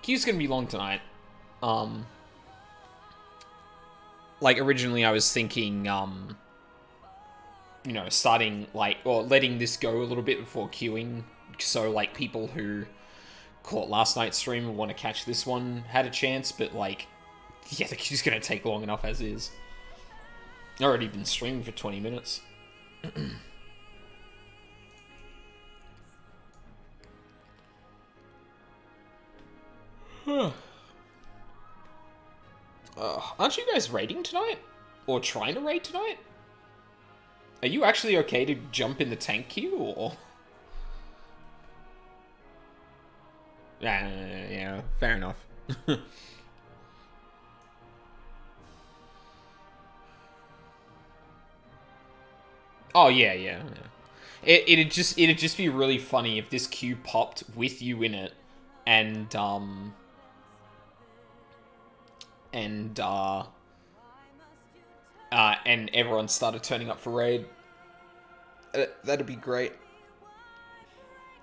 Queue's gonna be long tonight. Like, originally I was thinking, you know, starting, like, or letting this go a little bit before queuing, so, like, people who caught last night's stream and want to catch this one had a chance, but, like, yeah, the queue's gonna take long enough as is. Already been streaming for 20 minutes. Aren't you guys raiding tonight? Or trying to raid tonight? Are you actually okay to jump in the tank queue, or...? Yeah, fair enough. Oh, yeah. It'd just be really funny if this queue popped with you in it, and, and, and everyone started turning up for raid. That'd be great.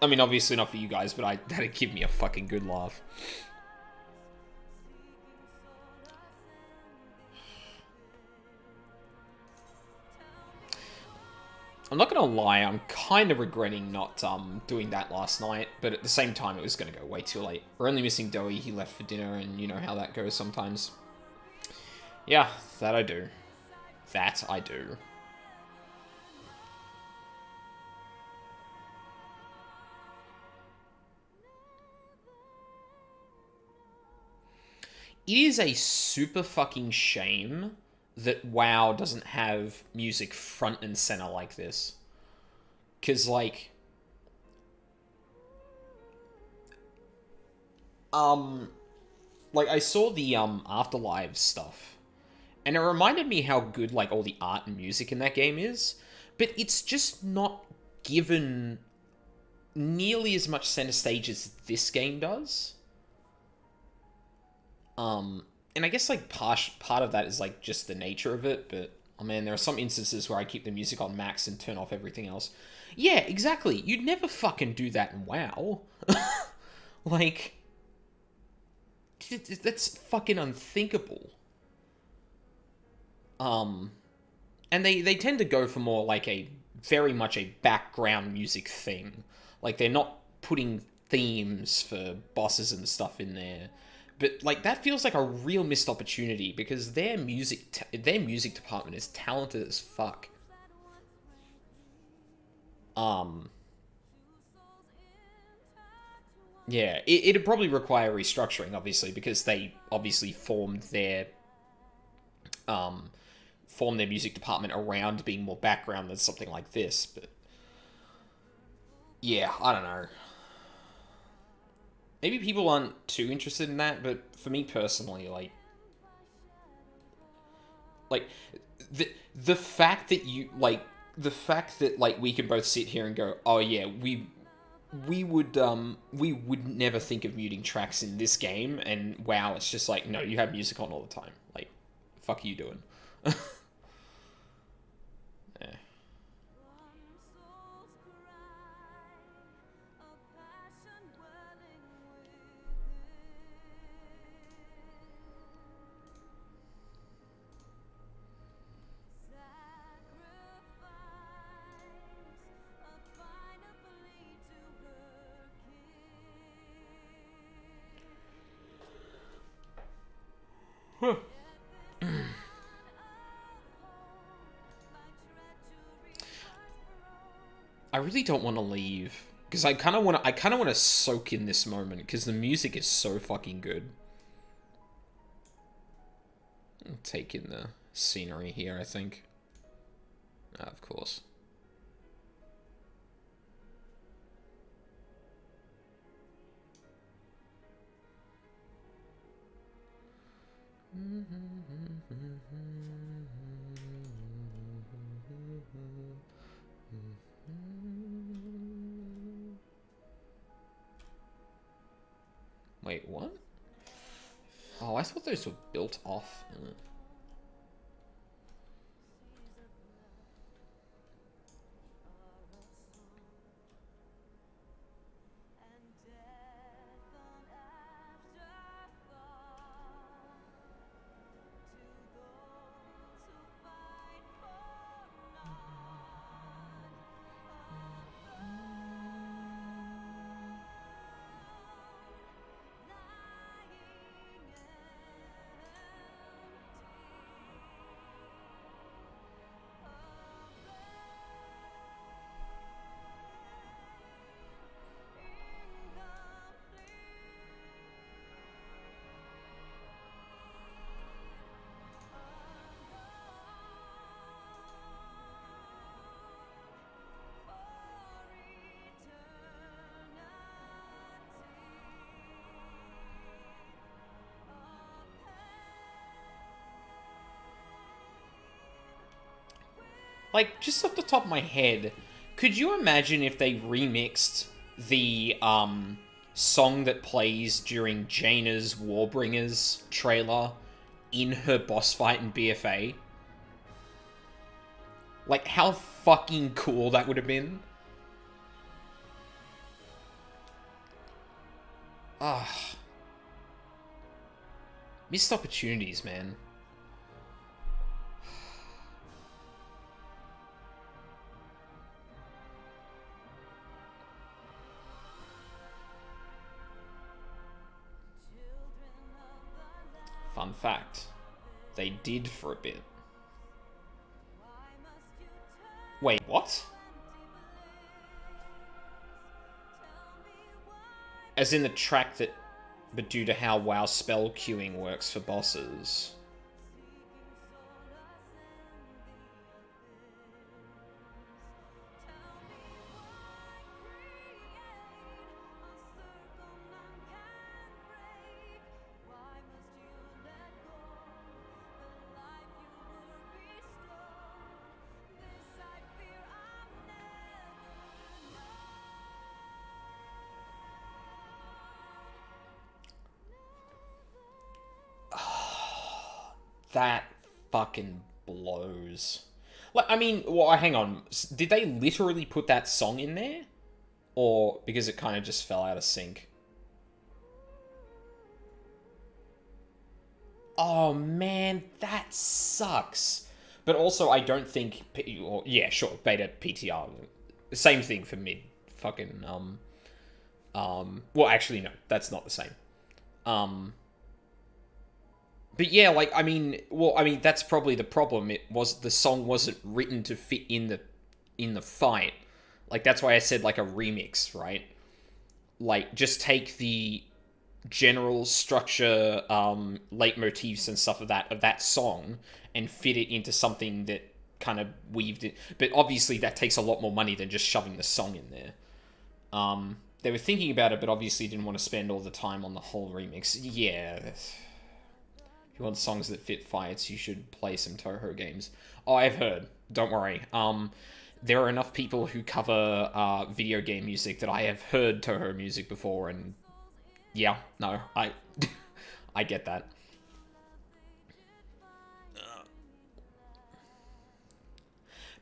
I mean, obviously not for you guys, but that'd give me a fucking good laugh. I'm not gonna lie, I'm kind of regretting not doing that last night, but at the same time, it was gonna go way too late. We're only missing Doey, he left for dinner, and you know how that goes sometimes. Yeah, that I do. That I do. It is a super fucking shame that WoW doesn't have music front and center like this. Because, like... Like, I saw the, Afterlives stuff. And it reminded me how good, like, all the art and music in that game is. But it's just not given nearly as much center stage as this game does. And I guess, like, part of that is, like, just the nature of it, but, oh man, there are some instances where I keep the music on max and turn off everything else. Yeah, exactly. You'd never fucking do that in WoW. Like, that's fucking unthinkable. And they tend to go for more, like, a very much a background music thing. Like, they're not putting themes for bosses and stuff in there. But, like, that feels like a real missed opportunity because their music department is talented as fuck. Yeah, it'd probably require restructuring, obviously, because they obviously um, formed their music department around being more background than something like this. But yeah, I don't know. Maybe people aren't too interested in that, but for me personally, like the fact that we can both sit here and go, oh yeah, we would never think of muting tracks in this game, and wow, it's just like, no, you have music on all the time. Like, fuck are you doing? Yeah. I really don't want to leave because I kind of want to soak in this moment because the music is so fucking good. I'll take in the scenery here, I think. Of course. Wait, what? Oh, I thought those were built off. Like, just off the top of my head, could you imagine if they remixed the, song that plays during Jaina's Warbringers trailer in her boss fight in BFA? Like, how fucking cool that would have been. Ah. Missed opportunities, man. Fun fact. They did for a bit. Wait, what? As in the track that... But due to how WoW spell queuing works for bosses... That fucking blows. Like, I mean, well, hang on. Did they literally put that song in there? Or because it kind of just fell out of sync? Oh, man, that sucks. But also, I don't think... yeah, sure, beta PTR. Same thing for mid. Fucking, well, actually, no, that's not the same. But yeah, like, I mean, well, I mean, that's probably the problem. It was, the song wasn't written to fit in the fight. Like, that's why I said, like, a remix, right? Like, just take the general structure, leitmotifs and stuff of that song and fit it into something that kind of weaved it. But obviously that takes a lot more money than just shoving the song in there. They were thinking about it, but obviously didn't want to spend all the time on the whole remix. Yeah. If you want songs that fit fights, you should play some Toho games. Oh, I've heard. Don't worry. There are enough people who cover video game music that I have heard Toho music before, and yeah, no, I I get that.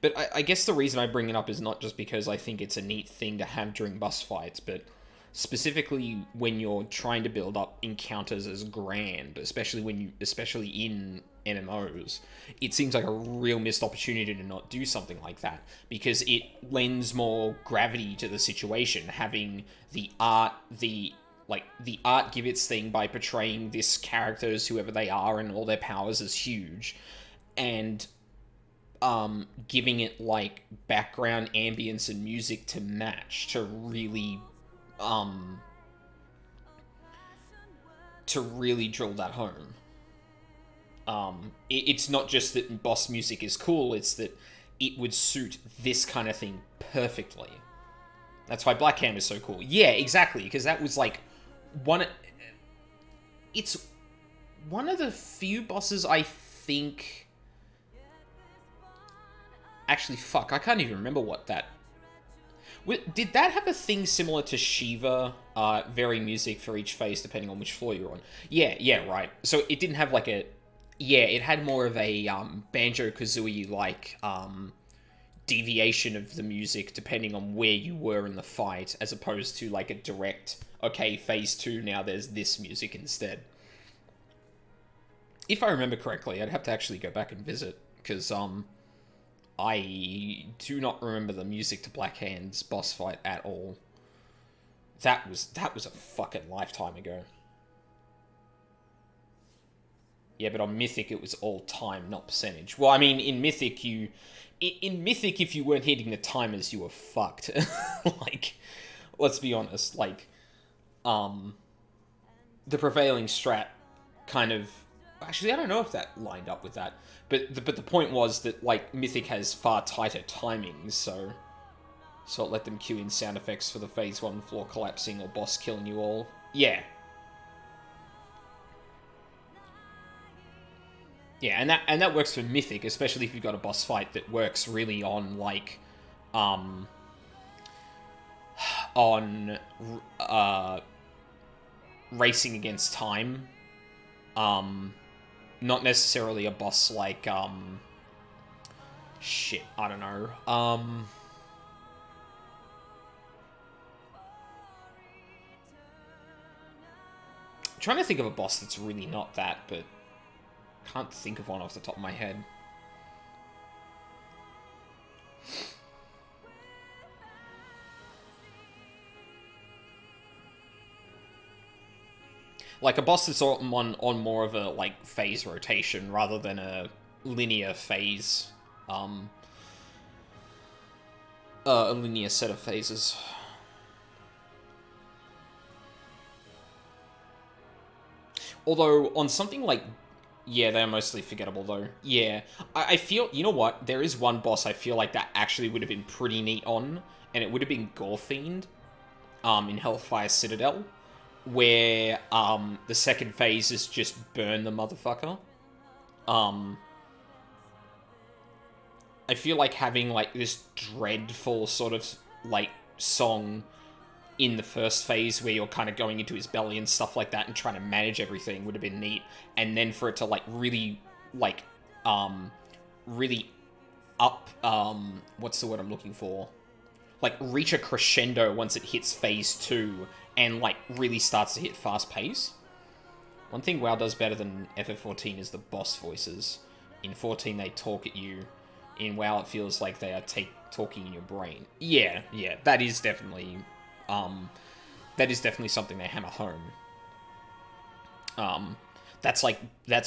But I guess the reason I bring it up is not just because I think it's a neat thing to have during boss fights, but specifically when you're trying to build up encounters as grand, especially in MMOs, it seems like a real missed opportunity to not do something like that, because it lends more gravity to the situation, having the art give its thing by portraying this character as whoever they are and all their powers as huge, and giving it like background ambience and music to match to really drill that home. It's not just that boss music is cool, it's that it would suit this kind of thing perfectly. That's why Black Hand is so cool. Yeah, exactly, because that was like it's one of the few bosses I think... Actually, fuck, I can't even remember what that... Did that have a thing similar to Shiva, vary music for each phase depending on which floor you're on? Yeah, right. So it didn't have like a... Yeah, it had more of a Banjo-Kazooie-like deviation of the music depending on where you were in the fight, as opposed to like a direct, okay, phase 2, now there's this music instead. If I remember correctly, I'd have to actually go back and visit, because I do not remember the music to Black Hand's boss fight at all. That was a fucking lifetime ago. Yeah, but on Mythic it was all time, not percentage. Well, I mean, in Mythic if you weren't hitting the timers, you were fucked. Like, let's be honest, like, the prevailing strat kind of... Actually, I don't know if that lined up with that. But the point was that, like, Mythic has far tighter timings, so it let them cue in sound effects for the phase 1 floor collapsing or boss killing you all. Yeah. Yeah, and that works for Mythic, especially if you've got a boss fight that works really on, like, on, racing against time. Not necessarily a boss like, shit, I don't know. I'm trying to think of a boss that's really not that, but can't think of one off the top of my head. Like a boss that's on more of a like phase rotation rather than a linear phase, a linear set of phases. Although on something like, yeah, they're mostly forgettable though. Yeah, I feel, you know what? There is one boss I feel like that actually would have been pretty neat on, and it would have been Gorefiend, in Hellfire Citadel, where the second phase is just burn the motherfucker. I feel like having like this dreadful sort of like song in the first phase where you're kind of going into his belly and stuff like that and trying to manage everything would have been neat. And then for it to like really like really up what's the word I'm looking for? Like reach a crescendo once it hits phase 2 and like really starts to hit fast pace. One thing WoW does better than FF14 is the boss voices. In 14 they talk at you. In WoW it feels like they are talking in your brain. Yeah, that is definitely something they hammer home. That's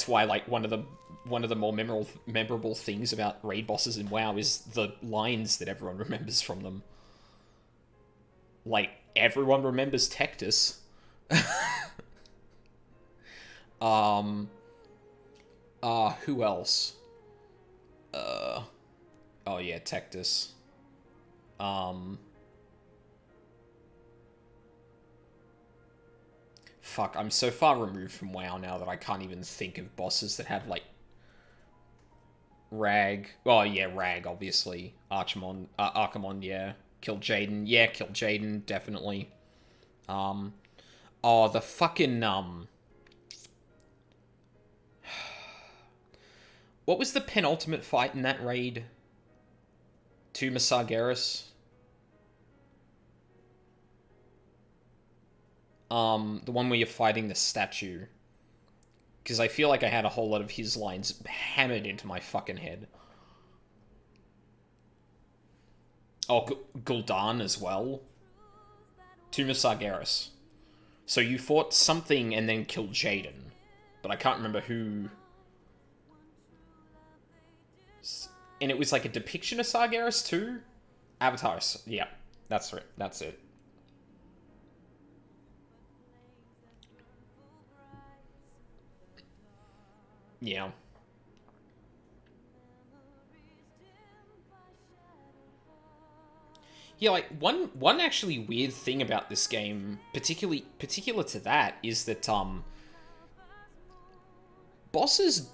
why like one of the more memorable things about raid bosses in WoW is the lines that everyone remembers from them. Like everyone remembers Tectus. Who else? Oh yeah, Tectus. Fuck, I'm so far removed from WoW now that I can't even think of bosses that have, like... Rag. Oh, yeah, Rag, obviously. Archimon, yeah. Kill Jaden. Yeah, kill Jaden, definitely. Oh, the fucking, What was the penultimate fight in that raid? To Sargeras? The one where you're fighting the statue. Because I feel like I had a whole lot of his lines hammered into my fucking head. Oh, Gul'dan as well. Tomb of Sargeras. So you fought something and then killed Jaden. But I can't remember who... And it was like a depiction of Sargeras too? Avatar, yeah. That's right, that's it. Yeah. Yeah, like one actually weird thing about this game, particular to that, is that some bosses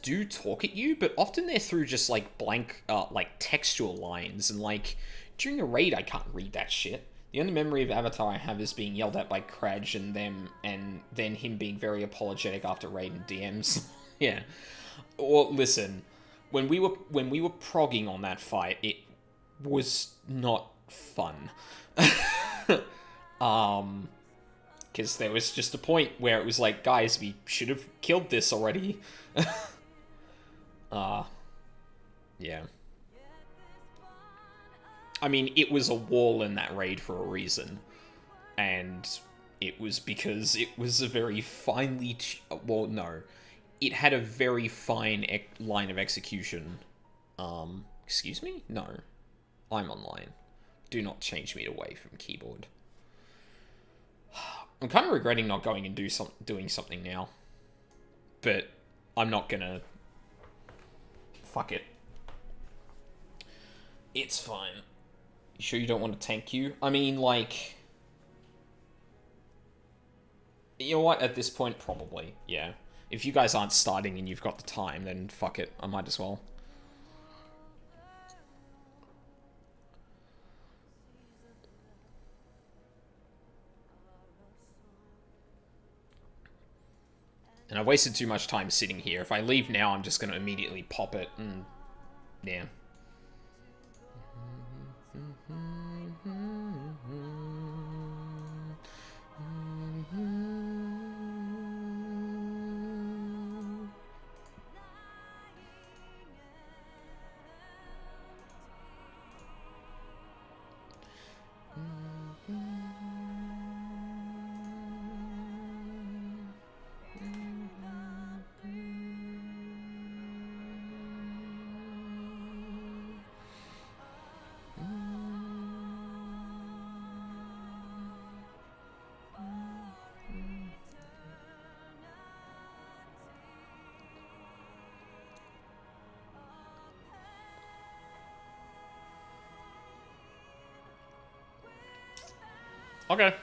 do talk at you, but often they're through just like blank like textual lines, and like during a raid I can't read that shit. The only memory of Avatar I have is being yelled at by Kraj and them, and then him being very apologetic after raid and DMs. Yeah. Or listen, when we were progging on that fight, it was not fun. Because there was just a point where it was like, guys, we should have killed this already. Yeah. I mean, it was a wall in that raid for a reason. And it was because it was a very finely... well, no. It had a very fine line of execution. Excuse me? No. I'm online. Do not change me away from keyboard. I'm kind of regretting not going and doing something now. But I'm not gonna... Fuck it. It's fine. You sure you don't want to tank you? I mean, like... You know what? At this point, probably. Yeah. If you guys aren't starting and you've got the time, then fuck it. I might as well. And I've wasted too much time sitting here. If I leave now, I'm just going to immediately pop it and... yeah. Okay.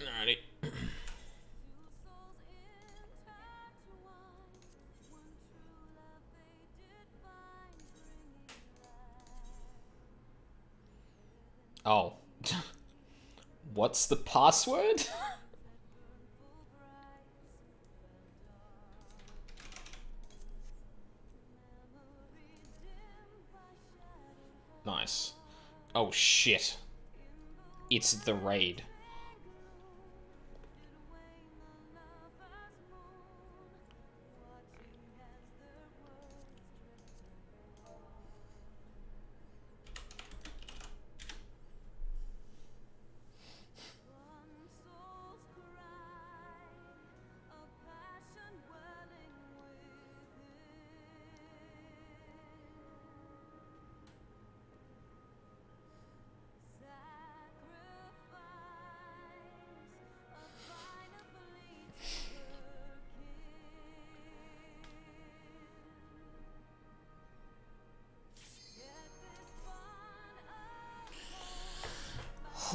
Alrighty. Oh. What's the password? Nice. Oh shit. It's the raid.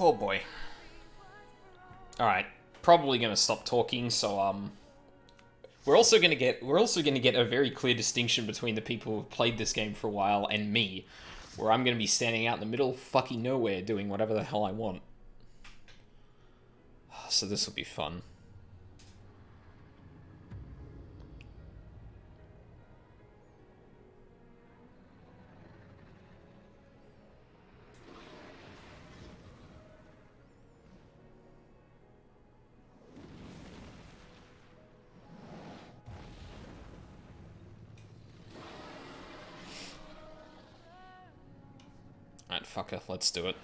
Oh boy. Alright. probably gonna stop talking. So we're also gonna get a very clear distinction between the people who've played this game for a while and me, where I'm gonna be standing out in the middle of fucking nowhere doing whatever the hell I want. So this will be fun. Alright, fucker, let's do it.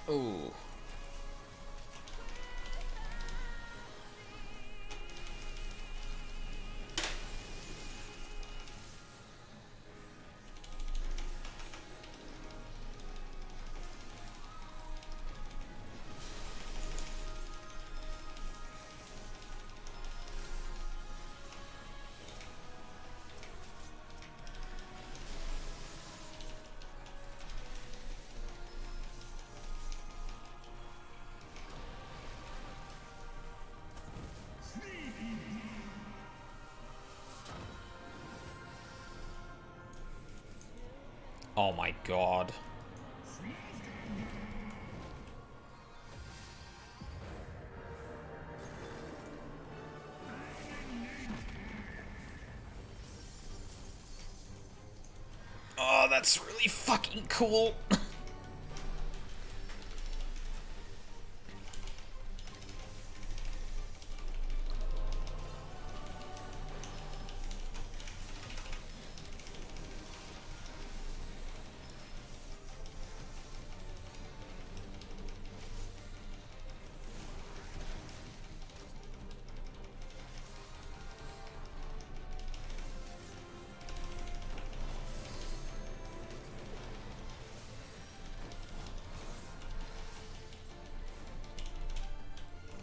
Ooh. Oh my god. Oh, that's really fucking cool.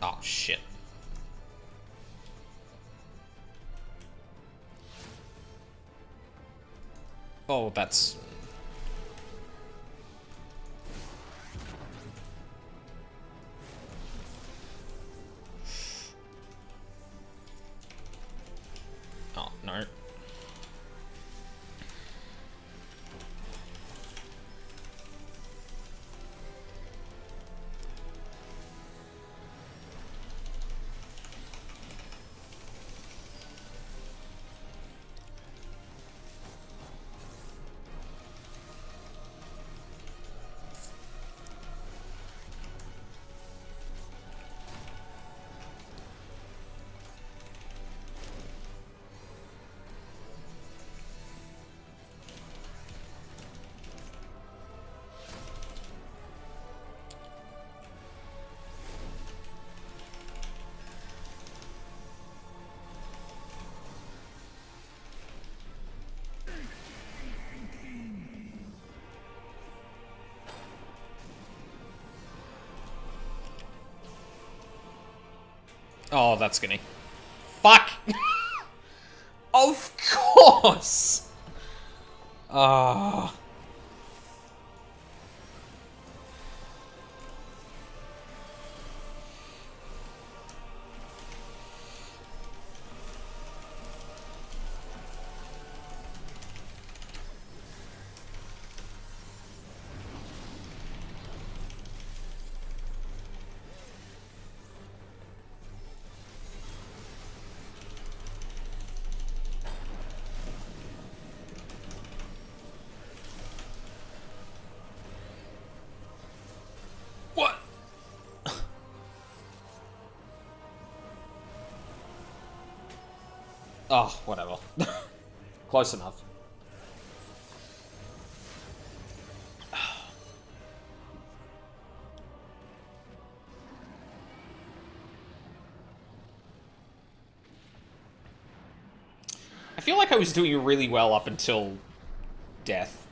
Oh, shit. Oh, that's... Oh, no. Oh, that's gonna... Fuck! Of course! Ah. Oh, whatever. Close enough. I feel like I was doing really well up until death.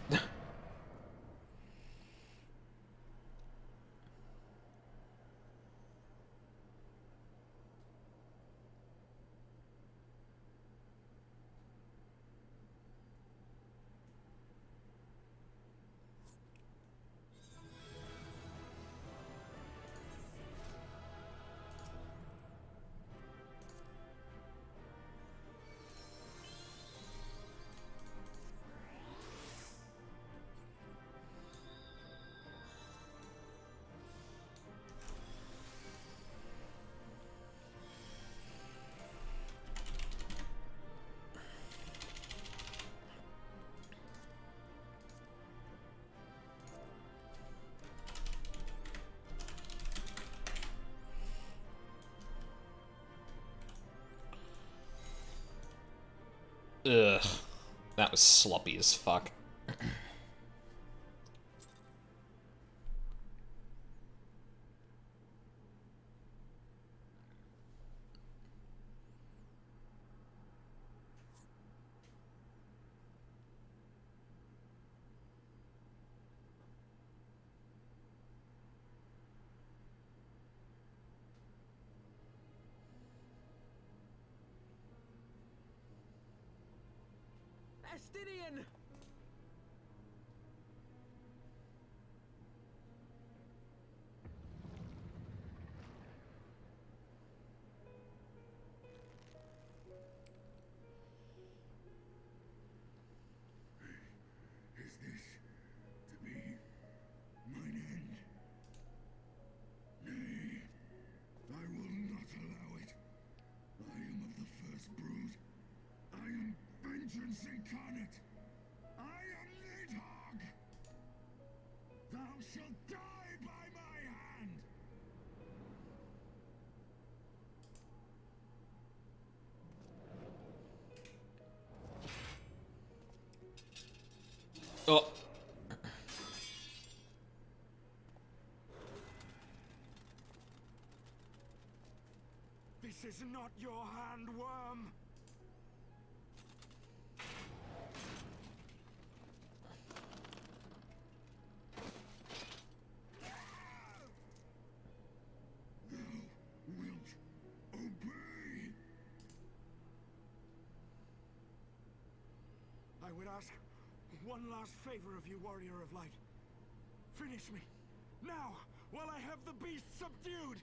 Ugh. That was sloppy as fuck. Estidian! Is this to be mine end? Nay, I will not allow it. I am of the first brood. I am vengeance incarnate. I am Nidhogg. Thou shalt die by my hand. Oh. This is not your hand, worm. Thou wilt obey. I would ask one last favor of you, warrior of light. Finish me, now, while I have the beast subdued!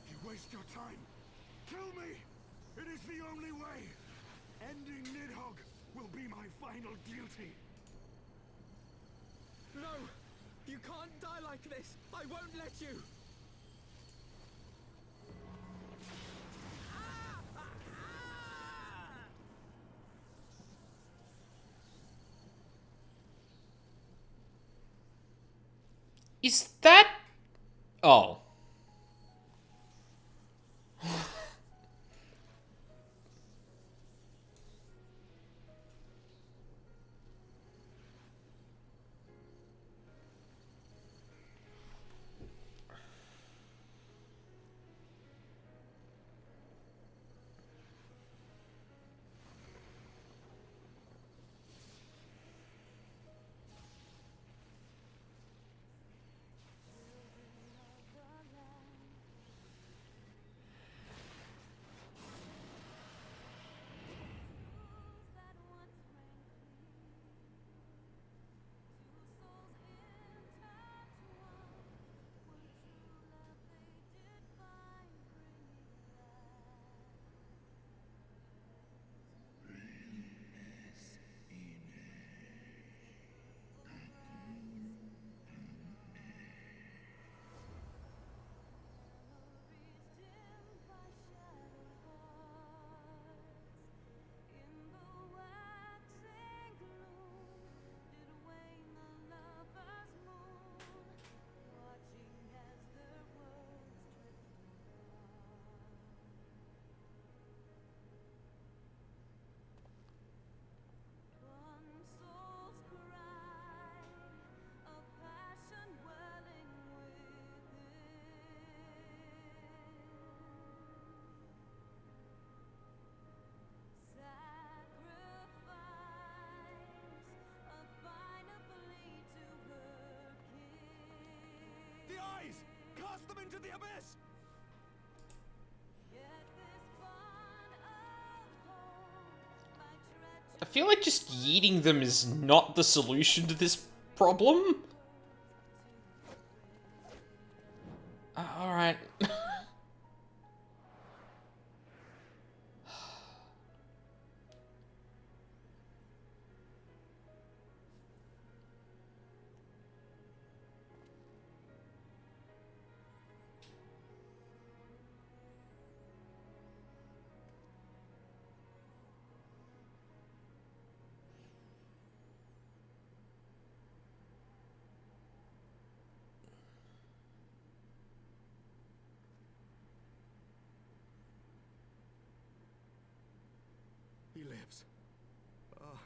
You waste your time. Kill me! It is the only way! Ending Nidhogg will be my final duty! No! You can't die like this! I won't let you! Is that... Oh. into the abyss! I feel like just yeeting them is not the solution to this problem. Alright. He lives. Ah,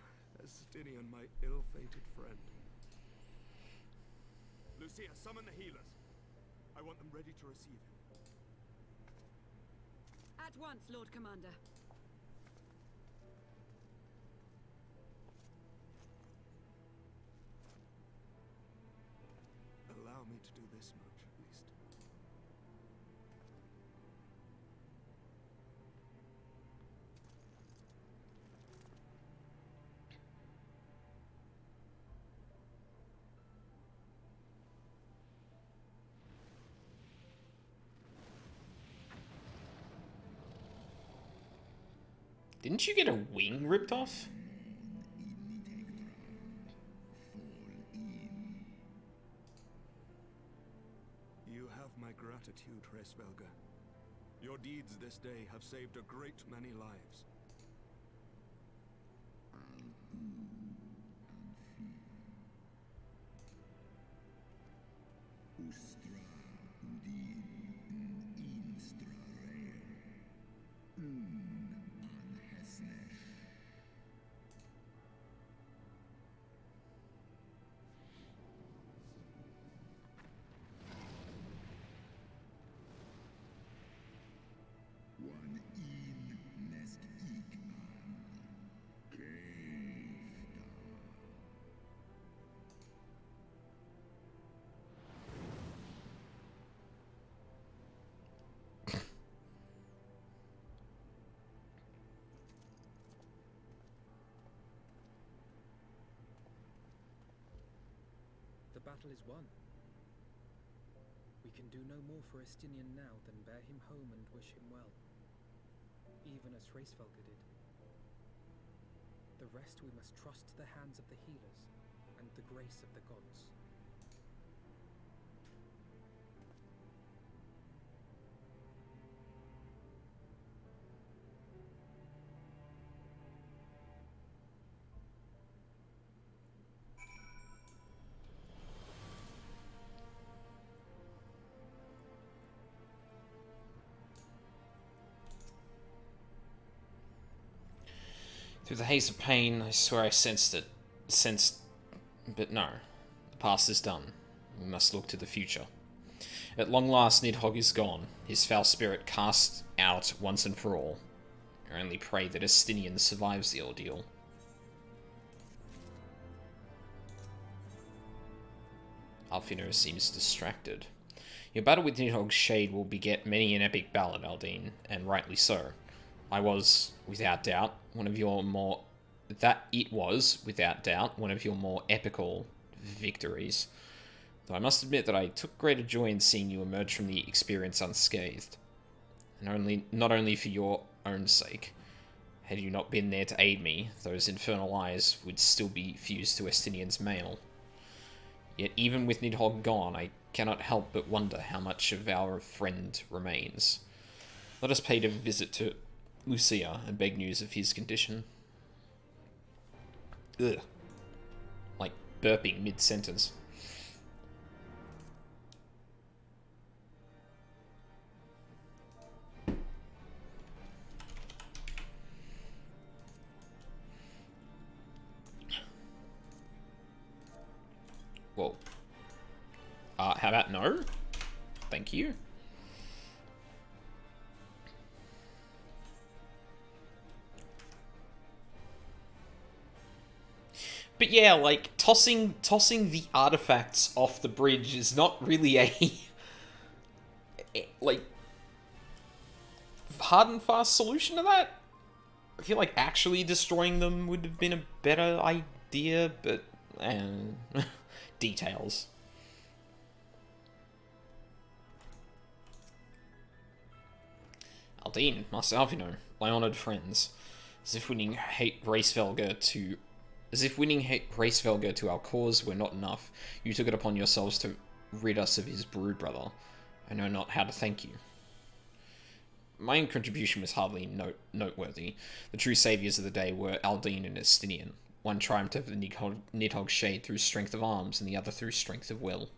Estinian, my ill-fated friend. Lucia, summon the healers. I want them ready to receive him. At once, Lord Commander. Allow me to do this much, at least. Didn't you get a wing ripped off? You have my gratitude, Hresvelga. Your deeds this day have saved a great many lives. Ustra udin instra rare. An hesnesh. One in nest ikman. Keifta. The battle is won. We can do no more for Estinian now than bear him home and wish him well, even as Hreysvelga did. The rest we must trust to the hands of the healers and the grace of the gods. Through the haze of pain, I swear I sensed it. But no. The past is done. We must look to the future. At long last, Nidhogg is gone, his foul spirit cast out once and for all. I only pray that Estinian survives the ordeal. Alfino seems distracted. Your battle with Nidhogg's shade will beget many an epic ballad, Aldine, and rightly so. I was, without doubt, one of your more... It was, without doubt, one of your more epical victories. Though I must admit that I took greater joy in seeing you emerge from the experience unscathed. And not only for your own sake. Had you not been there to aid me, those infernal eyes would still be fused to Estinian's mail. Yet even with Nidhogg gone, I cannot help but wonder how much of our friend remains. Let us pay a visit to Lucia and beg news of his condition. Ugh. Like burping mid-sentence. Whoa. How about no? Thank you. But yeah, like, tossing the artifacts off the bridge is not really a... like, hard and fast solution to that. I feel like actually destroying them would have been a better idea, but details. Aldine, Master Alvino, my honoured friends, as if winning Racevelger to our cause were not enough, you took it upon yourselves to rid us of his brood brother. I know not how to thank you. My own contribution was hardly noteworthy. The true saviours of the day were Aldine and Estinian. One triumphed over the Nidhogg Shade through strength of arms, and the other through strength of will.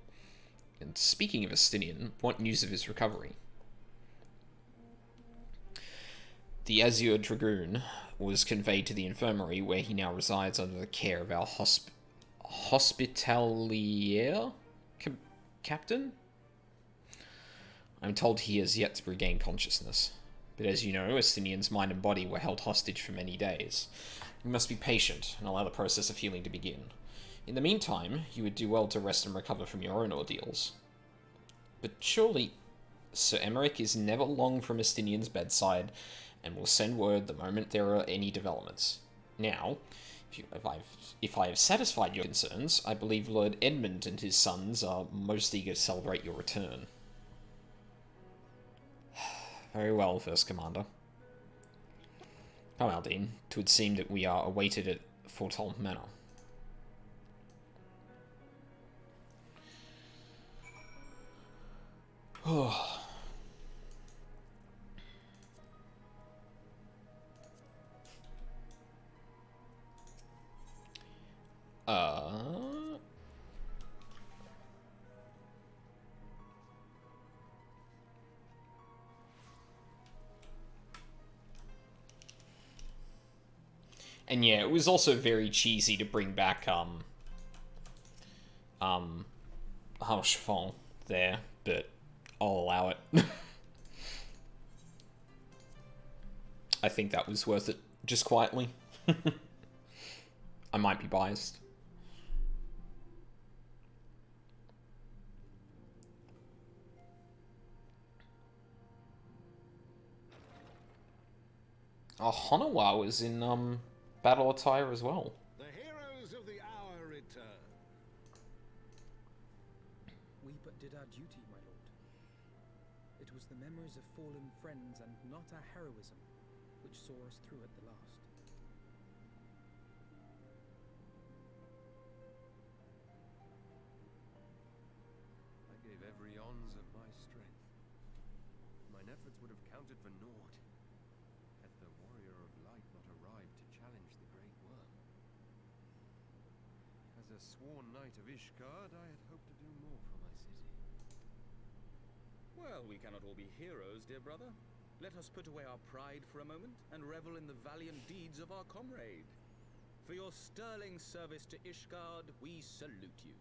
And speaking of Estinian, what news of his recovery? The Azure Dragoon was conveyed to the infirmary, where he now resides under the care of our hospitalier captain? I'm told he has yet to regain consciousness. But as you know, Estinian's mind and body were held hostage for many days. We must be patient and allow the process of healing to begin. In the meantime, you would do well to rest and recover from your own ordeals. But surely, Sir Emmerich is never long from Estinian's bedside, and will send word the moment there are any developments. Now, if I have satisfied your concerns, I believe Lord Edmund and his sons are most eager to celebrate your return. Very well, First Commander. Come, Aldine. 'Twould seem that we are awaited at Fortolf Manor. And yeah, it was also very cheesy to bring back, Harchefon there, but I'll allow it. I think that was worth it, just quietly. I might be biased. Oh, Honowa was in, battle attire as well. The heroes of the hour return. We but did our duty, my lord. It was the memories of fallen friends and not our heroism which saw us through at the last. I gave every ounce of my strength. Mine efforts would have counted for naught had the warrior of light not arrived to challenge the great worm. As a sworn knight of Ishgard, I had hoped to do more for my city. Well, we cannot all be heroes, dear brother. Let us put away our pride for a moment and revel in the valiant deeds of our comrade. For your sterling service to Ishgard, we salute you.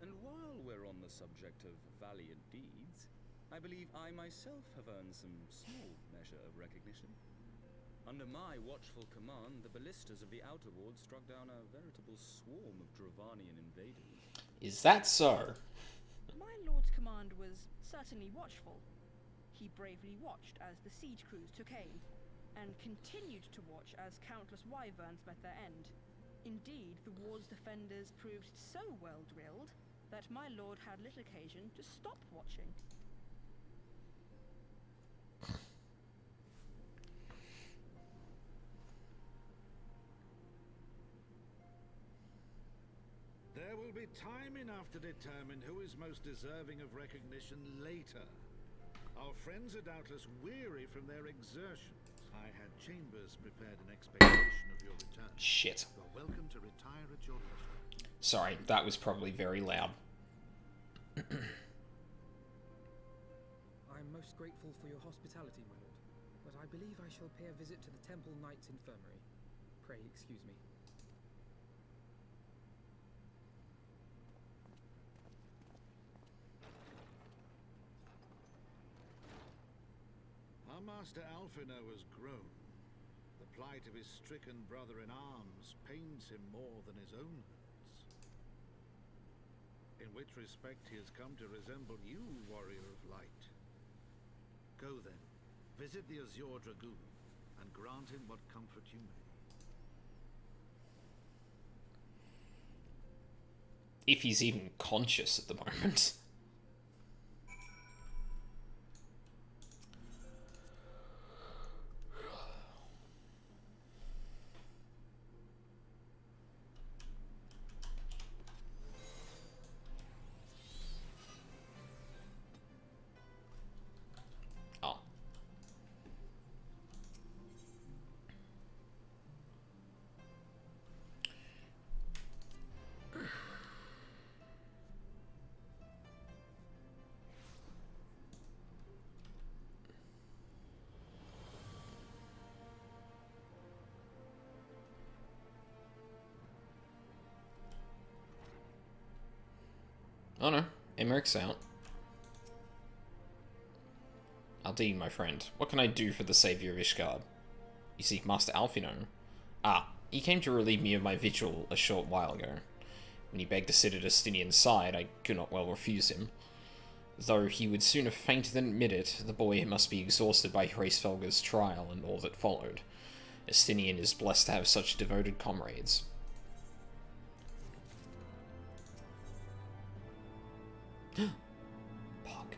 And while we're on the subject of valiant deeds, I believe I myself have earned some small measure of recognition. Under my watchful command, the ballistas of the Outer Ward struck down a veritable swarm of Dravanian invaders. Is that so? My lord's command was certainly watchful. He bravely watched as the siege crews took aim, and continued to watch as countless wyverns met their end. Indeed, the ward's defenders proved so well drilled that my lord had little occasion to stop watching. There will be time enough to determine who is most deserving of recognition later. Our friends are doubtless weary from their exertions. I had chambers prepared in expectation of your return. Shit. You are welcome to retire at your leisure. Sorry, that was probably very loud. I am most grateful for your hospitality, my lord, but I believe I shall pay a visit to the Temple Knight's Infirmary. Pray excuse me. Our master Alphino has grown. The plight of his stricken brother in arms pained concerns him more than his own hurts. In which respect he has come to resemble you, Warrior of Light. Go then, visit the Azure Dragoon, and grant him what comfort you may. If he's even conscious at the moment. Oh. Oh no, Emmerich's out. Aldine, my friend, what can I do for the savior of Ishgard? You seek Master Alphino. Ah, he came to relieve me of my vigil a short while ago. When he begged to sit at Estinian's side, I could not well refuse him. Though he would sooner faint than admit it, the boy must be exhausted by Hraesvelga's trial and all that followed. Estinian is blessed to have such devoted comrades. Pog.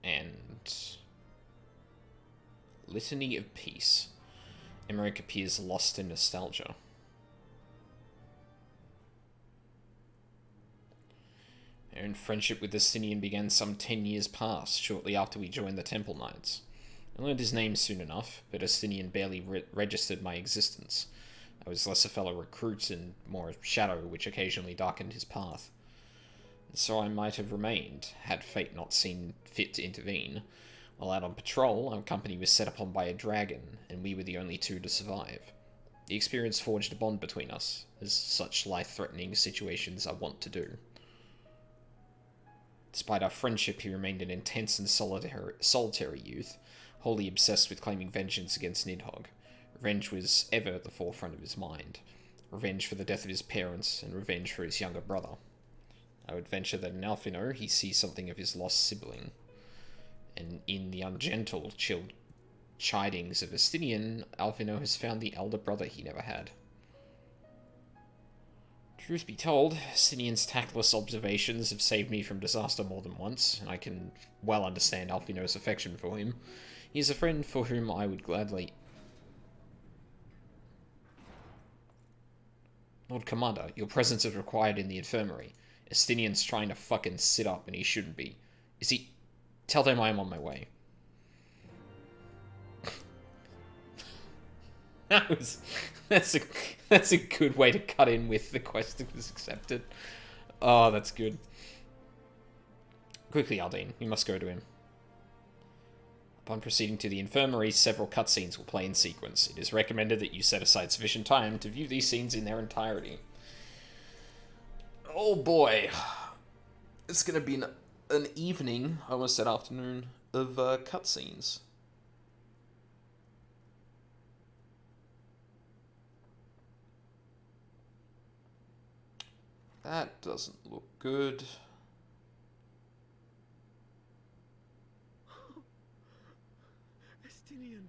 And Litany of Peace. Emmerich appears lost in nostalgia. Our own friendship with Estinian began some 10 years past, shortly after we joined the Temple Knights. I learned his name soon enough, but Estinian barely registered my existence. I was less a fellow recruit and more a shadow which occasionally darkened his path. And so I might have remained, had fate not seen fit to intervene. While out on patrol, our company was set upon by a dragon, and we were the only two to survive. The experience forged a bond between us, as such life-threatening situations are wont to do. Despite our friendship, he remained an intense and solitary youth, wholly obsessed with claiming vengeance against Nidhogg. Revenge was ever at the forefront of his mind. Revenge for the death of his parents, and revenge for his younger brother. I would venture that in Alphino he sees something of his lost sibling. And in the ungentle, chilled chidings of Estinian, Alphino has found the elder brother he never had. Truth be told, Estinian's tactless observations have saved me from disaster more than once, and I can well understand Alphino's affection for him. He is a friend for whom I would gladly... Lord Commander, your presence is required in the infirmary. Estinian's trying to fucking sit up, and he shouldn't be. Is he... Tell them I am on my way. That's a good way to cut in with the quest was accepted. Oh, that's good. Quickly, Aldine, we must go to him. Upon proceeding to the infirmary, several cutscenes will play in sequence. It is recommended that you set aside sufficient time to view these scenes in their entirety. Oh boy. It's gonna be an evening, I almost said afternoon, of cutscenes. That doesn't look good. Estinian.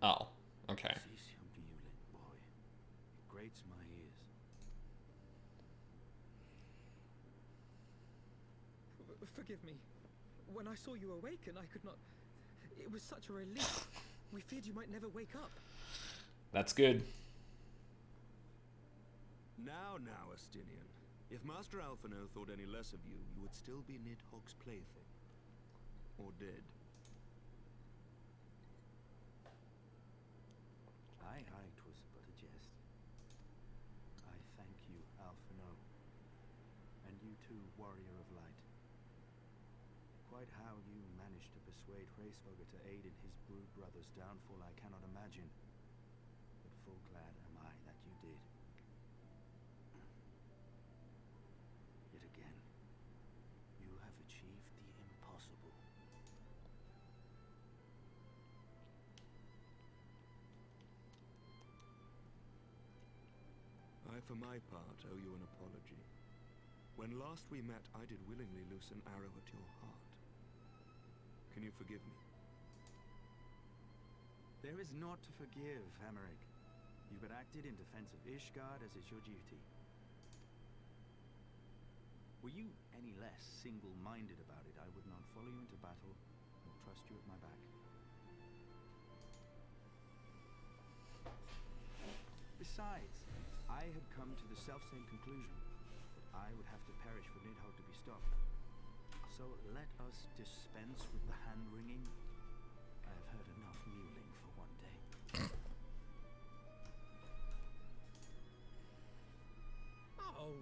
Oh, okay. Cease your mewling, boy. It grates my ears. Forgive me. When I saw you awaken, I could not... It was such a relief. We feared you might never wake up. That's good. Now, Estinian. If Master Alphino thought any less of you, you would still be Nidhogg's plaything. Or dead. Aye, 'twas but a jest. I thank you, Alphino. And you too, Warrior of Light. Quite how you managed to persuade Hraesvelgr to aid in his brood brother's downfall I cannot imagine. But full glad am I that you did. Yet again, you have achieved the impossible. I, for my part, owe you an apology. When last we met, I did willingly loose an arrow at your heart. Can you forgive me? There is naught to forgive, Hameric. You but acted in defense of Ishgard as is your duty. Were you any less single-minded about it, I would not follow you into battle, nor trust you at my back. Besides, I had come to the selfsame conclusion, that I would have to perish for Nidhogg to be stopped. So let us dispense with the hand-wringing. I have heard enough mewling for one day. Oh.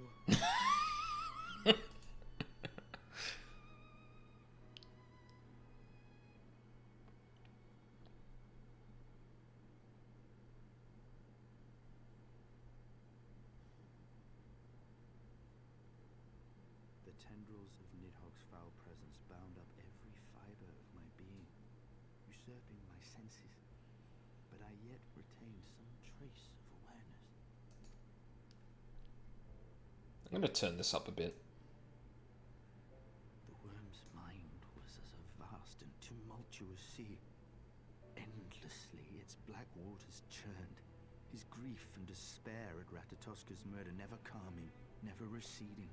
The tendrils of Nidhogg's foul presence bound up every fiber of my being, usurping my senses, but I yet retained some trace of awareness. I'm going to turn this up a bit. The worm's mind was as a vast and tumultuous sea. Endlessly its black waters churned, his grief and despair at Ratatoska's murder never calming, never receding.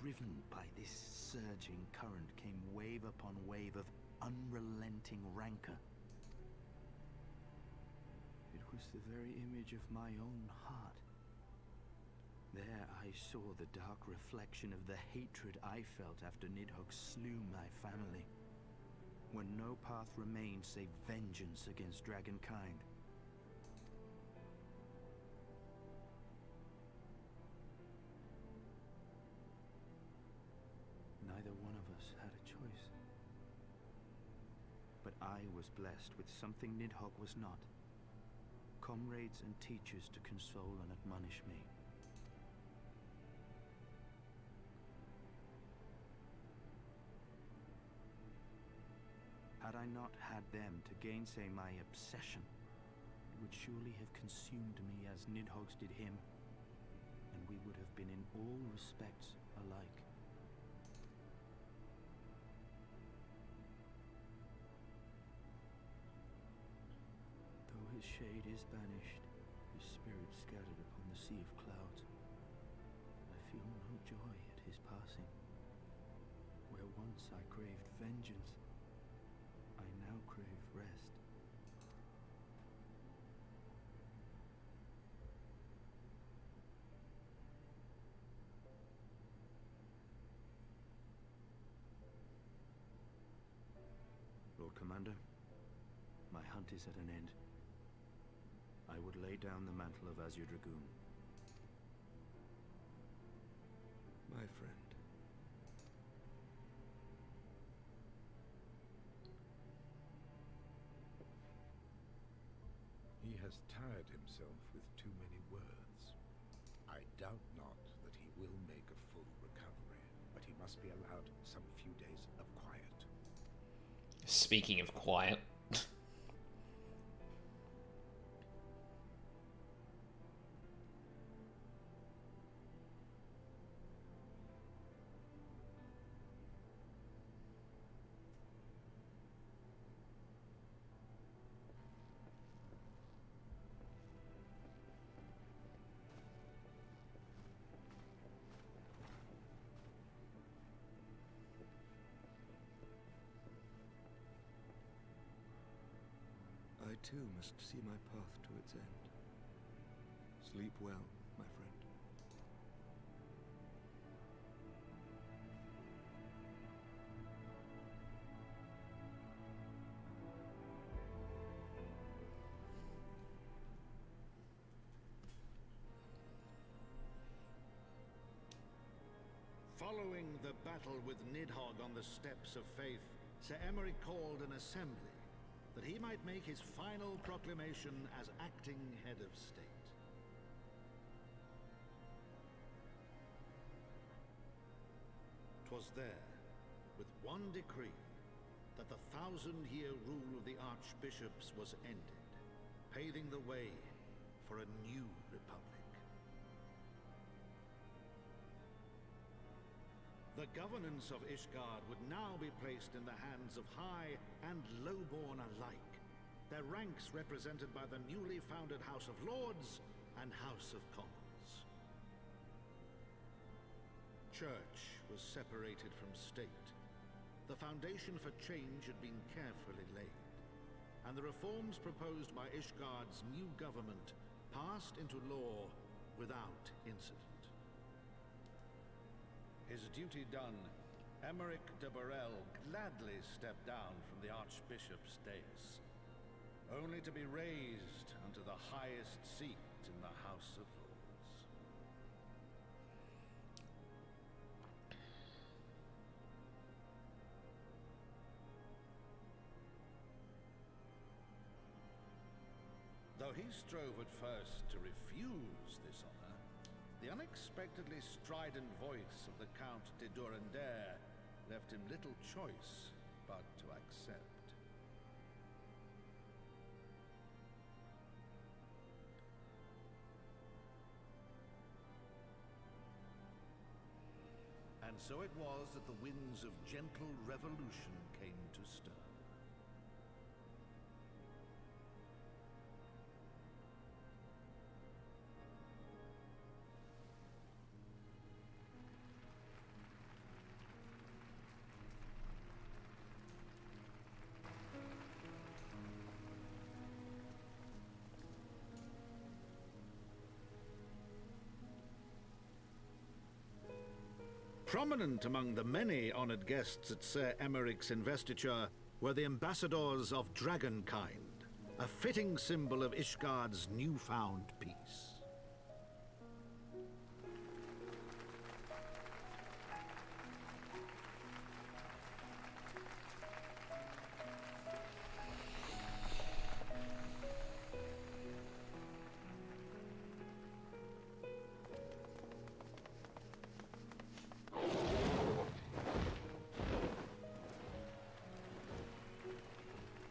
Driven by this surging current came wave upon wave of unrelenting rancor. It was the very image of my own heart. There I saw the dark reflection of the hatred I felt after Nidhogg slew my family, when no path remained save vengeance against dragonkind. Neither one of us had a choice. But I was blessed with something Nidhogg was not. Comrades and teachers to console and admonish me. Had I not had them to gainsay my obsession, it would surely have consumed me as Nidhogg's did him, and we would have been in all respects alike. Though his shade is banished, his spirit scattered upon the sea of clouds, I feel no joy at his passing. Where once I craved vengeance, I now crave rest. Lord Commander, my hunt is at an end. I would lay down the mantle of Azure Dragoon. My friend. He has tired himself with too many words. I doubt not that he will make a full recovery, but he must be allowed some few days of quiet. Speaking of quiet. I too must see my path to its end. Sleep well, my friend. Following the battle with Nidhogg on the Steps of Faith, Sir Emeric called an assembly that he might make his final proclamation as acting head of state. 'Twas there, with one decree, that the 1,000-year rule of the archbishops was ended, paving the way for a new republic. The governance of Ishgard would now be placed in the hands of high and lowborn alike, their ranks represented by the newly founded House of Lords and House of Commons. Church was separated from state. The foundation for change had been carefully laid, and the reforms proposed by Ishgard's new government passed into law without incident. His duty done, Emeric de Burrell gladly stepped down from the Archbishop's dais, only to be raised unto the highest seat in the House of Lords. Though he strove at first to refuse this honor, the unexpectedly strident voice of the Count de Durandare left him little choice but to accept. And so it was that the winds of gentle revolution came to stir. Prominent among the many honored guests at Sir Emeric's investiture were the ambassadors of Dragonkind, a fitting symbol of Ishgard's newfound peace.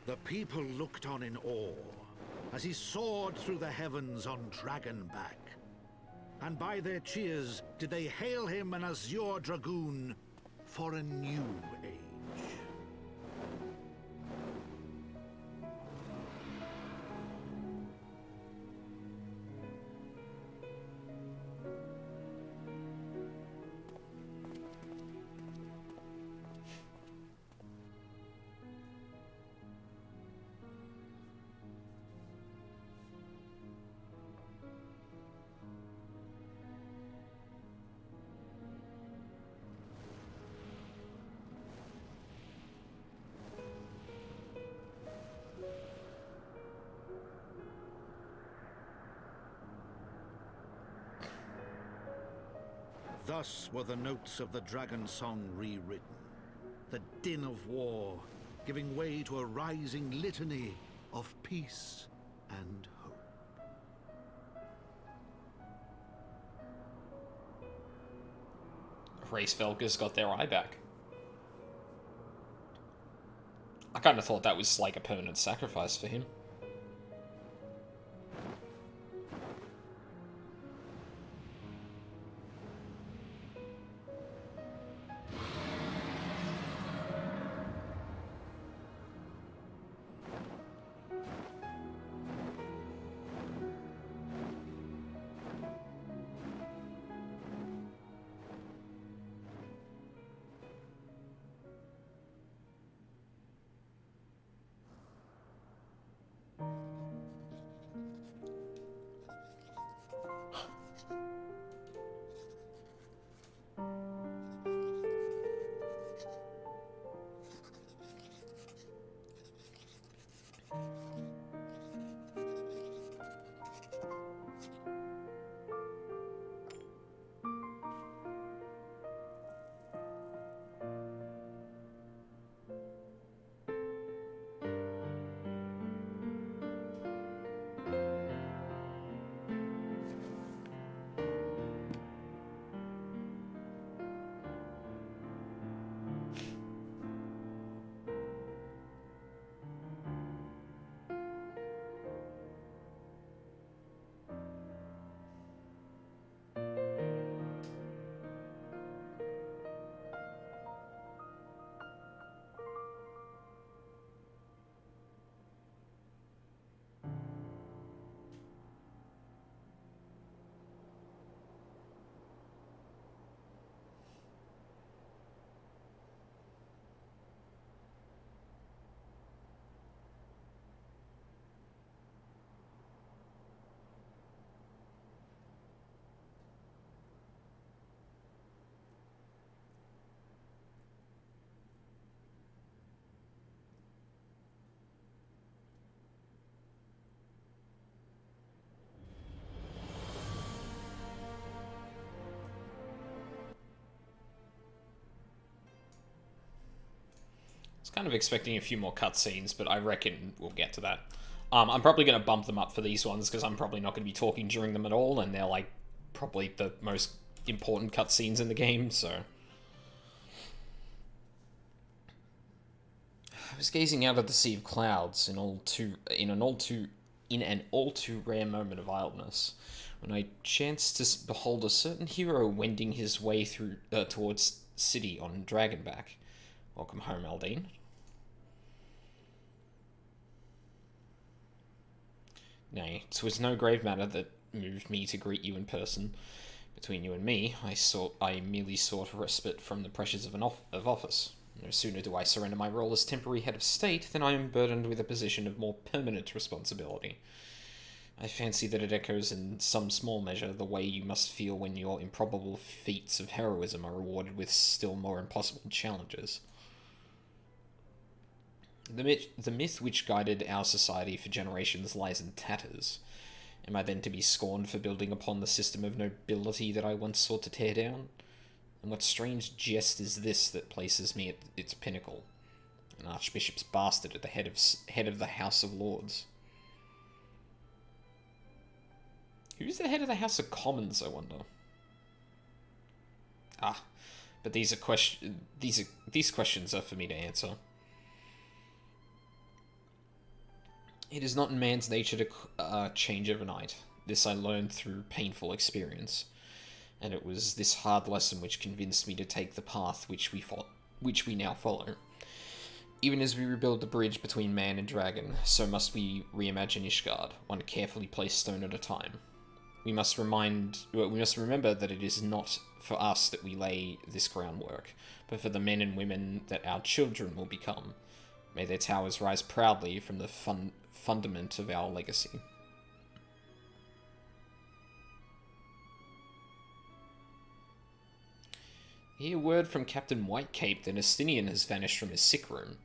The people looked on in awe as he soared through the heavens on Dragonback. And by their cheers did they hail him an Azure Dragoon for a new age. Thus were the notes of the dragon song rewritten, the din of war giving way to a rising litany of peace and hope. Racevelger's got their eye back. I kind of thought that was like a permanent sacrifice for him. Kind of expecting a few more cutscenes, but I reckon we'll get to that. I'm probably going to bump them up for these ones because I'm probably not going to be talking during them at all, and they're like probably the most important cutscenes in the game. So I was gazing out at the sea of clouds in an all too rare moment of idleness, when I chanced to behold a certain hero wending his way through towards city on Dragonback. Welcome home, Aldine. Nay, 'twas no grave matter that moved me to greet you in person. Between you and me, I merely sought a respite from the pressures of office. No sooner do I surrender my role as temporary head of state than I am burdened with a position of more permanent responsibility. I fancy that it echoes in some small measure the way you must feel when your improbable feats of heroism are rewarded with still more impossible challenges. The myth which guided our society for generations lies in tatters. Am I then to be scorned for building upon the system of nobility that I once sought to tear down? And what strange jest is this that places me at its pinnacle? An archbishop's bastard at the head of the House of Lords. Who's the head of the House of Commons, I wonder? Ah, but these questions are for me to answer. It is not in man's nature to change overnight. This I learned through painful experience, and it was this hard lesson which convinced me to take the path which we now follow. Even as we rebuild the bridge between man and dragon, so must we reimagine Ishgard, one carefully placed stone at a time. We must remember that it is not for us that we lay this groundwork, but for the men and women that our children will become. May their towers rise proudly from the fundament of our legacy. Hear word from Captain Whitecape that Estinian has vanished from his sick room.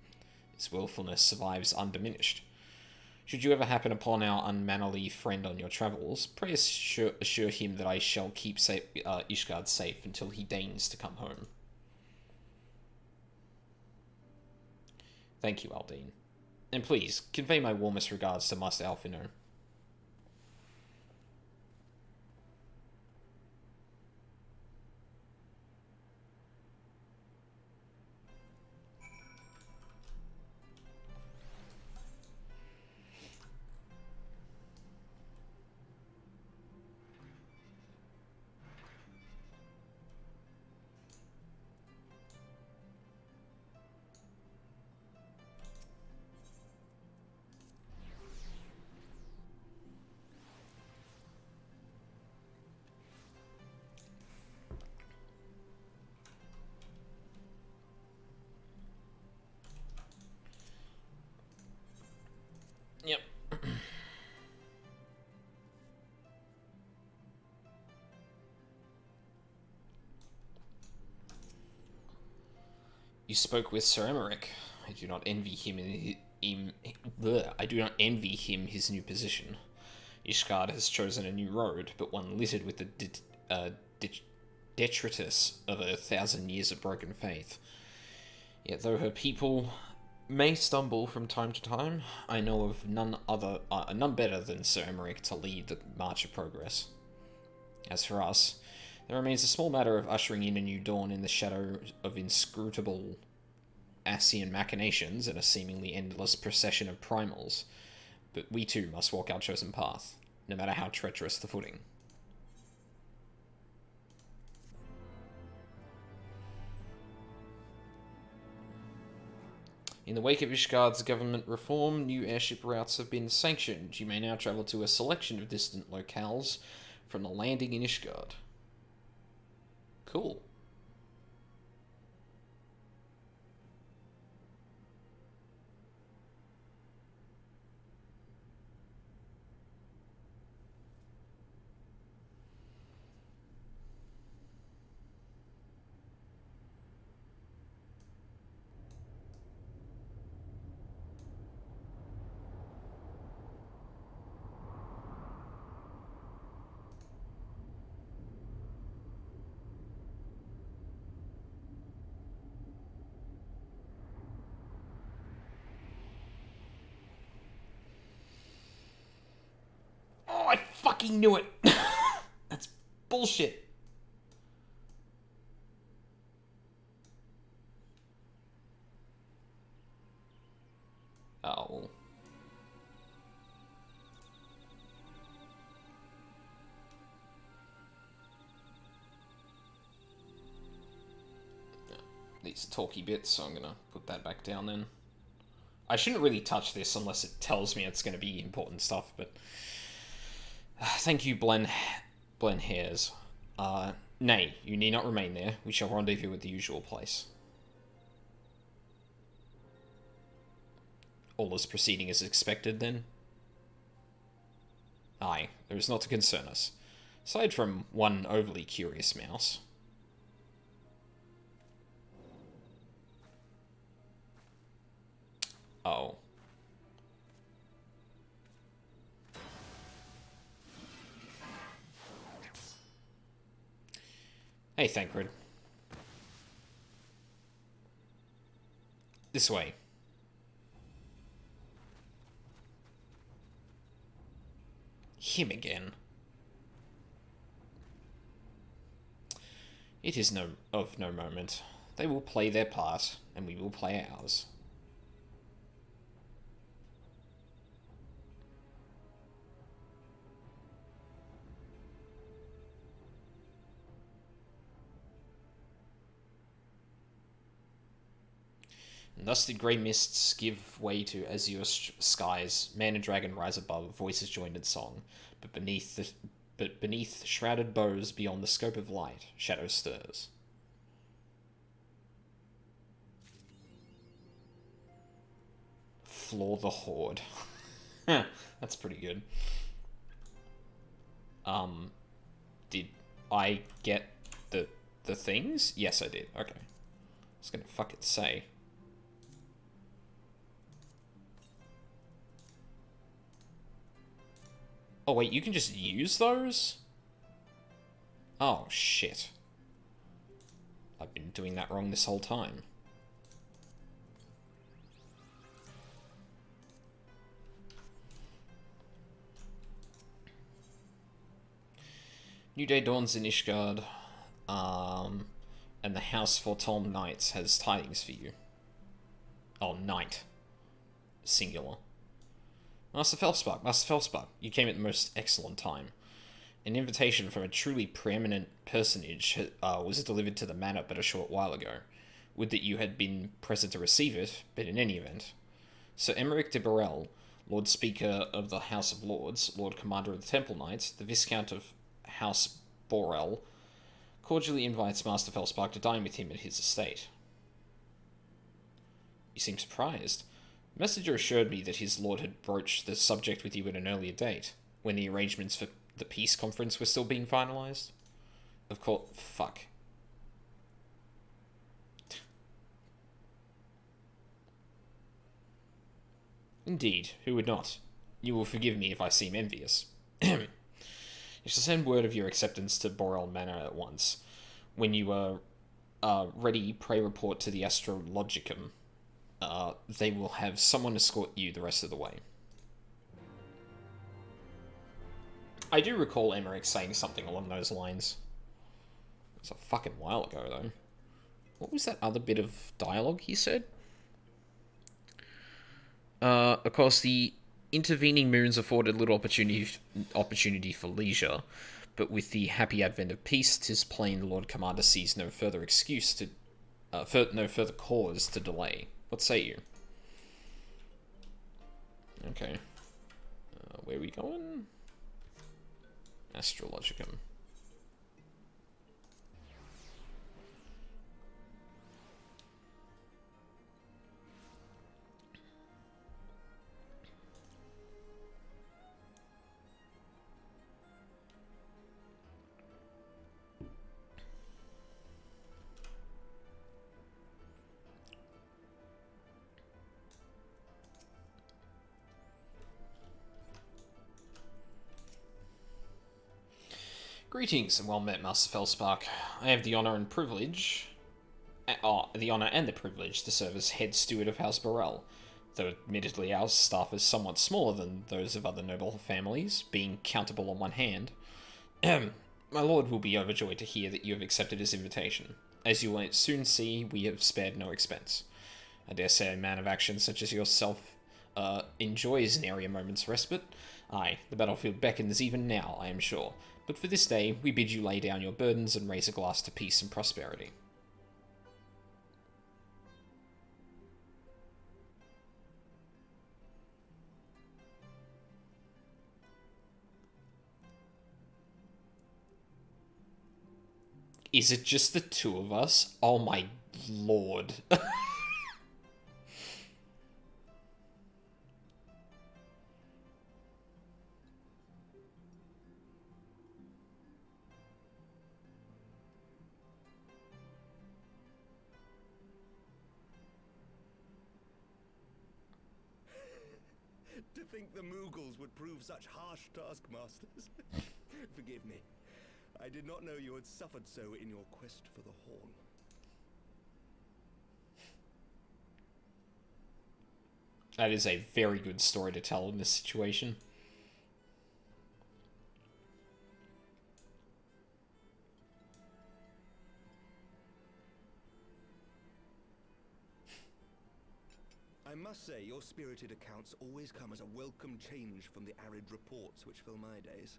His willfulness survives undiminished. Should you ever happen upon our unmannerly friend on your travels, pray assure him that I shall keep Ishgard safe until he deigns to come home. Thank you, Aldine. And please, convey my warmest regards to Master Alfino. Yep. You spoke with Sir Emmerich. I do not envy him his new position. Ishgard has chosen a new road, but one littered with the detritus of 1,000 years of broken faith. Yet though her people may stumble from time to time, I know of none better than Sir Emmerich to lead the march of progress. As for us, there remains a small matter of ushering in a new dawn in the shadow of inscrutable Asian machinations and a seemingly endless procession of primals. But we too must walk our chosen path, no matter how treacherous the footing. In the wake of Ishgard's government reform, new airship routes have been sanctioned. You may now travel to a selection of distant locales from the landing in Ishgard. Cool. fucking knew it! That's bullshit. Oh. These talky bits, so I'm gonna put that back down then. I shouldn't really touch this unless it tells me it's gonna be important stuff, but... thank you, Blen Hairs. Nay, you need not remain there. We shall rendezvous at the usual place. All is proceeding as expected, then? Aye, there is not to concern us. Aside from one overly curious mouse. Oh. Hey, Thancred. This way. Him again. It is of no moment. They will play their part, and we will play ours. And thus did grey mists give way to azure skies. Man and dragon rise above, voices joined in song. But beneath shrouded bows, beyond the scope of light, shadow stirs. Floor the horde. That's pretty good. Did I get the things? Yes, I did. Okay. I was gonna fucking say. Oh, wait, you can just use those? Oh, shit. I've been doing that wrong this whole time. New day dawns in Ishgard, and the House Fortolm Knights has tidings for you. Oh, Knight. Singular. Master Felspark, you came at the most excellent time. An invitation from a truly preeminent personage was delivered to the manor but a short while ago. Would that you had been present to receive it, but in any event. Sir Emeric de Burrell, Lord Speaker of the House of Lords, Lord Commander of the Temple Knights, the Viscount of House Borel, cordially invites Master Felspark to dine with him at his estate. You seem surprised. The messenger assured me that his lord had broached the subject with you at an earlier date, when the arrangements for the peace conference were still being finalised. Of course, fuck. Indeed, who would not? You will forgive me if I seem envious. You shall send word of your acceptance to Borel Manor at once. When you are ready, pray report to the Astrologicum. They will have someone escort you the rest of the way. I do recall Emmerich saying something along those lines. It was a fucking while ago, though. What was that other bit of dialogue he said? Of course, the intervening moons afforded little opportunity for leisure, but with the happy advent of peace, 'tis plain the Lord Commander sees no further excuse to, no further cause to delay. What say you? Okay. Where are we going? Astrologicum. Greetings and well met, Master Felspark. I have the honour and privilege... the honour and the privilege to serve as head steward of House Borel. though admittedly our staff is somewhat smaller than those of other noble families, being countable on one hand. My lord will be overjoyed to hear that you have accepted his invitation. As you will soon see, we have spared no expense. I dare say a man of action such as yourself enjoys an area moment's respite. Aye, the battlefield beckons even now, I am sure. But for this day, we bid you lay down your burdens and raise a glass to peace and prosperity. Is it just the two of us? Oh my lord. To think the Mughals would prove such harsh taskmasters. Forgive me. I did not know you had suffered so in your quest for the horn. That is a very good story to tell in this situation. I must say, your spirited accounts always come as a welcome change from the arid reports which fill my days.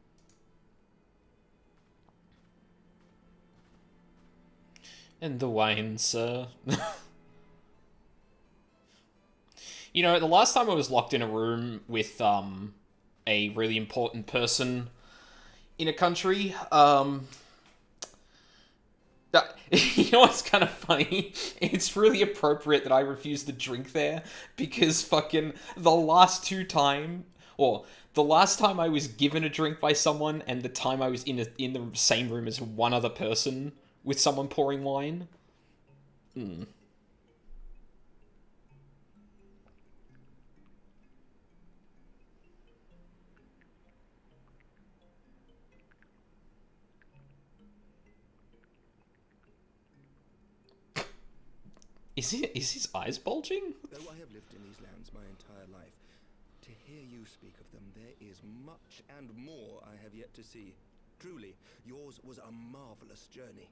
And the wine, sir. You know, the last time I was locked in a room with a really important person in a country, you know what's kind of funny? It's really appropriate that I refused to drink there, because fucking the last time I was given a drink by someone, and the time I was in the same room as one other person with someone pouring wine. Is his eyes bulging? Though I have lived in these lands my entire life, to hear you speak of them, there is much and more I have yet to see. Truly, yours was a marvelous journey.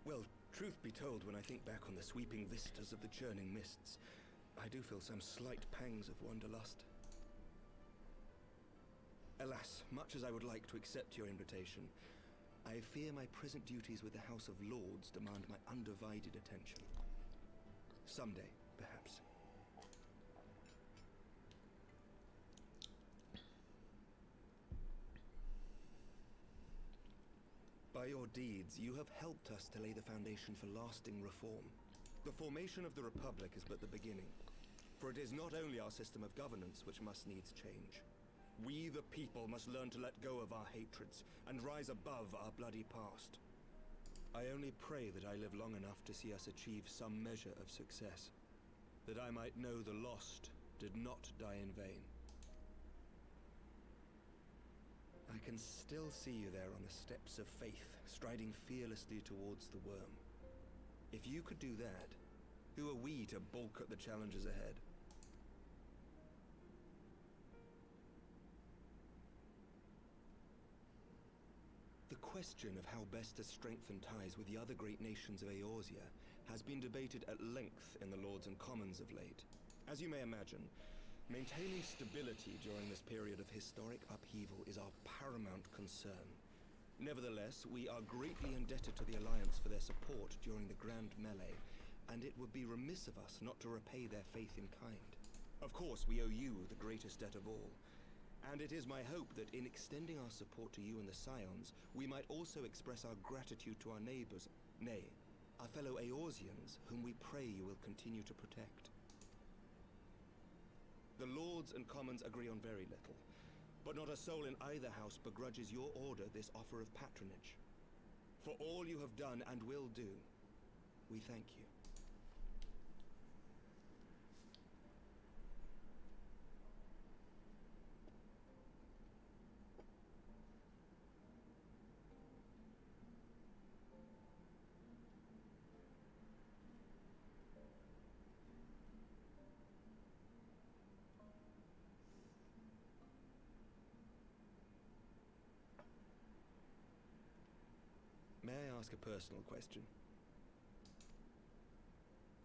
Well, truth be told, when I think back on the sweeping vistas of the churning mists, I do feel some slight pangs of wanderlust. Alas, much as I would like to accept your invitation, I fear my present duties with the House of Lords demand my undivided attention. Someday, perhaps. By your deeds, you have helped us to lay the foundation for lasting reform. The formation of the Republic is but the beginning, for it is not only our system of governance which must needs change. We, the people, must learn to let go of our hatreds and rise above our bloody past. I only pray that I live long enough to see us achieve some measure of success, that I might know the lost did not die in vain. I can still see you there on the steps of faith, striding fearlessly towards the worm. If you could do that, who are we to balk at the challenges ahead? The question of how best to strengthen ties with the other great nations of Eorzea has been debated at length in the Lords and Commons of late. As you may imagine, maintaining stability during this period of historic upheaval is our paramount concern. Nevertheless, we are greatly indebted to the Alliance for their support during the Grand Melee, and it would be remiss of us not to repay their faith in kind. Of course, we owe you the greatest debt of all, and it is my hope that in extending our support to you and the Scions, we might also express our gratitude to our neighbors, nay, our fellow Eorzeans, whom we pray you will continue to protect. The Lords and Commons agree on very little, but not a soul in either house begrudges your order this offer of patronage. For all you have done and will do, we thank you. ask a personal question?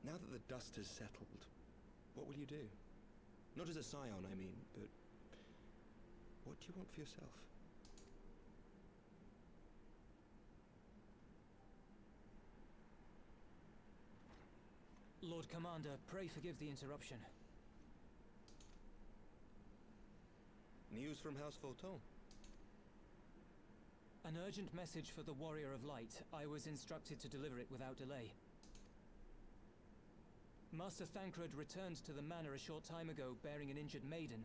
Now that the dust has settled, what will you do? Not as a scion, I mean, but what do you want for yourself? Lord Commander, pray forgive the interruption. News from House Fulton? An urgent message for the Warrior of Light. I was instructed to deliver it without delay. Master Thancred returned to the manor a short time ago, bearing an injured maiden.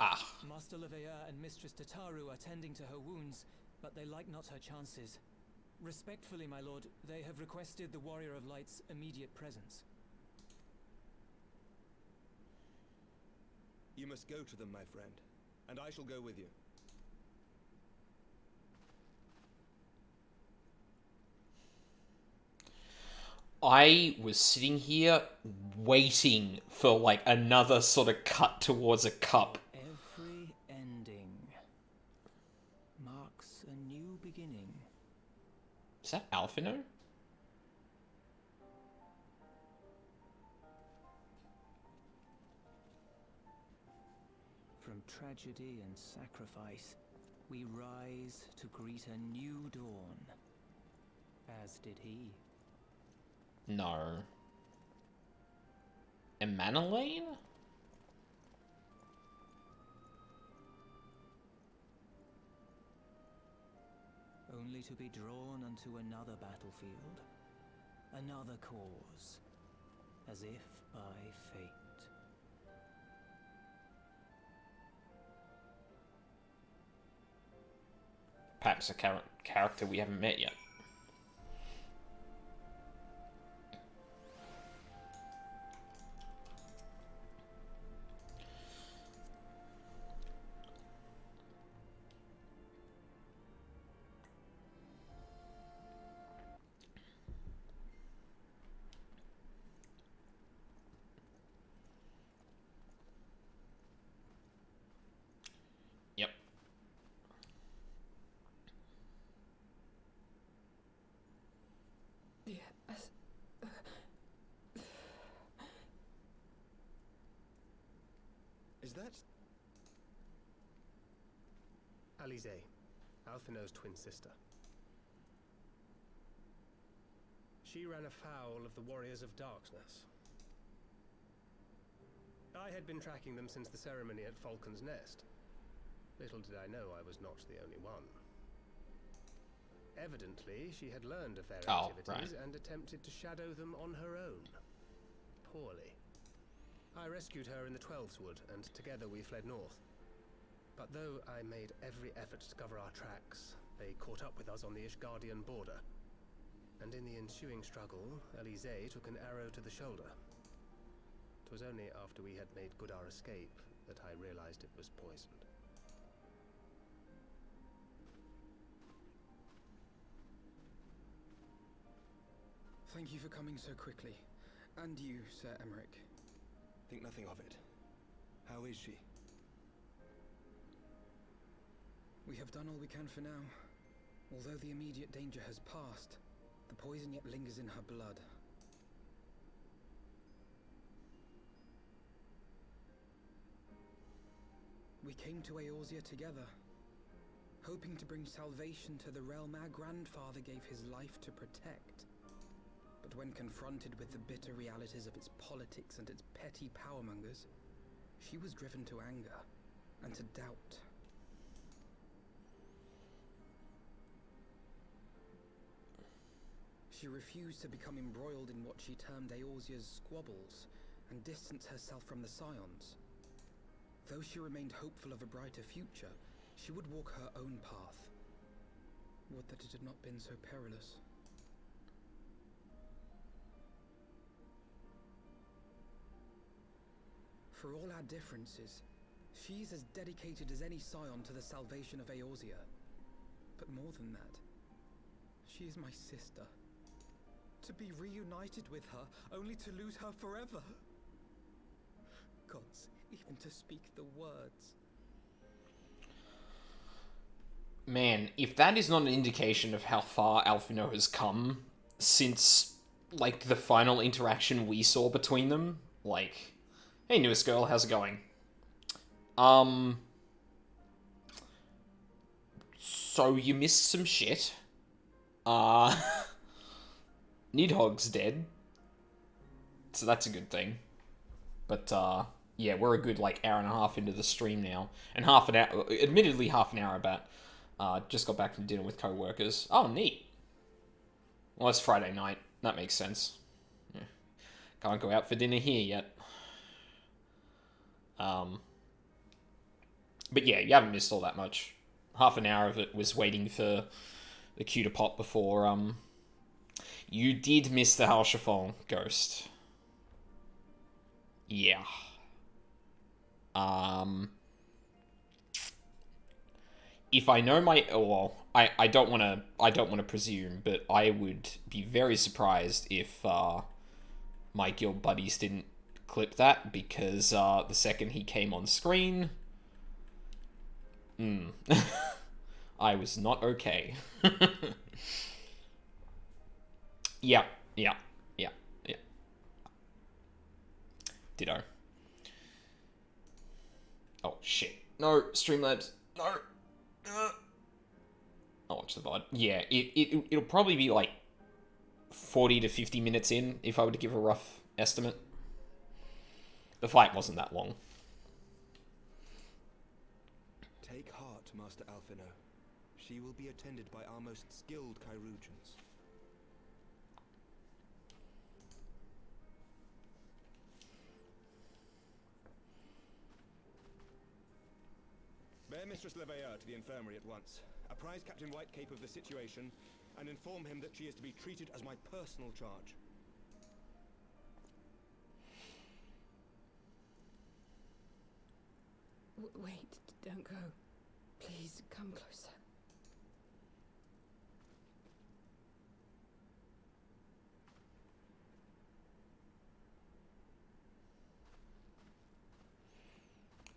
Ah. Master Leveilleur and Mistress Tataru are tending to her wounds, but they like not her chances. Respectfully, my lord, they have requested the Warrior of Light's immediate presence. You must go to them, my friend, and I shall go with you. I was sitting here waiting for like another sort of cut towards a cup. Every ending marks a new beginning. Is that Alphino? From tragedy and sacrifice, we rise to greet a new dawn. As did he. No. Emmanuel? Only to be drawn unto another battlefield, another cause, as if by fate. Perhaps a character we haven't met yet. Yep. Is that... Alize, Alphino's twin sister. She ran afoul of the Warriors of Darkness. I had been tracking them since the ceremony at Falcon's Nest. Little did I know I was not the only one. Evidently, she had learned of their activities and attempted to shadow them on her own. Poorly. I rescued her in the Twelveswood, and together we fled north. But though I made every effort to cover our tracks, they caught up with us on the Ishgardian border. And in the ensuing struggle, Alize took an arrow to the shoulder. It was only after we had made good our escape that I realized it was poisoned. Thank you for coming so quickly. And you, Sir Emmerich. Think nothing of it. How is she? We have done all we can for now. Although the immediate danger has passed, the poison yet lingers in her blood. We came to Eorzea together, hoping to bring salvation to the realm our grandfather gave his life to protect. But when confronted with the bitter realities of its politics and its petty powermongers, she was driven to anger and to doubt. She refused to become embroiled in what she termed Eorzea's squabbles and distance herself from the Scions. Though she remained hopeful of a brighter future, she would walk her own path. Would that it had not been so perilous. For all our differences, she's as dedicated as any Scion to the salvation of Eorzea. But more than that, she is my sister. To be reunited with her, only to lose her forever. Gods, even to speak the words. Man, if that is not an indication of how far Alphino has come since, like, the final interaction we saw between them, like, hey, newest girl, how's it going? So you missed some shit. Nidhogg's dead. So that's a good thing. But, yeah, we're a good, like, hour and a half into the stream now. And half an hour, admittedly half an hour about. Just got back from dinner with co-workers. Oh, neat. Well, it's Friday night. That makes sense. Yeah. Can't go out for dinner here yet. But yeah, you haven't missed all that much. Half an hour of it was waiting for the queue to pop before, You did miss the Halchafong Ghost. Yeah. If I know my... Well, I don't want to presume, but I would be very surprised if my guild buddies didn't clip that, because the second he came on screen... I was not okay. Yeah. Ditto. Oh, shit. No, Streamlabs. No. I'll watch the VOD. Yeah, it'll probably be like 40 to 50 minutes in, if I were to give a rough estimate. The fight wasn't that long. Take heart, Master Alphino. She will be attended by our most skilled Chirurgeons. Bear Mistress Leveilleur to the infirmary at once. Apprise Captain Whitecape of the situation, and inform him that she is to be treated as my personal charge. Wait, don't go. Please, come closer.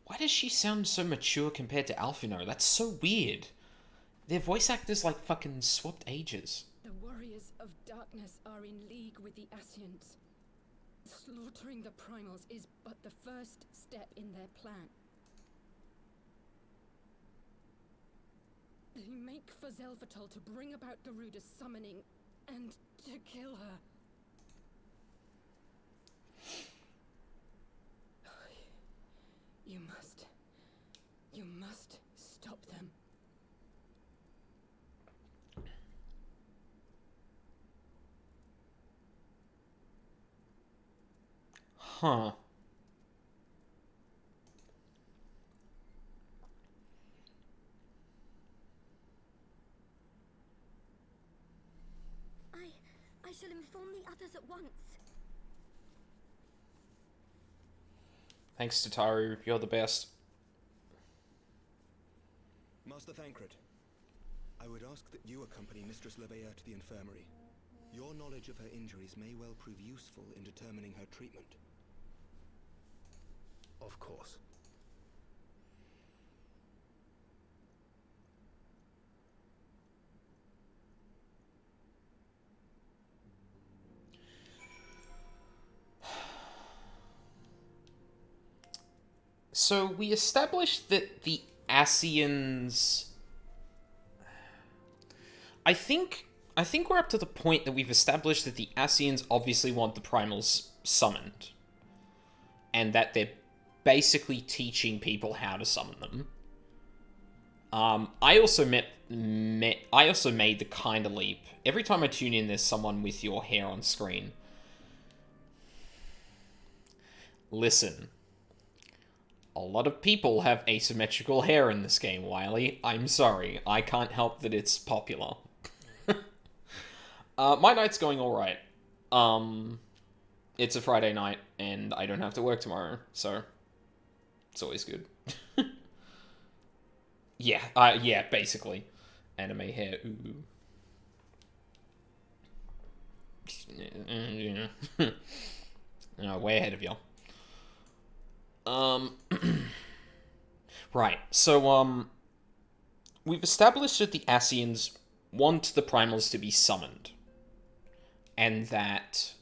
Why does she sound so mature compared to Alphino? That's so weird. Their voice actors, like, fucking swapped ages. The warriors of darkness are in league with the Ascians. Slaughtering the primals is but the first step in their plan. They make for Zelvatol to bring about Garuda's summoning and to kill her. You must stop them. Huh. I shall inform the others at once. Thanks, Tataru. You're the best. Master Thancred, I would ask that you accompany Mistress Leveilleur to the infirmary. Your knowledge of her injuries may well prove useful in determining her treatment. Of course. So we established that the Ascians... I think we're up to the point that we've established that the Ascians obviously want the primals summoned. And that they're basically teaching people how to summon them. I also made the kind of leap. Every time I tune in, there's someone with your hair on screen. Listen. A lot of people have asymmetrical hair in this game, Wiley. I'm sorry. I can't help that it's popular. My night's going alright. It's a Friday night, and I don't have to work tomorrow, so it's always good. Yeah, basically. Anime hair, ooh. No, way ahead of y'all. Right, so, we've established that the Ascians want the primals to be summoned. And that,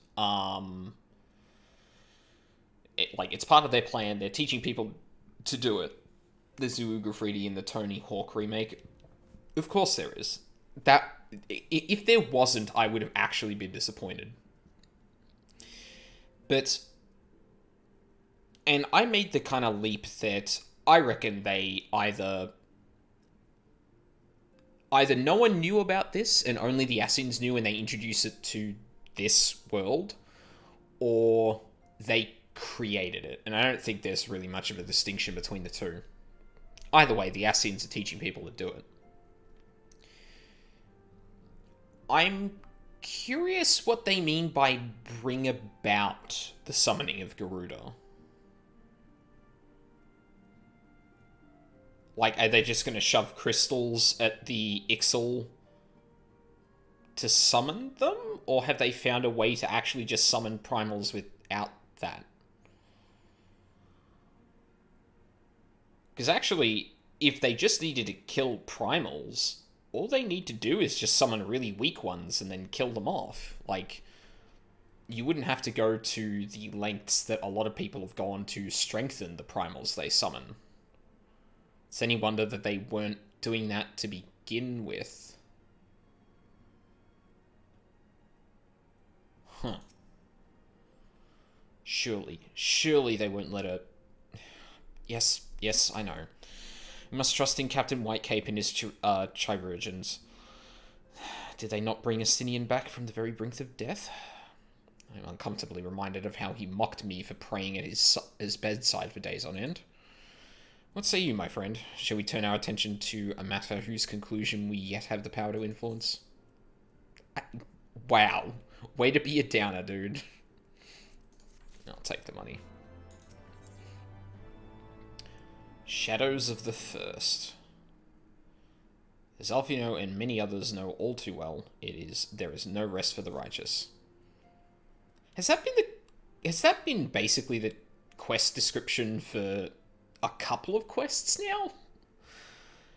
it's part of their plan. They're teaching people to do it. There's Zuu Graffiti in the Tony Hawk remake. Of course there is. If there wasn't, I would have actually been disappointed. But, and I made the kind of leap that I reckon they either no one knew about this and only the Ascians knew and they introduced it to this world, or they created it. And I don't think there's really much of a distinction between the two. Either way, the Ascians are teaching people to do it. I'm curious what they mean by bring about the summoning of Garuda. Like, are they just going to shove crystals at the Ixal to summon them? Or have they found a way to actually just summon primals without that? Because actually, if they just needed to kill primals, all they need to do is just summon really weak ones and then kill them off. Like, you wouldn't have to go to the lengths that a lot of people have gone to strengthen the primals they summon. It's any wonder that they weren't doing that to begin with. Huh. Surely they won't let her... Yes, I know. We must trust in Captain Whitecape and his chirurgeons. Did they not bring Astinian back from the very brink of death? I'm uncomfortably reminded of how he mocked me for praying at his bedside for days on end. What say you, my friend? Shall we turn our attention to a matter whose conclusion we yet have the power to influence? Wow. Way to be a downer, dude. I'll take the money. Shadows of the First. As Alfino and many others know all too well, there is no rest for the righteous. Has that been basically the quest description for a couple of quests now?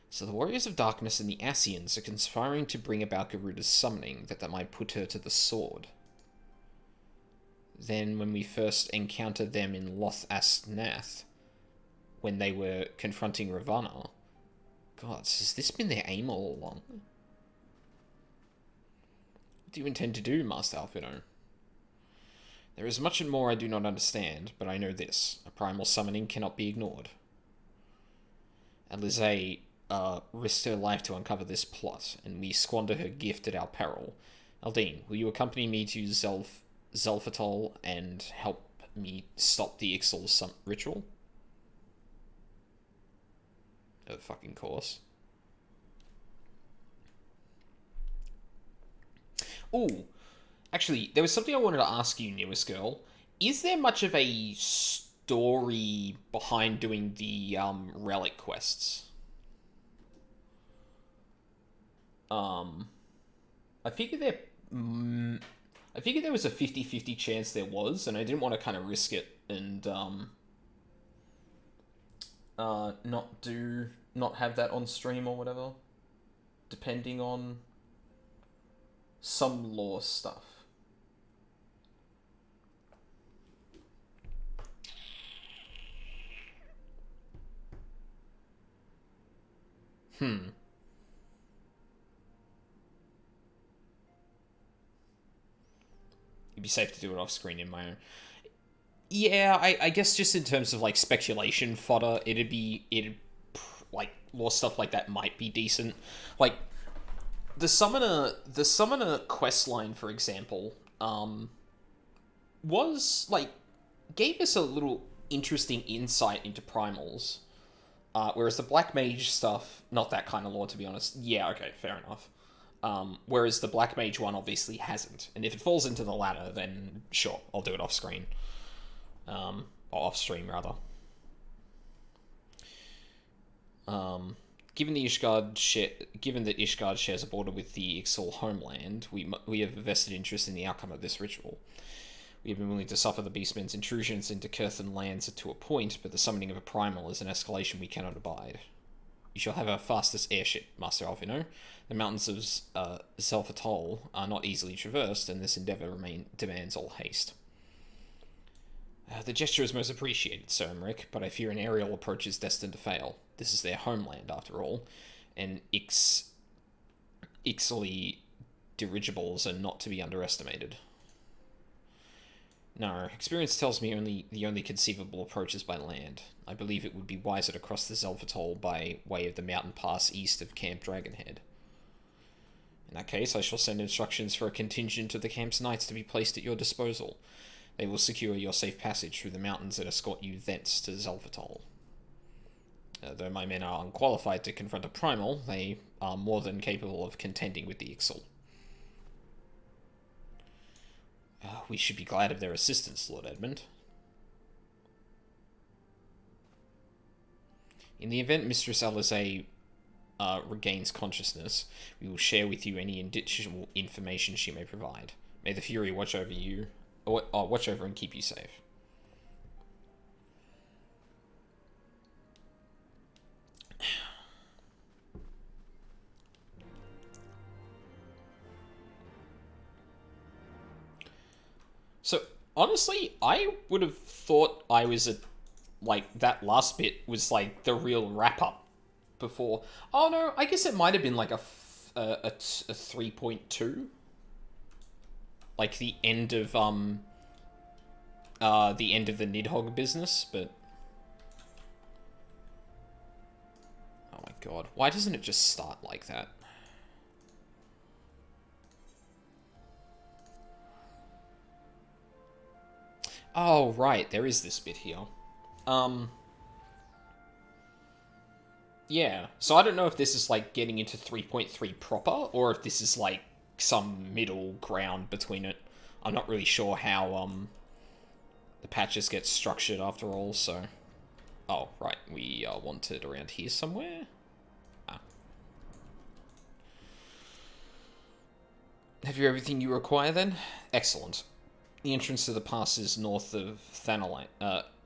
So the Warriors of Darkness and the Ascians are conspiring to bring about Garuda's summoning, that they might put her to the sword. Then, when we first encountered them in Loth Astnath, when they were confronting Ravana, God, has this been their aim all along? What do you intend to do, Master Alfino? There is much and more I do not understand, but I know this. A primal summoning cannot be ignored. Alize risked her life to uncover this plot, and we squander her gift at our peril. Aldine, will you accompany me to Zelfatol and help me stop the Ixal ritual? Of fucking course. Ooh. Actually, there was something I wanted to ask you, newest girl. Is there much of a story behind doing the relic quests? I figured there was a 50-50 chance there was, and I didn't want to kind of risk it and not have that on stream or whatever, depending on some lore stuff. It'd be safe to do it off screen in my own. Yeah, I guess just in terms of like speculation fodder, it'd like lore stuff like that might be decent. Like the summoner quest line, for example, was like gave us a little interesting insight into primals. Whereas the Black Mage stuff, not that kind of lore, to be honest. Yeah, okay, fair enough. Whereas the Black Mage one obviously hasn't. And if it falls into the latter, then sure, I'll do it off screen. Or off stream, rather. Given that Ishgard shares a border with the Ixal homeland, we have a vested interest in the outcome of this ritual. We have been willing to suffer the Beastmen's intrusions into Kurthan lands to a point, but the summoning of a primal is an escalation we cannot abide. You shall have our fastest airship, Master Alphino. The mountains of Zelfatol are not easily traversed, and this endeavour demands all haste. The gesture is most appreciated, Sir Emmerich, but I fear an aerial approach is destined to fail. This is their homeland, after all, and Ixaly dirigibles are not to be underestimated. No, experience tells me the only conceivable approach is by land. I believe it would be wiser to cross the Zelfatol by way of the mountain pass east of Camp Dragonhead. In that case, I shall send instructions for a contingent of the camp's knights to be placed at your disposal. They will secure your safe passage through the mountains and escort you thence to Zelfatol. Though my men are unqualified to confront a primal, they are more than capable of contending with the Ixal. We should be glad of their assistance, Lord Edmund. In the event Mistress Alizé regains consciousness, we will share with you any additional information she may provide. May the Fury watch over you, watch over and keep you safe. So, honestly, I would have thought I was that last bit was, like, the real wrap-up before. Oh, no, I guess it might have been, like, a 3.2. Like, the end of the Nidhogg business, but... Oh my god, why doesn't it just start like that? Oh, right, there is this bit here. Yeah, so I don't know if this is, like, getting into 3.3 proper, or if this is, like, some middle ground between it. I'm not really sure how, the patches get structured after all, so... Oh, right, we want it around here somewhere? Ah. Have you everything you require, then? Excellent. The entrance to the pass is north of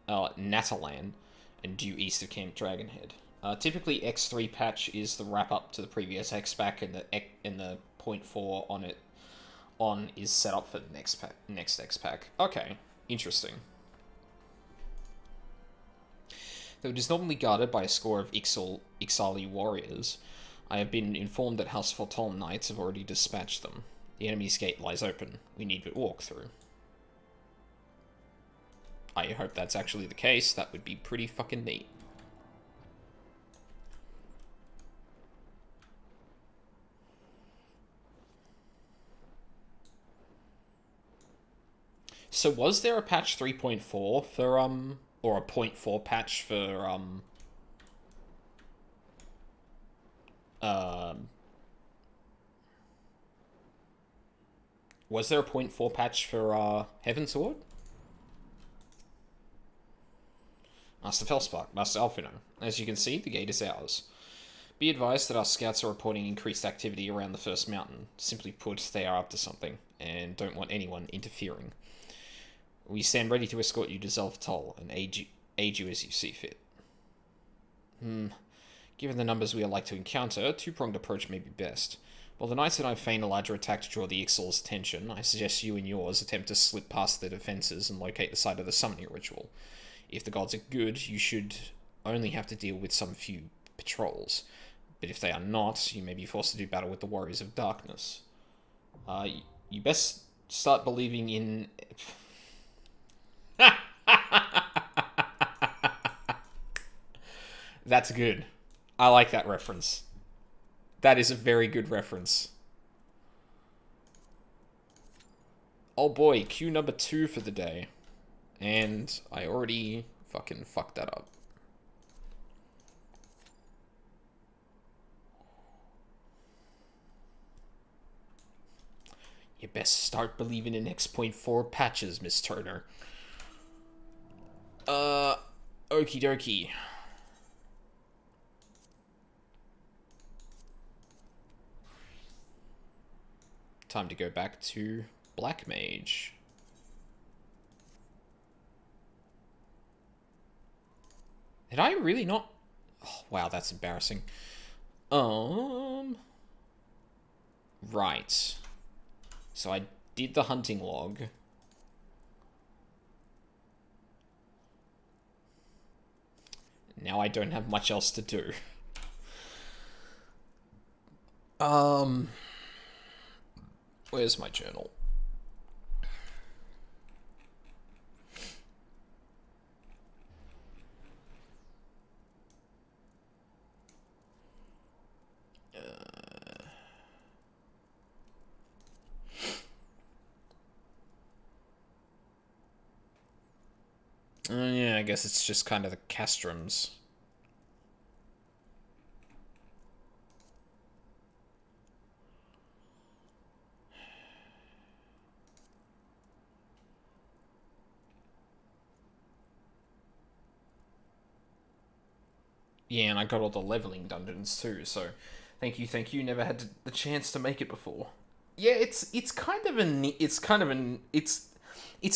Natalan and due east of Camp Dragonhead. Typically, X3 patch is the wrap-up to the previous X-Pack, and the 0.4 on is set up for the next X-Pack. Okay, interesting. Though it is normally guarded by a score of Ixali warriors, I have been informed that House Forton knights have already dispatched them. The enemy's gate lies open. We need but walk through. I hope that's actually the case. That would be pretty fucking neat. So was there a patch 3.4 for, or a 0.4 patch for, was there a 0.4 patch for, Heavensward? Master Felspark, Master Alphino. As you can see, the gate is ours. Be advised that our scouts are reporting increased activity around the first mountain. Simply put, they are up to something, and don't want anyone interfering. We stand ready to escort you to Zelfatol and aid you as you see fit. Given the numbers we are like to encounter, a two-pronged approach may be best. While the knights and I feign a larger attack to draw the Ixal's attention, I suggest you and yours attempt to slip past their defences and locate the site of the summoning ritual. If the gods are good, you should only have to deal with some few patrols. But if they are not, you may be forced to do battle with the Warriors of Darkness. You best start believing in... That's good. I like that reference. That is a very good reference. Oh boy, cue number 2 for the day. And I already fucking fucked that up. You best start believing in X.4 patches, Miss Turner. Okie dokie. Time to go back to Black Mage. Did I really not... Oh, wow, that's embarrassing. Right. So I did the hunting log. Now I don't have much else to do. Where's my journal? Yeah, I guess it's just kind of the castrums. Yeah, and I got all the leveling dungeons too, so thank you. Never had the chance to make it before. Yeah, it's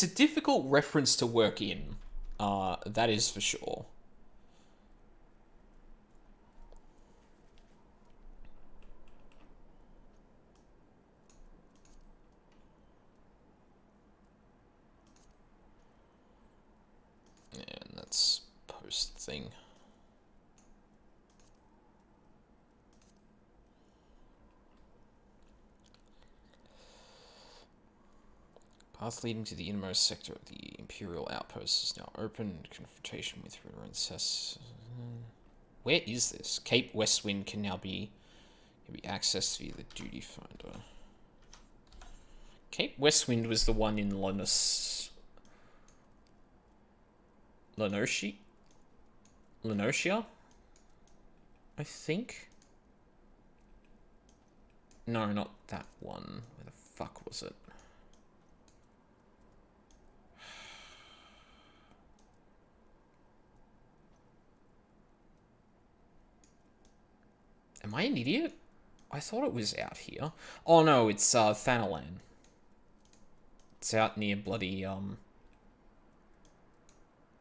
a difficult reference to work in. That is for sure. And that's post thing. Path leading to the innermost sector of the Imperial outpost is now open. Confrontation with Ritter and Cess. Where is this? Cape Westwind can now be accessed via the duty finder. Cape Westwind was the one in Lenocia, I think. No, not that one. Where the fuck was it? Am I an idiot? I thought it was out here. Oh no, it's Thanalan. It's out near bloody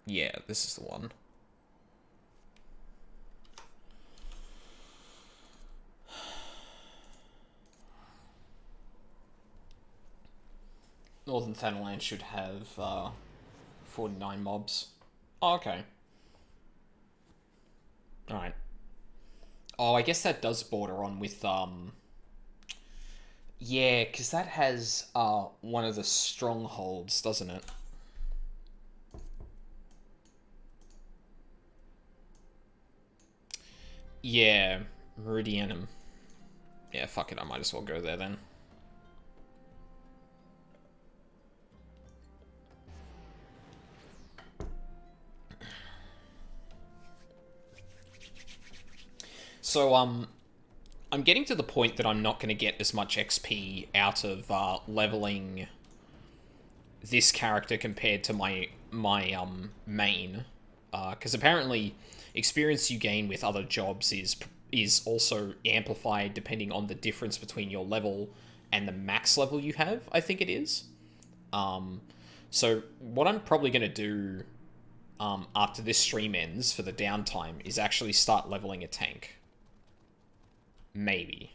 yeah, this is the one. Northern Thanalan should have 49 mobs. Oh, okay. Alright. Oh, I guess that does border on with, yeah, because that has, one of the strongholds, doesn't it? Yeah, Meridianum. Yeah, fuck it, I might as well go there then. So, I'm getting to the point that I'm not going to get as much XP out of leveling this character compared to my main, because apparently experience you gain with other jobs is also amplified depending on the difference between your level and the max level you have. I think it is. So what I'm probably going to do after this stream ends for the downtime is actually start leveling a tank. Maybe.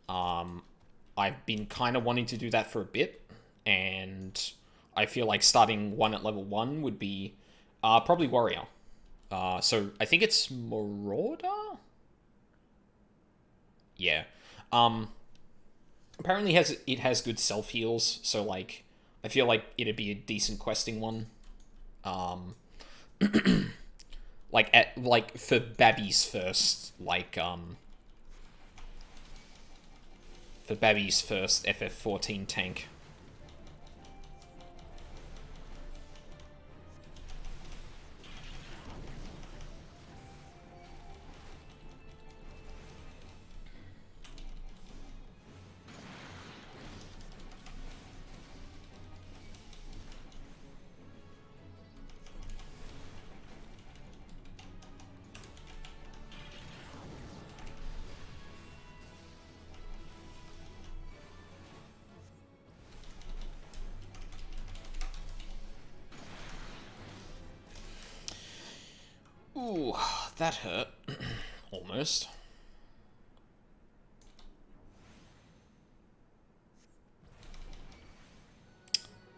I've been kind of wanting to do that for a bit, and I feel like starting one at level 1 would be probably Warrior. So I think it's Marauder? Yeah. Apparently it has good self-heals, so like I feel like it'd be a decent questing one. Like for Babby's first, for Babby's first FF14 tank. Ooh, that hurt. Almost.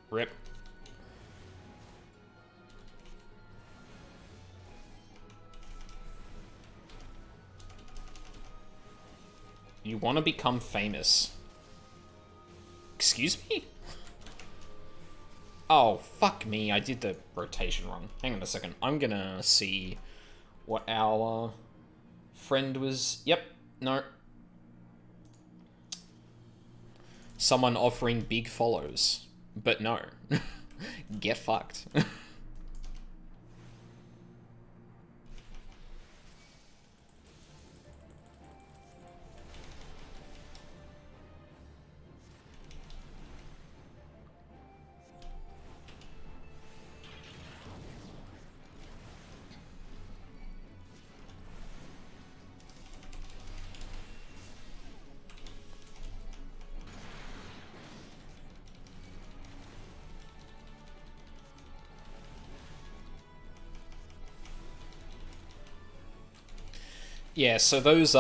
Rip. You want to become famous. Excuse me? Oh, fuck me. I did the rotation wrong. Hang on a second. I'm gonna see what our friend was... Yep. No. Someone offering big follows. But no. Get fucked. Yeah, so those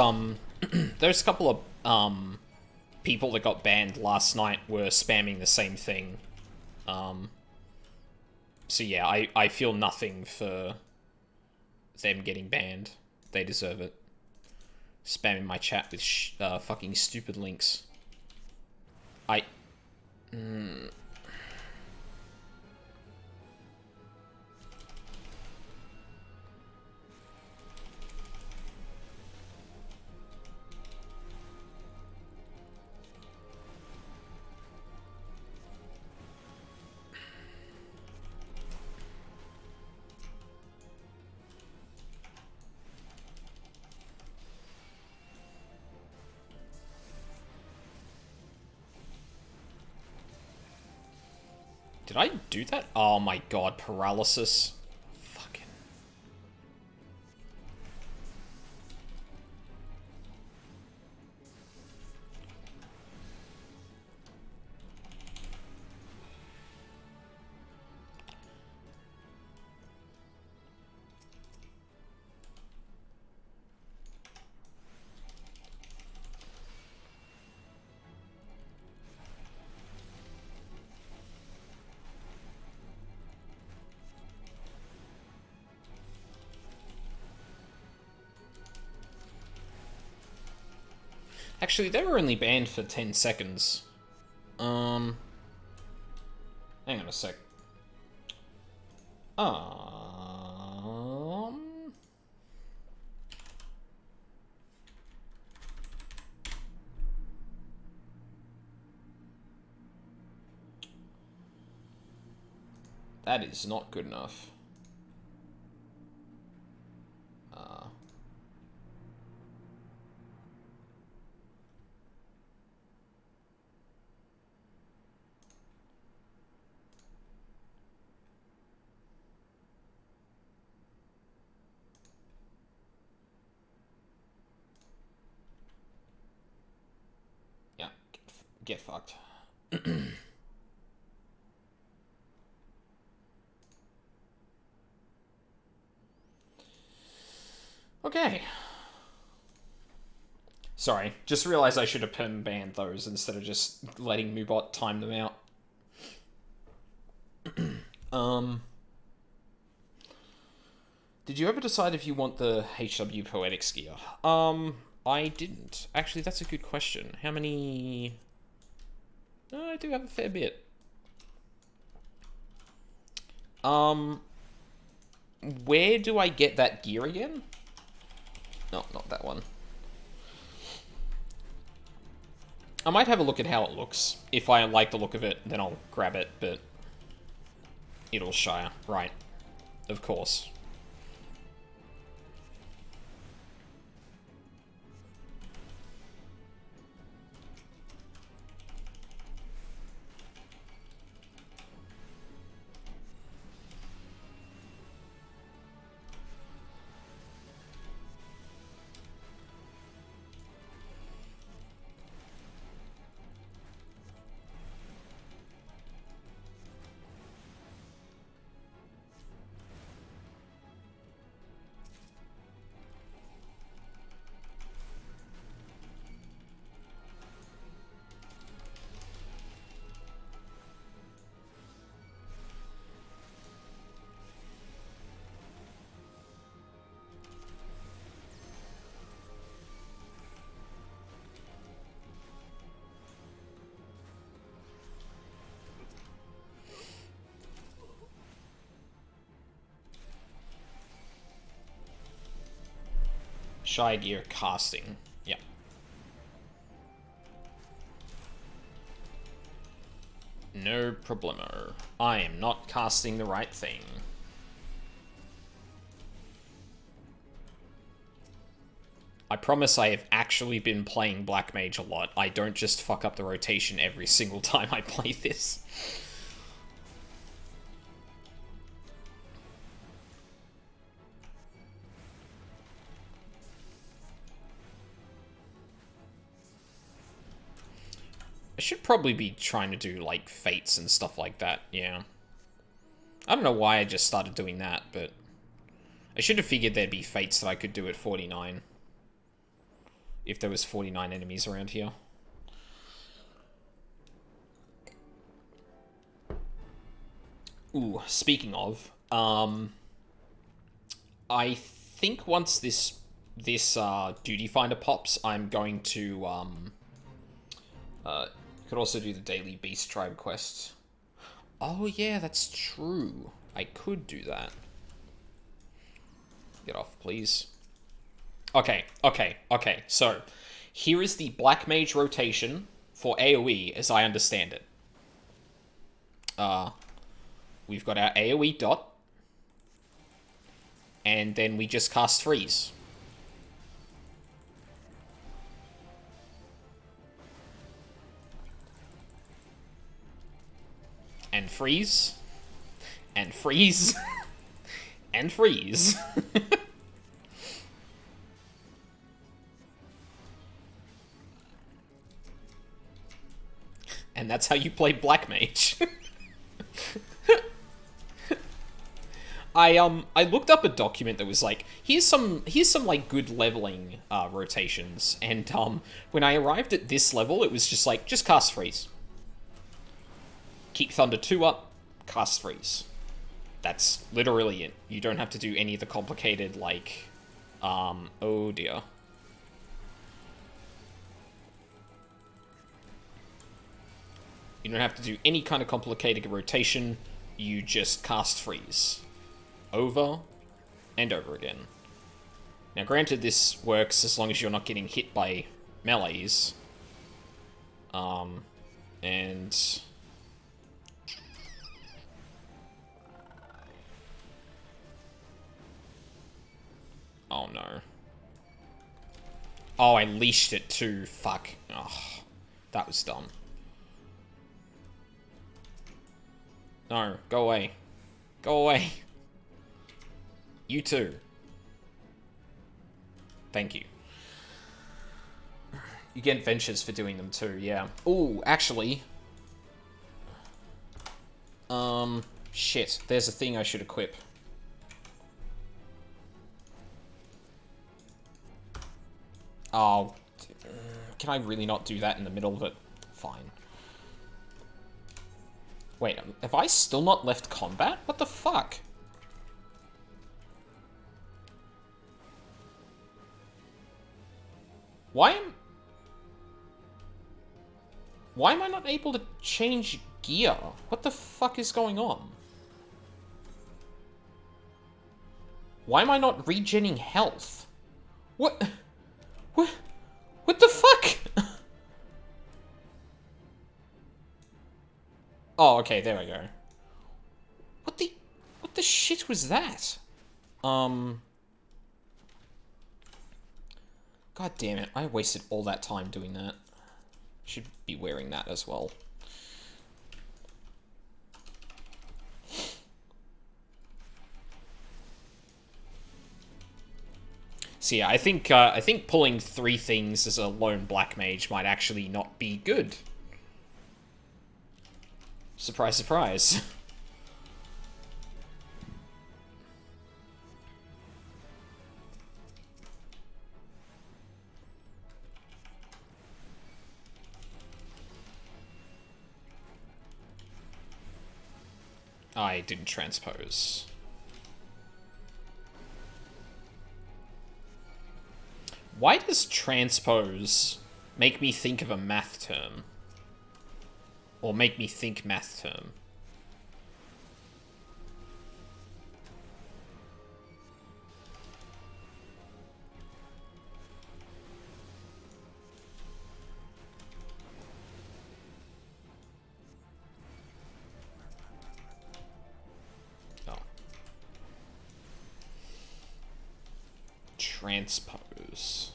those couple of people that got banned last night were spamming the same thing. So yeah, I feel nothing for them getting banned. They deserve it. Spamming my chat with fucking stupid links. Did I do that? Oh my god, paralysis. Fucking... Actually, they were only banned for 10 seconds. Hang on a sec. That is not good enough. Yeah, get fucked. Okay. Sorry, just realized I should have perm banned those instead of just letting Moobot time them out. Did you ever decide if you want the HW Poetics gear? I didn't. Actually, that's a good question. How many... I do have a fair bit. Where do I get that gear again? No, not that one. I might have a look at how it looks. If I like the look of it, then I'll grab it, but... It'll shire, right. Of course. Shy gear casting. Yeah. No problemo. I am not casting the right thing. I promise I have actually been playing Black Mage a lot. I don't just fuck up the rotation every single time I play this. I should probably be trying to do, like, fates and stuff like that, yeah. I don't know why I just started doing that, but... I should have figured there'd be fates that I could do at 49. If there was 49 enemies around here. Ooh, speaking of, I think once this duty finder pops, I'm going to, could also do the daily beast tribe quest. Oh yeah, that's true. I could do that. Get off, please. Okay. So, here is the Black Mage rotation for AoE, as I understand it. We've got our AoE dot. And then we just cast freeze. And freeze. And freeze. And freeze. And that's how you play Black Mage. I looked up a document that was like, here's some like good leveling rotations, and when I arrived at this level, it was just like, just cast freeze. Keep Thunder 2 up, cast freeze. That's literally it. You don't have to do any of the complicated, like, oh dear. You don't have to do any kind of complicated rotation. You just cast freeze. Over and over again. Now, granted, this works as long as you're not getting hit by melees. And... oh, no. Oh, I leashed it too. Fuck. Oh, that was dumb. No, go away. Go away. You too. Thank you. You get ventures for doing them too, yeah. Ooh, actually. Shit. There's a thing I should equip. Oh. Can I really not do that in the middle of it? Fine. Wait, have I still not left combat? What the fuck? Why am I not able to change gear? What the fuck is going on? Why am I not regenning health? What the fuck? Oh, okay, there we go. What the shit was that? God damn it, I wasted all that time doing that. Should be wearing that as well. So yeah, I think pulling 3 things as a lone black mage might actually not be good. Surprise, surprise. I didn't transpose. Why does transpose make me think of a math term? Or make me think math term? Transpose.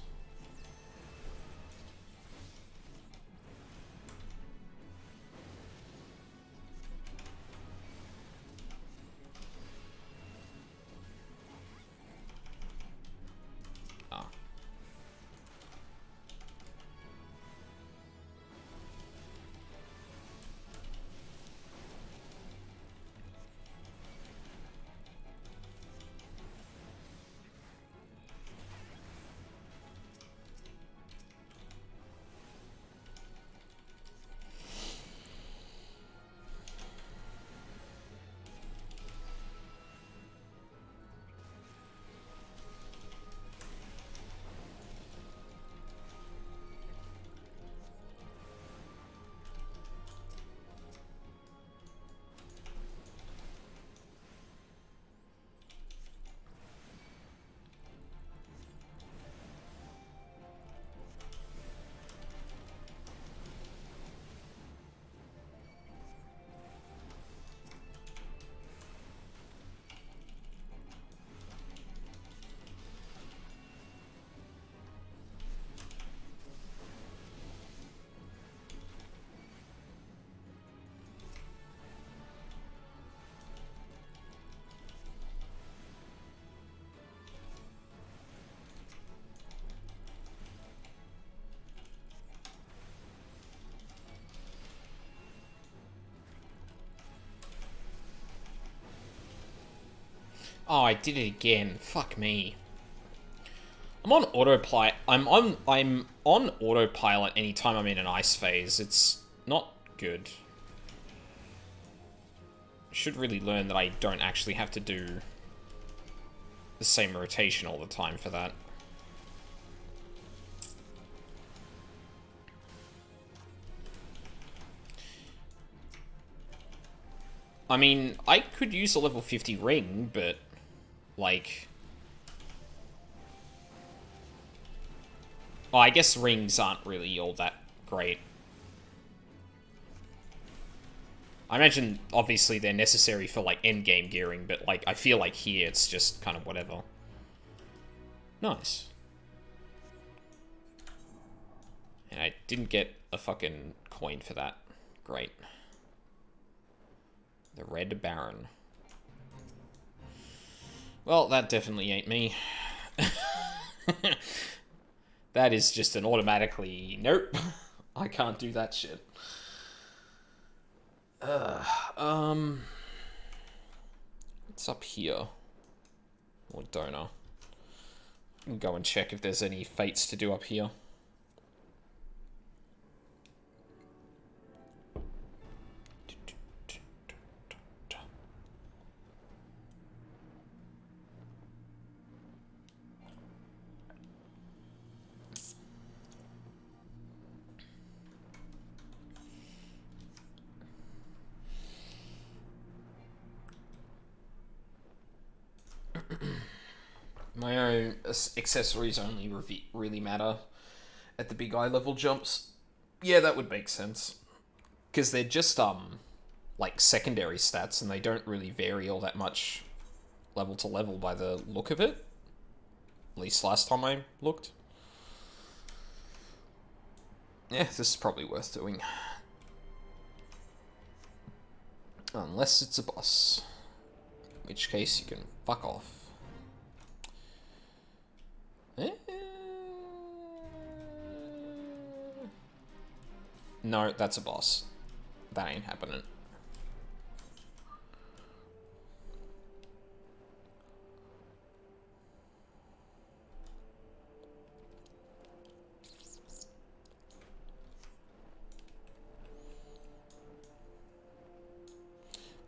Ah. Oh, I did it again. Fuck me. I'm on autopilot. I'm on autopilot anytime I'm in an ice phase. It's not good. I should really learn that I don't actually have to do the same rotation all the time for that. I mean, I could use a level 50 ring, but like, well, I guess rings aren't really all that great. I imagine, obviously, they're necessary for, like, endgame gearing, but, like, I feel like here it's just kind of whatever. Nice. And I didn't get a fucking coin for that. Great. The Red Baron. Well, that definitely ain't me. That is just an automatically... Nope. I can't do that shit. What's up here? Or donor. I can go and check if there's any fates to do up here. My own accessories only really matter at the big eye level jumps. Yeah, that would make sense. Because they're just, like, secondary stats, and they don't really vary all that much level to level by the look of it. At least last time I looked. Yeah, this is probably worth doing. Unless it's a boss. In which case, you can fuck off. No, that's a boss. That ain't happening.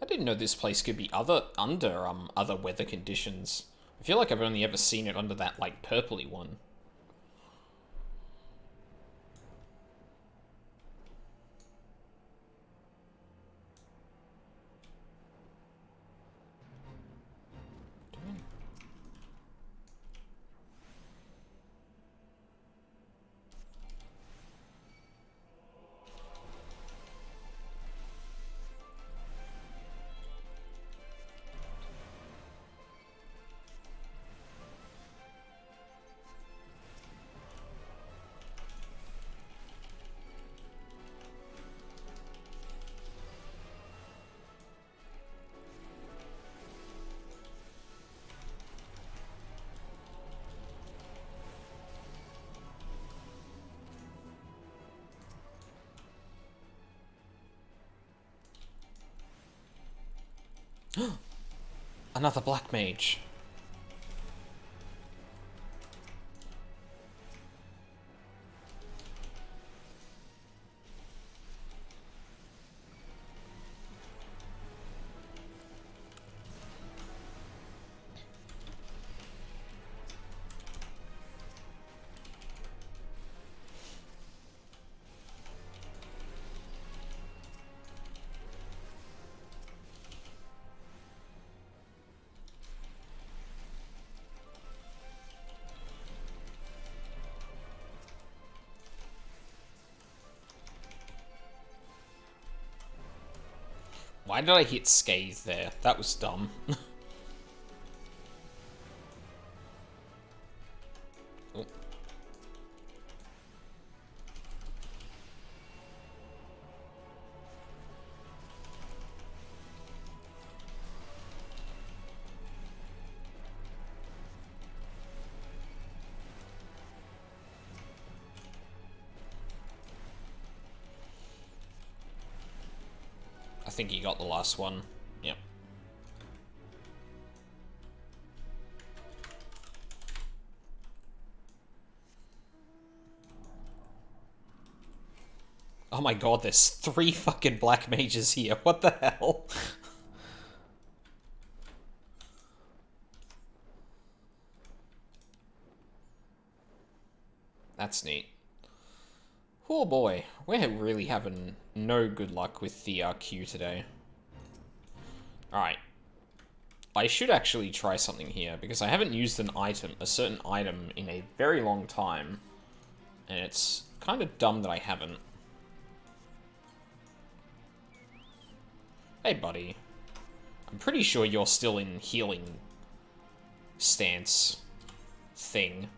I didn't know this place could be under other weather conditions. I feel like I've only ever seen it under that, like, purpley one. Another black mage. Why did I hit Scathe there? That was dumb. Oh. I think he got the last one. Yep. Oh my god, there's 3 fucking black mages here. What the hell? That's neat. Oh boy, we're really having no good luck with the Q today. Alright. I should actually try something here, because I haven't used a certain item in a very long time. And it's kind of dumb that I haven't. Hey buddy. I'm pretty sure you're still in healing stance thing.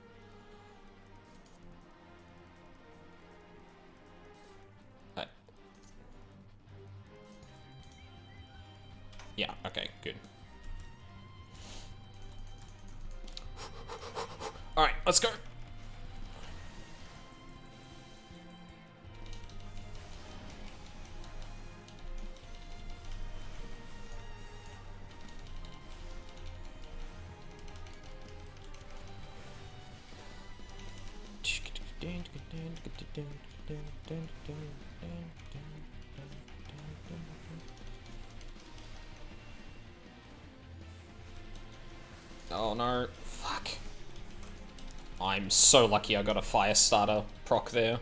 Yeah, okay, good. Alright, let's go. Oh no, fuck. I'm so lucky I got a fire starter proc there.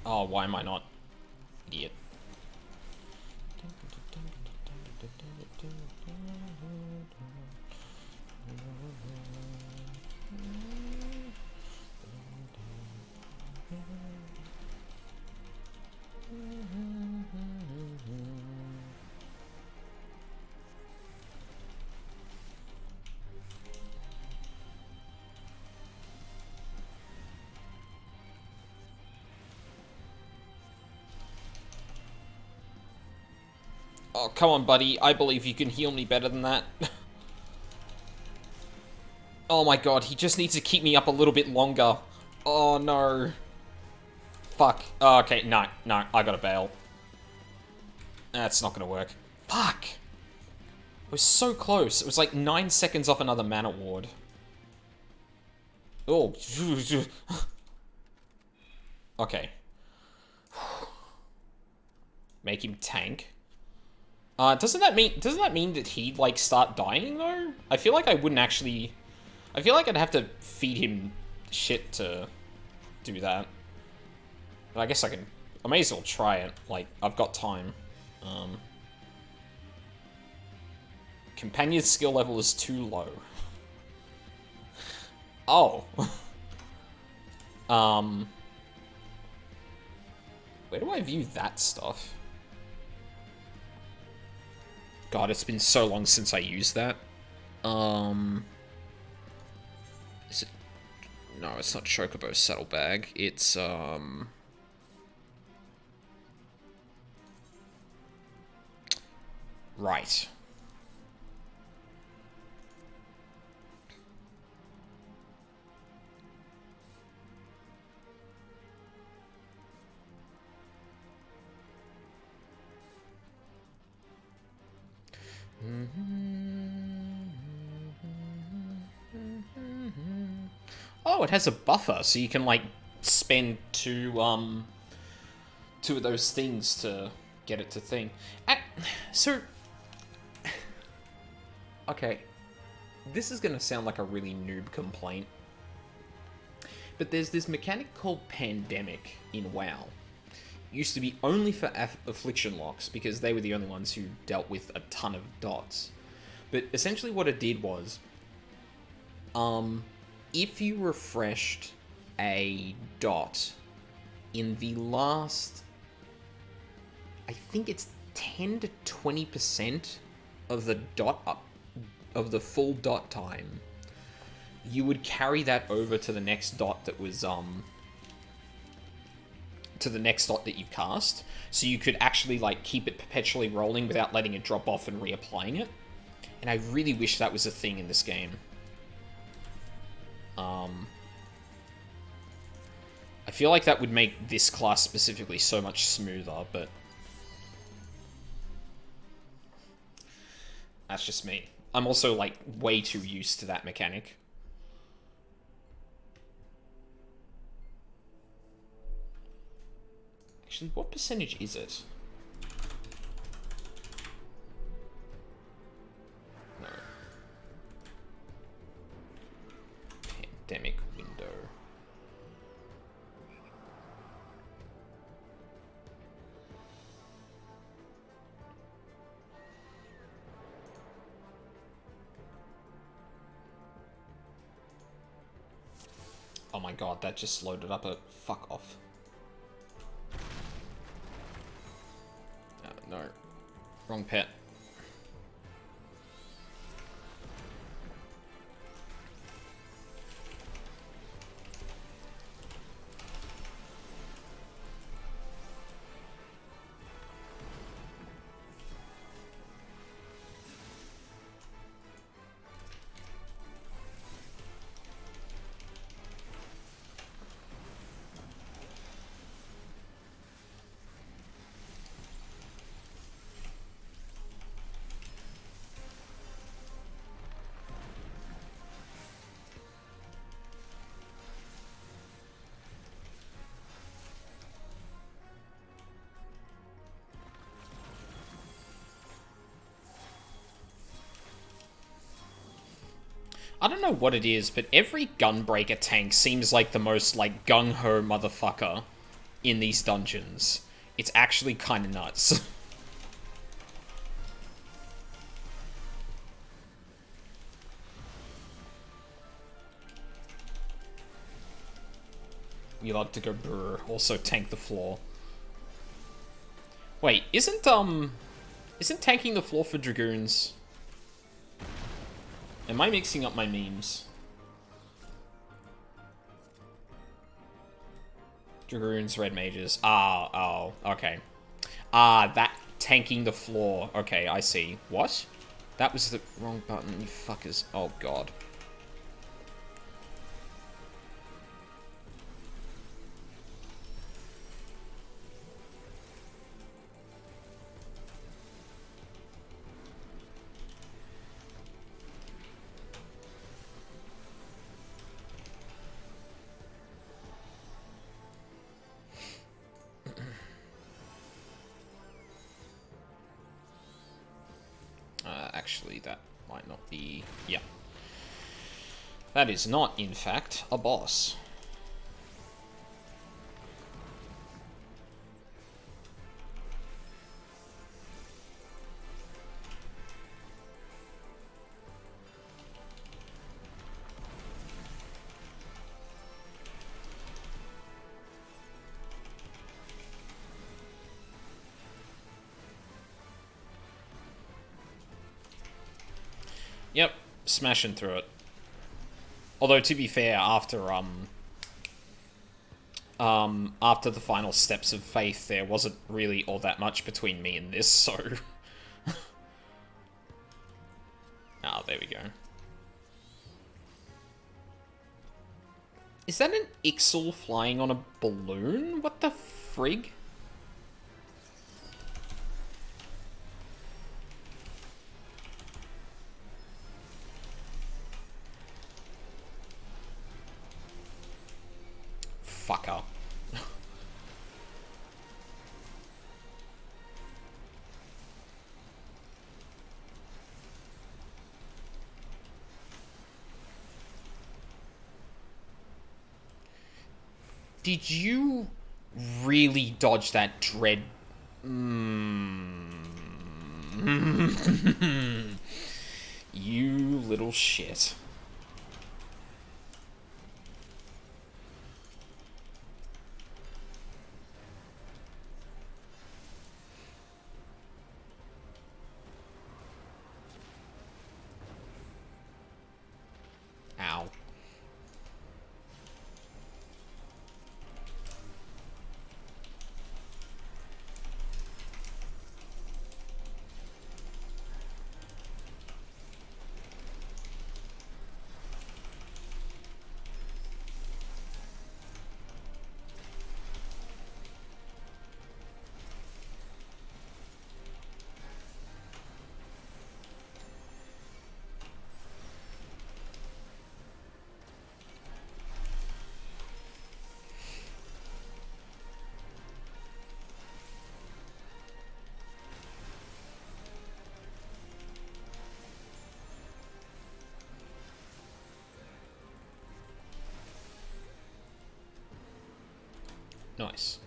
Oh, why am I not? Idiot. Oh, come on, buddy. I believe you can heal me better than that. Oh my god, he just needs to keep me up a little bit longer. Oh, no. Fuck. Oh, okay, no, I gotta bail. That's not gonna work. Fuck! It was so close. It was like 9 seconds off another mana ward. Oh. Okay. Make him tank. Doesn't that mean that he'd, like, start dying, though? I feel like I wouldn't actually... I feel like I'd have to feed him shit to do that. But I guess I may as well try it. Like, I've got time. Companion skill level is too low. Oh. Where do I view that stuff? God, it's been so long since I used that. Is it... No, it's not Chocobo Saddlebag. It's, Right. Oh, it has a buffer, so you can, like, spend two of those things to get it to thing. So... Okay. This is gonna sound like a really noob complaint. But there's this mechanic called Pandemic in WoW. Used to be only for Affliction locks, because they were the only ones who dealt with a ton of dots. But essentially what it did was, if you refreshed a dot in the last, I think it's 10 to 20% of the of the full dot time, you would carry that over to the next dot that was, to the next dot that you cast, so you could actually, like, keep it perpetually rolling without letting it drop off and reapplying it. And I really wish that was a thing in this game. I feel like that would make this class specifically so much smoother, but that's just me. I'm also, like, way too used to that mechanic. Actually, what percentage is it? No. Pandemic window. Oh my god, that just loaded up a fuck off. No. Wrong pet. I don't know what it is, but every Gunbreaker tank seems like the most, like, gung-ho motherfucker in these dungeons. It's actually kind of nuts. You love to go brr, also tank the floor. Wait, isn't tanking the floor for Dragoons? Am I mixing up my memes? Dragoons, Red Mages. Oh, okay. That tanking the floor. Okay, I see. What? That was the wrong button, you fuckers. Oh, God. Actually, that might not be... Yeah. That is not, in fact, a boss. Yep, smashing through it. Although, to be fair, after the final steps of faith, there wasn't really all that much between me and this, so... Ah, there we go. Is that an Ixal flying on a balloon? What the frig? Fucker. Did you really dodge that dread? You little shit. Ow. Nice.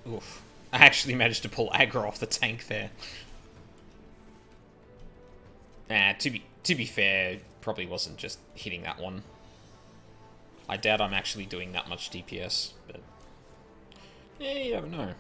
Oof. I actually managed to pull aggro off the tank there. To be fair, probably wasn't just hitting that one. I doubt I'm actually doing that much DPS, but... yeah, you never know.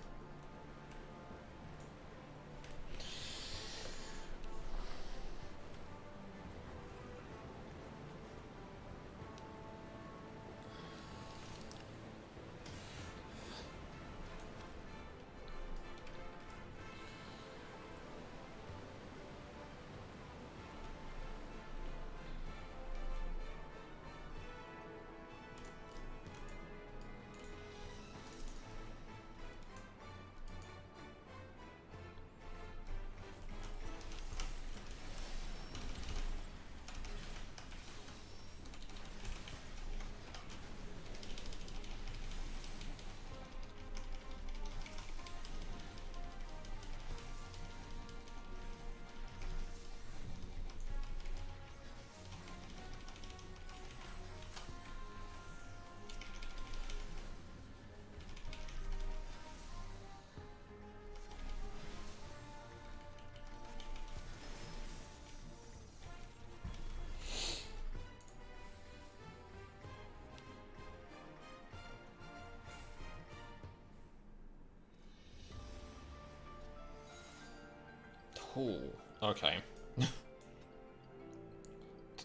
Cool. Okay.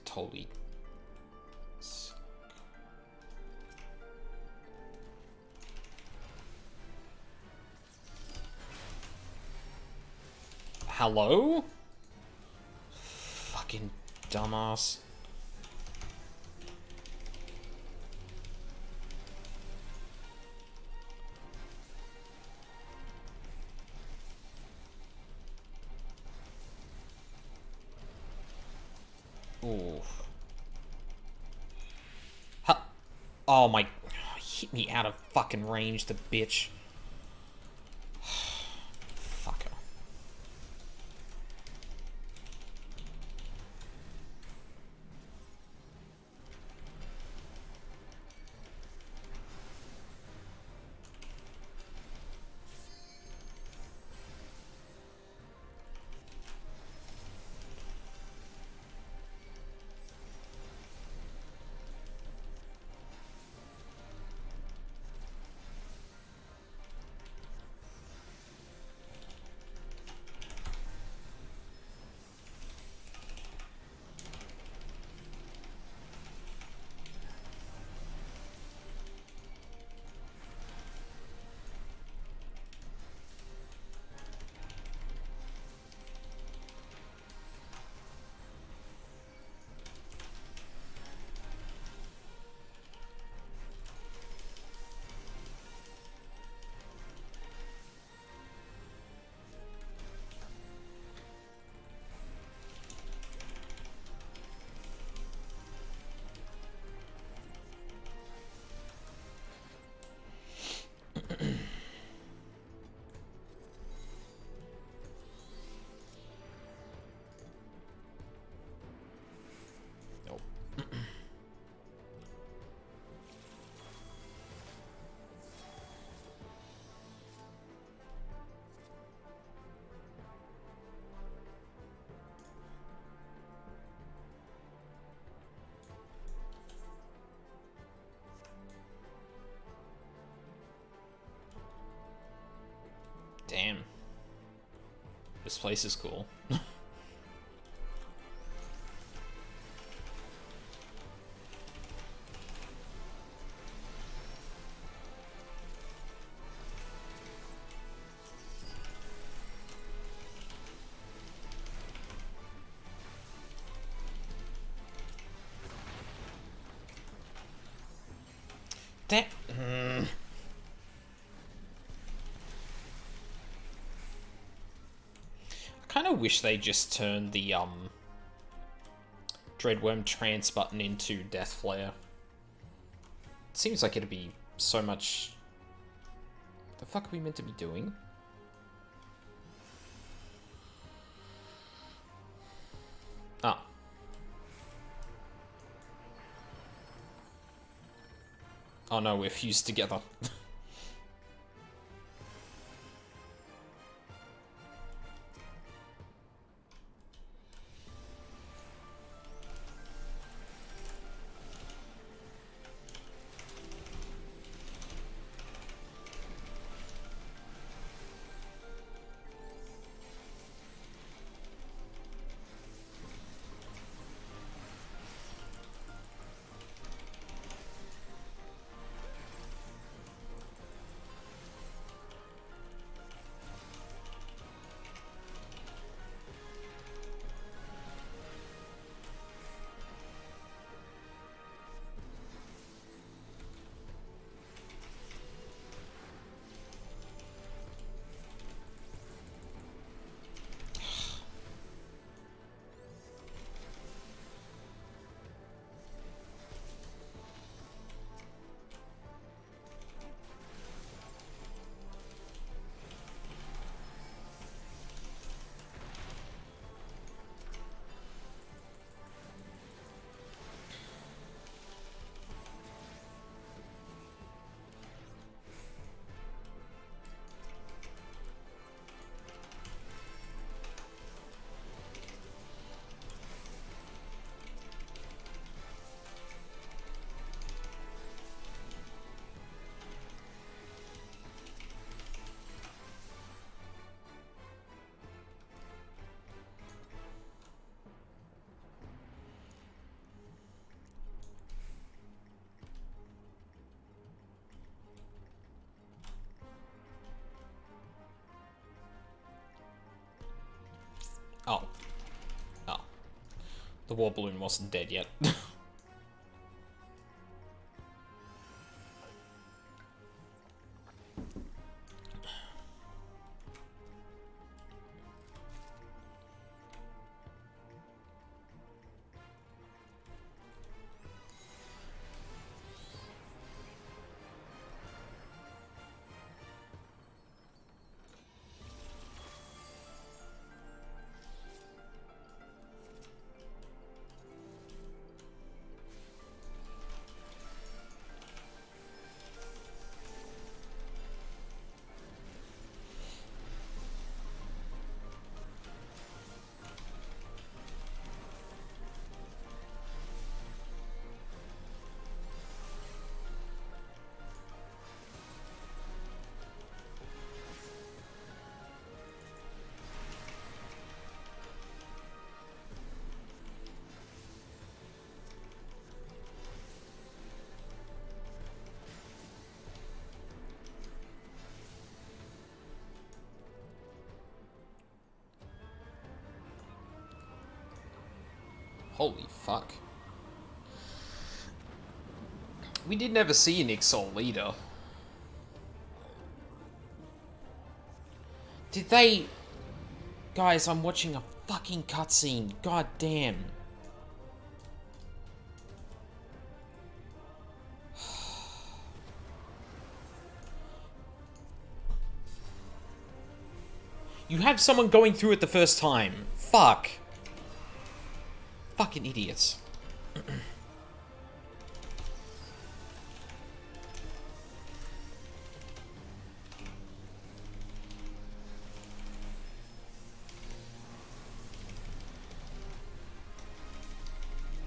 Totally. Hello? Fucking dumbass. Ooh. Oh my... Hit me out of fucking range, the bitch. Fucker. Damn. This place is cool. Damn. I kind of wish they just turned the Dreadworm trance button into Death Flare. It seems like it'd be so much... The fuck are we meant to be doing? Ah. Oh no, we're fused together. The war balloon wasn't dead yet. Holy fuck. We did never see an Ixol leader. Did they... Guys, I'm watching a fucking cutscene. God damn. You have someone going through it the first time. Fuck. Fucking idiots.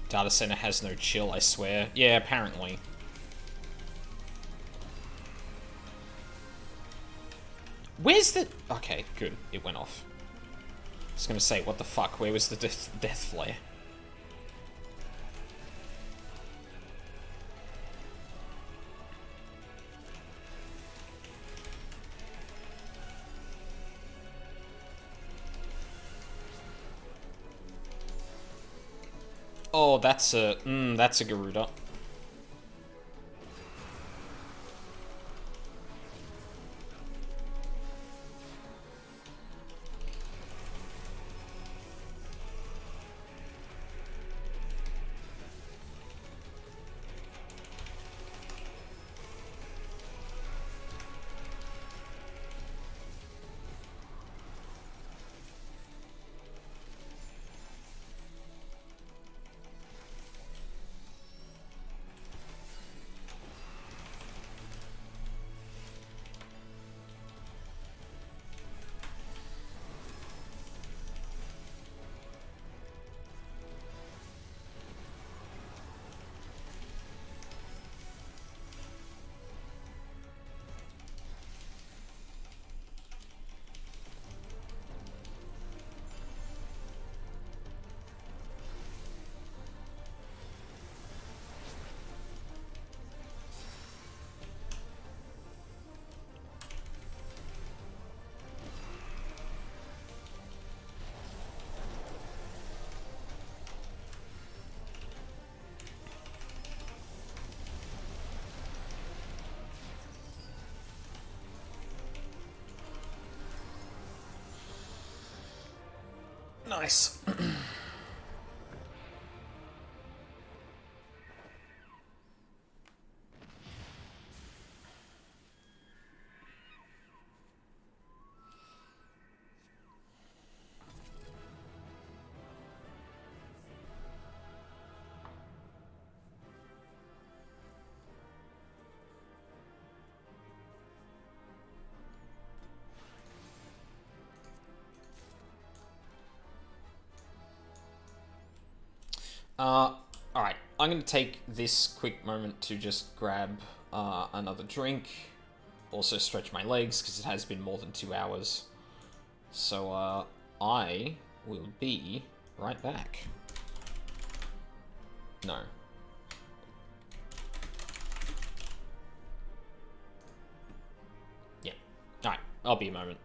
Data center has no chill, I swear. Yeah, apparently. Where's the... Okay, good. It went off. I was gonna say, what the fuck? Where was the death flare? Oh, that's a Garuda. Nice. Alright, I'm going to take this quick moment to just grab another drink. Also stretch my legs, because it has been more than 2 hours. So, I will be right back. No. Yeah. Alright, I'll be a moment.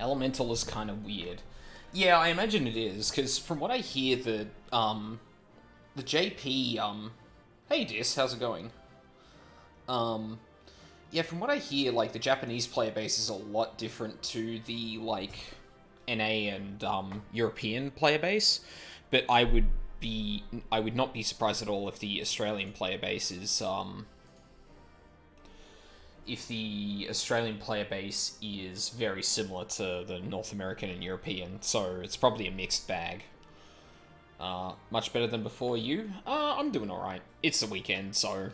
Elemental is kind of weird. Yeah, I imagine it is, because from what I hear, the JP, hey Dis, how's it going? Yeah, from what I hear, like, the Japanese player base is a lot different to the, like, NA and, European player base, but I would not be surprised at all if the Australian player base is, very similar to the North American and European, so it's probably a mixed bag. Much better than before you? I'm doing alright. It's the weekend, so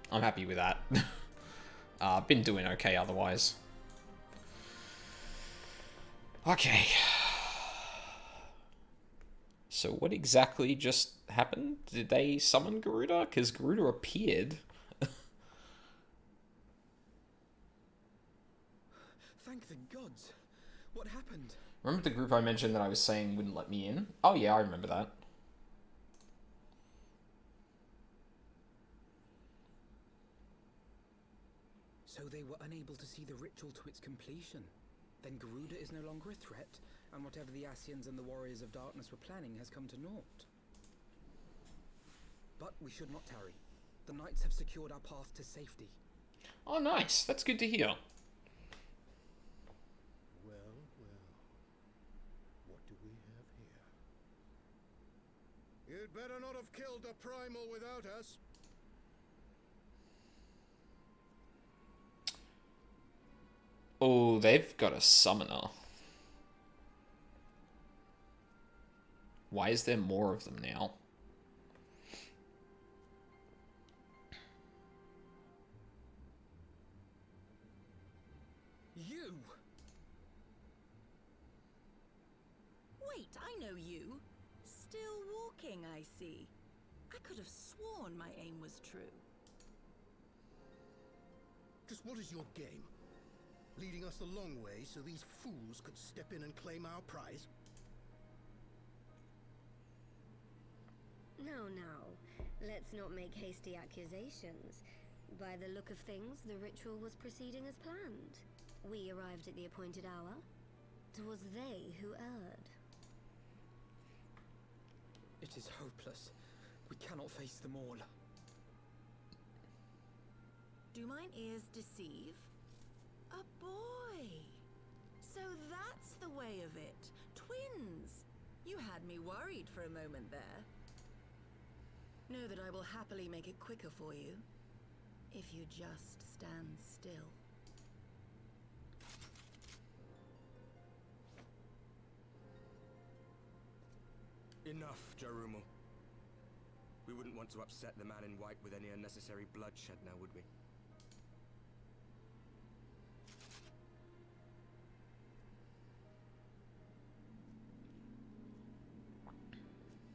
I'm happy with that. Been doing okay otherwise. Okay. So what exactly just happened? Did they summon Garuda? Because Garuda appeared. Thank the gods. What happened? Remember the group I mentioned that I was saying wouldn't let me in? Oh yeah, I remember that. So they were unable to see the ritual to its completion. Then Garuda is no longer a threat, and whatever the Ascians and the Warriors of Darkness were planning has come to naught. But we should not tarry. The knights have secured our path to safety. Oh nice, that's good to hear. Well, what do we have here? You'd better not have killed the Primal without us. Oh, they've got a summoner. Why is there more of them now? You! Wait, I know you. Still walking, I see. I could have sworn my aim was true. Just what is your game? Leading us a long way so these fools could step in and claim our prize? No, let's not make hasty accusations. By the look of things, the ritual was proceeding as planned. We arrived at the appointed hour. 'Twas they who erred. It is hopeless. We cannot face them all. Do mine ears deceive? A boy! So that's the way of it. Twins! You had me worried for a moment there. Know that I will happily make it quicker for you, if you just stand still. Enough, Jarumal. We wouldn't want to upset the man in white with any unnecessary bloodshed now, would we?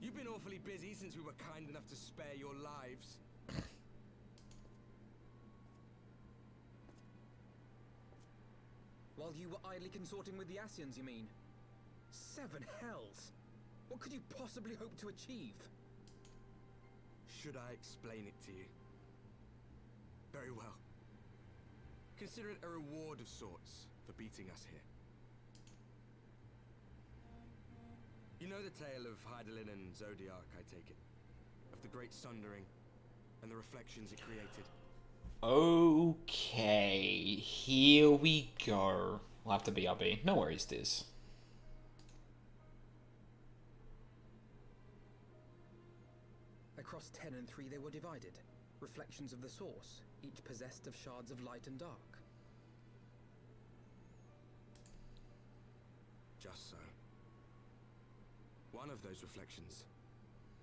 You've been awfully busy since we were kind enough to spare your lives. While you were idly consorting with the Ascians, you mean? 7 hells! What could you possibly hope to achieve? Should I explain it to you? Very well. Consider it a reward of sorts for beating us here. You know the tale of Hydaelyn and Zodiac, I take it? Of the Great Sundering and the reflections it created? Okay, here we go. We'll have to BRB. No worries, Diz. Across 10 and 3 they were divided. Reflections of the source, each possessed of shards of light and dark. Just so. One of those reflections,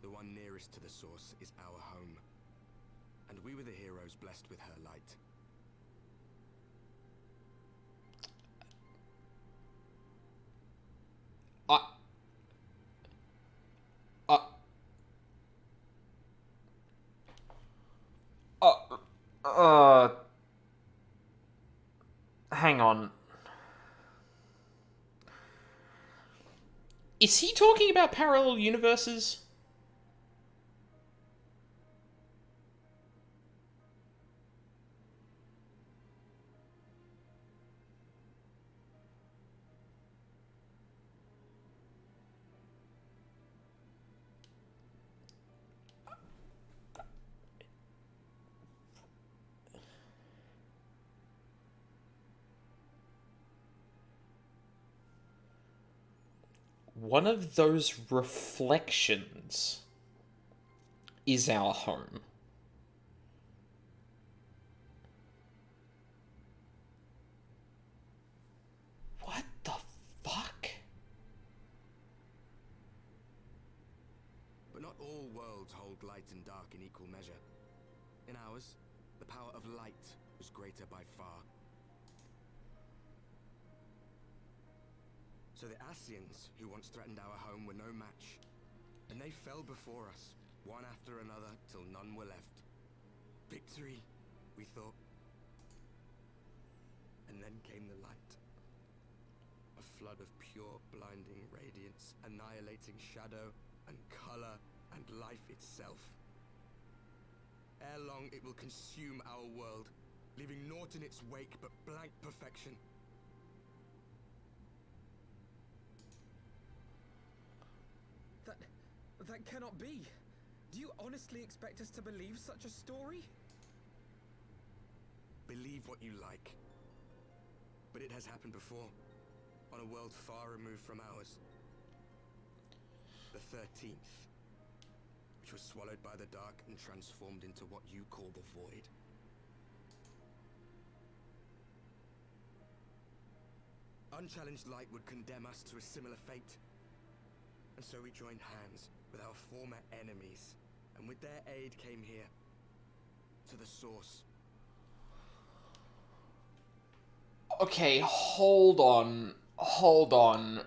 the one nearest to the source, is our home. And we were the heroes blessed with her light. Hang on. Is he talking about parallel universes? one of those reflections is our home. What the fuck? But not all worlds hold light and dark in equal measure. In ours, the power of light was greater by far. So the Ascians, who once threatened our home, were no match. And they fell before us, one after another, till none were left. Victory, we thought. And then came the light. A flood of pure, blinding radiance, annihilating shadow and color and life itself. Ere long, it will consume our world, leaving naught in its wake but blank perfection. That cannot be. Do you honestly expect us to believe such a story? Believe what you like. But it has happened before, on a world far removed from ours. The 13th, which was swallowed by the dark and transformed into what you call the Void. Unchallenged light would condemn us to a similar fate. And so we joined hands with our former enemies, and with their aid came here, to the source. Okay, hold on. Hold on.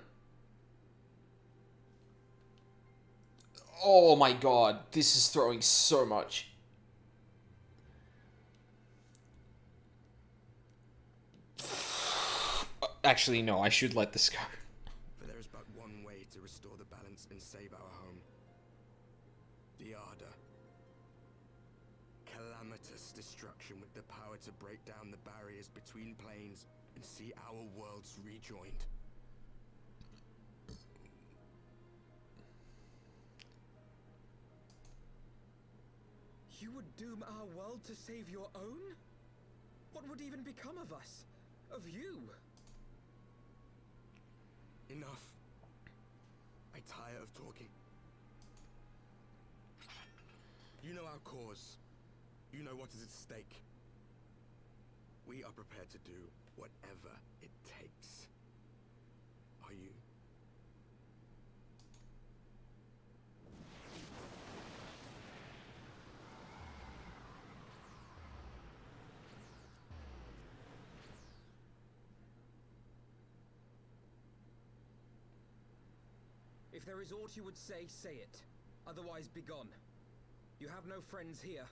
Oh my god, this is throwing so much. Actually, no, I should let this go. For there is but one way to restore the balance and save our home. The Ardor. Calamitous destruction with the power to break down the barriers between planes and see our worlds rejoined. You would doom our world to save your own? What would even become of us? Of you? Enough. I tire of talking. You know our cause. You know what is at stake. We are prepared to do whatever it takes. Are you? If there is aught you would say, say it. Otherwise, begone. You have no friends here.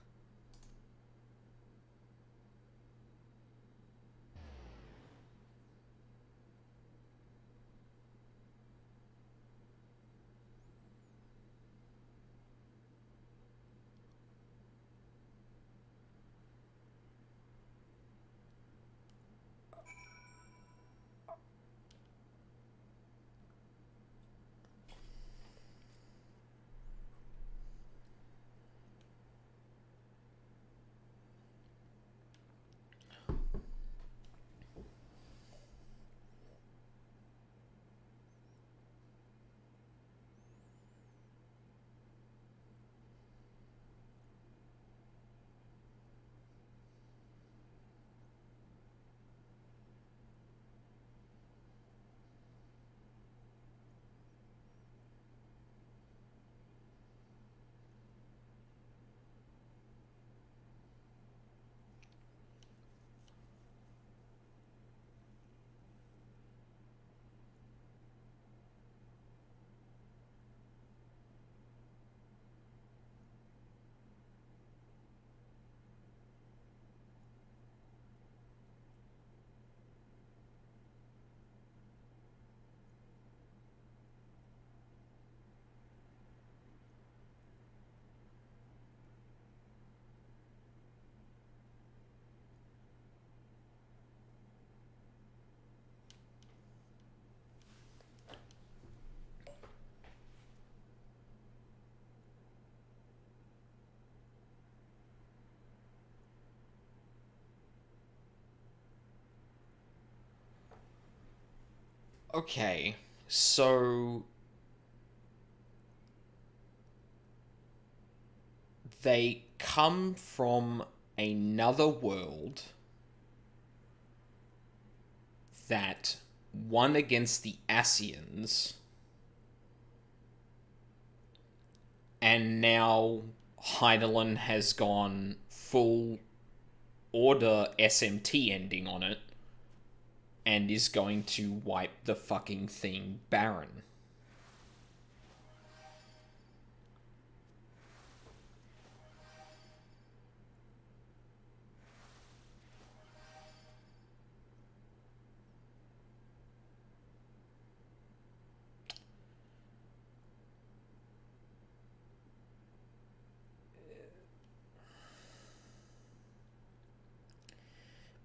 Okay, so they come from another world that won against the Ascians, and now Heidelin has gone full Order SMT ending on it, and is going to wipe the fucking thing barren.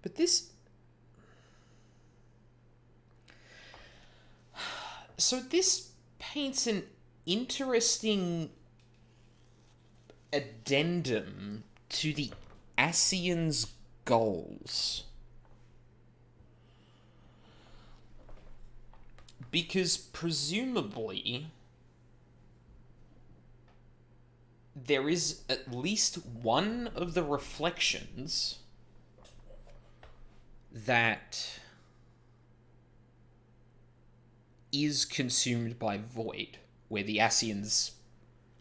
But this... So this paints an interesting addendum to the Ascians' goals. Because presumably there is at least one of the reflections that is consumed by void, where the Ascians,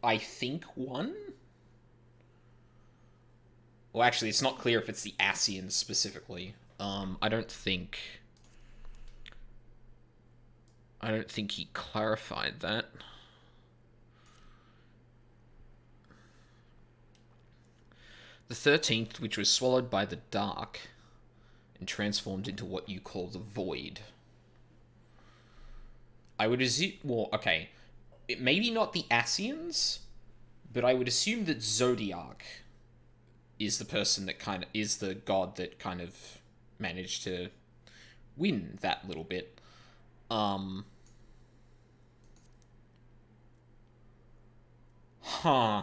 I think, won? Well, actually, it's not clear if it's the Ascians specifically. I don't think he clarified that. The 13th, which was swallowed by the dark and transformed into what you call the void. I would assume... Well, okay. Maybe not the Ascians, but I would assume that Zodiac is the person that kind of... is the god that kind of managed to win that little bit. Huh.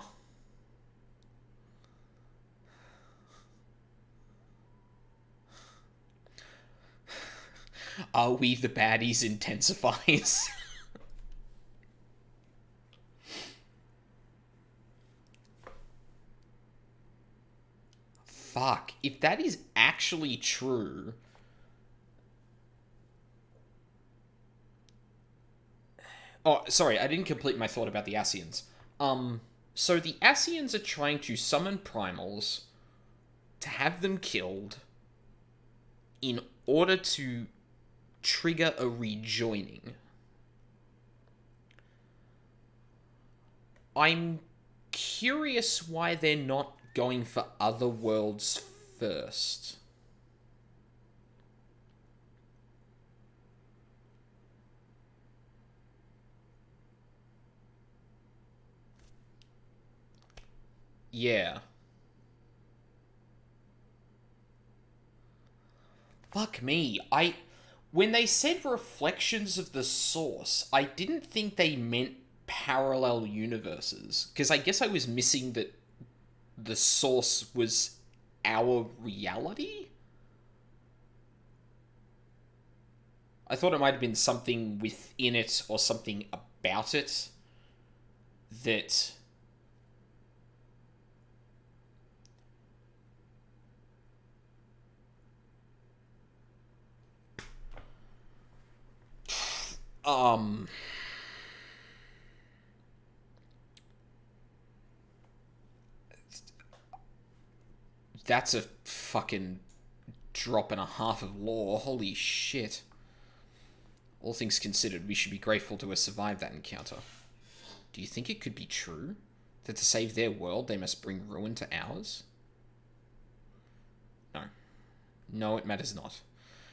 Are we the baddies intensifies? Fuck. If that is actually true... Oh, sorry, I didn't complete my thought about the Ascians. So the Ascians are trying to summon primals to have them killed in order to trigger a rejoining. I'm curious why they're not going for other worlds first. Yeah. Fuck me. When they said reflections of the source, I didn't think they meant parallel universes. Because I guess I was missing that the source was our reality? I thought it might have been something within it or something about it that... That's a fucking drop and a half of lore. Holy shit. All things considered, we should be grateful to have survived that encounter. Do you think it could be true? That to save their world, they must bring ruin to ours? No. No, it matters not.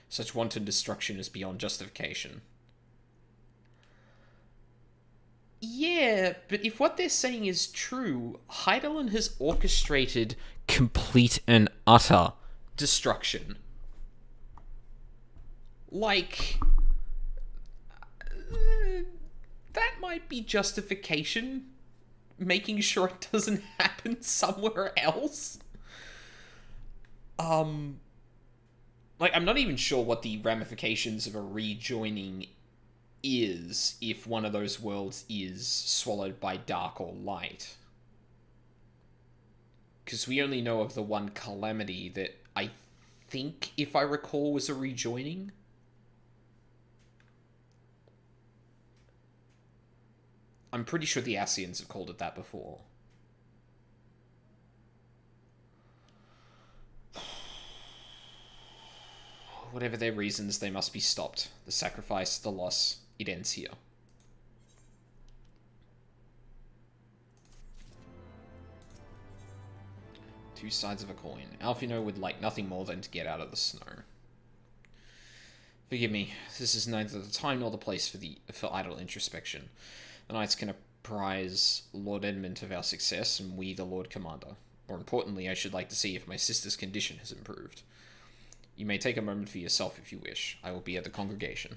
Such wanton destruction is beyond justification. Yeah, but if what they're saying is true, Heidelin has orchestrated complete and utter destruction. Like... that might be justification. Making sure it doesn't happen somewhere else. Like, I'm not even sure what the ramifications of a rejoining is if one of those worlds is swallowed by dark or light. because we only know of the one Calamity that I think, if I recall, was a rejoining. I'm pretty sure the Ascians have called it that before. Whatever their reasons, they must be stopped. The sacrifice, the loss, it ends here. Two sides of a coin. Alfino would like nothing more than to get out of the snow. Forgive me, this is neither the time nor the place for idle introspection. The Knights can apprise Lord Edmund of our success, and we the Lord Commander. More importantly, I should like to see if my sister's condition has improved. You may take a moment for yourself if you wish. I will be at the congregation.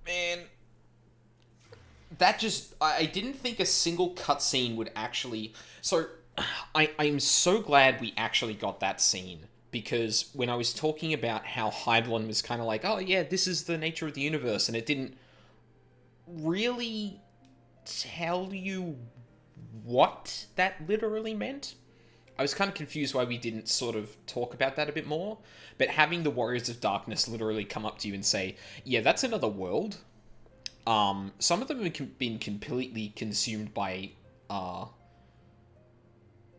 Man, that just... I didn't think a single cutscene would actually... So, I'm so glad we actually got that scene. Because when I was talking about how Heidelin was kind of like, oh yeah, this is the nature of the universe, and it didn't really tell you what that literally meant, I was kind of confused why we didn't sort of talk about that a bit more. But having the Warriors of Darkness literally come up to you and say, yeah, that's another world. Some of them have been completely consumed by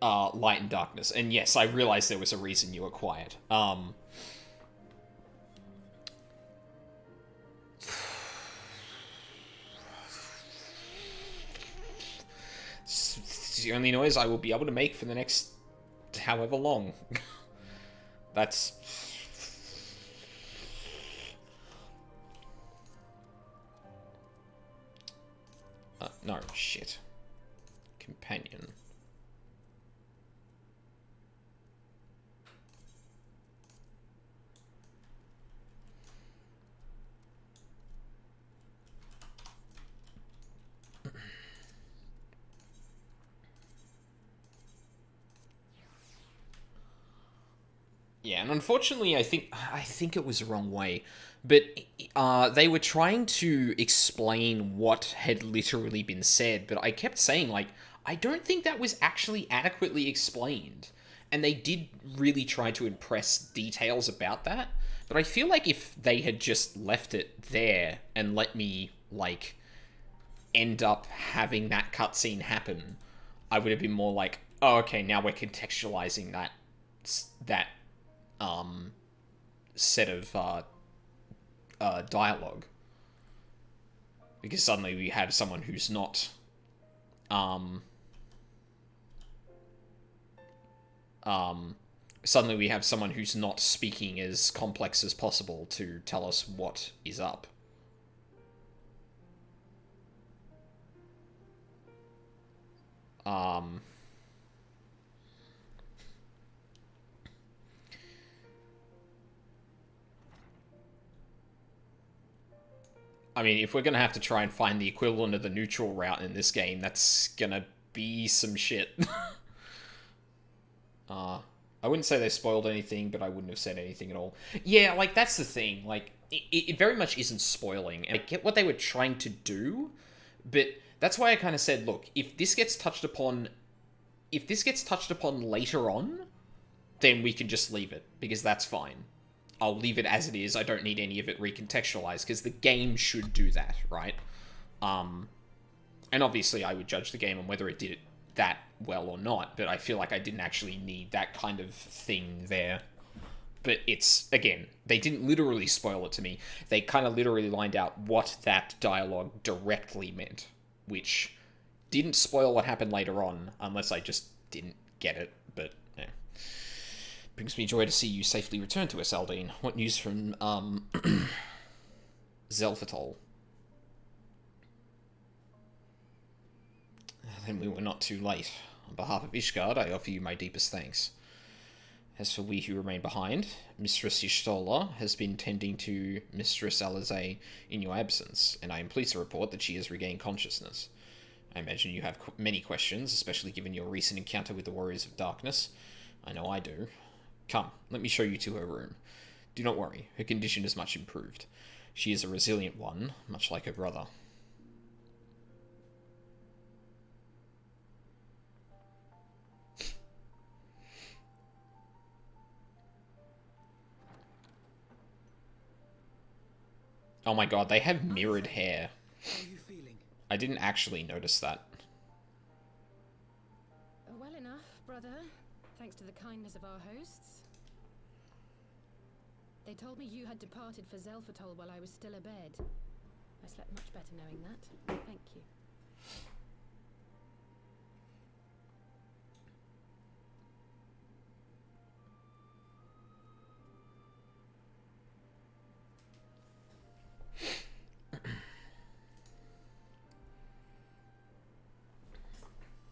light and darkness. And yes, I realized there was a reason you were quiet. It's the only noise I will be able to make for the next however long. That's... no, shit. Companion. Yeah, and unfortunately, I think it was the wrong way, but they were trying to explain what had literally been said, but I kept saying, like, I don't think that was actually adequately explained, and they did really try to impress details about that, but I feel like if they had just left it there and let me, like, end up having that cutscene happen, I would have been more like, oh, okay, now we're contextualizing that set of dialogue, because suddenly we have someone who's not suddenly we have someone who's not speaking as complex as possible to tell us what is up. I mean, if we're going to have to try and find the equivalent of the neutral route in this game, that's going to be some shit. I wouldn't say they spoiled anything, but I wouldn't have said anything at all. Yeah, like, that's the thing. Like, it very much isn't spoiling. I get what they were trying to do, but that's why I kind of said, look, if this gets touched upon later on, then we can just leave it, because that's fine. I'll leave it as it is. I don't need any of it recontextualized, because the game should do that, right? And obviously I would judge the game on whether it did it that well or not, but I feel like I didn't actually need that kind of thing there. But it's, again, they didn't literally spoil it to me. They kind of literally lined out what that dialogue directly meant, which didn't spoil what happened later on, unless I just didn't get it, but yeah. Brings me joy to see you safely return to us, Aldine. What news from, Zelfatol? Then we were not too late. On behalf of Ishgard, I offer you my deepest thanks. As for we who remain behind, Mistress Y'shtola has been tending to Mistress Alizé in your absence, and I am pleased to report that she has regained consciousness. I imagine you have many questions, especially given your recent encounter with the Warriors of Darkness. I know I do. Come, let me show you to her room. Do not worry, her condition is much improved. She is a resilient one, much like her brother. Oh my god, they have mirrored hair. How are you feeling? I didn't actually notice that. Well enough, brother. Thanks to the kindness of our hosts. They told me you had departed for Zelfatol while I was still abed. I slept much better knowing that. Thank you.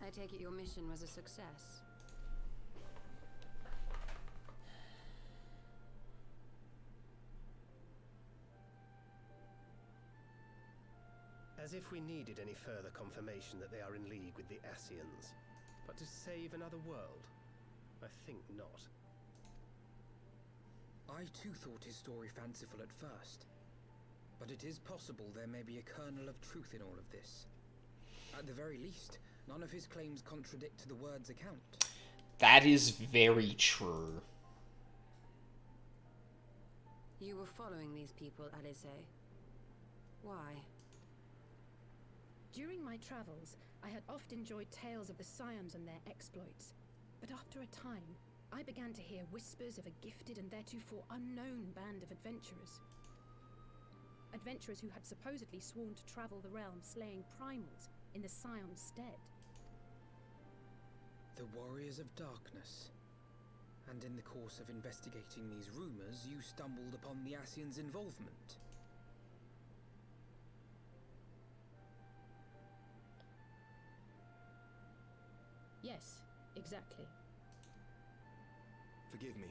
I take it your mission was a success. As if we needed any further confirmation that they are in league with the Ascians. But to save another world? I think not. I too thought his story fanciful at first. But it is possible there may be a kernel of truth in all of this. At the very least, none of his claims contradict the word's account. That is very true. You were following these people, Alice. Why? During my travels, I had oft enjoyed tales of the Scions and their exploits. But after a time, I began to hear whispers of a gifted and theretofore unknown band of adventurers. Adventurers who had supposedly sworn to travel the realm slaying primals in the Scion's stead. The Warriors of Darkness. And in the course of investigating these rumors, you stumbled upon the Ascians' involvement. Yes, exactly. Forgive me,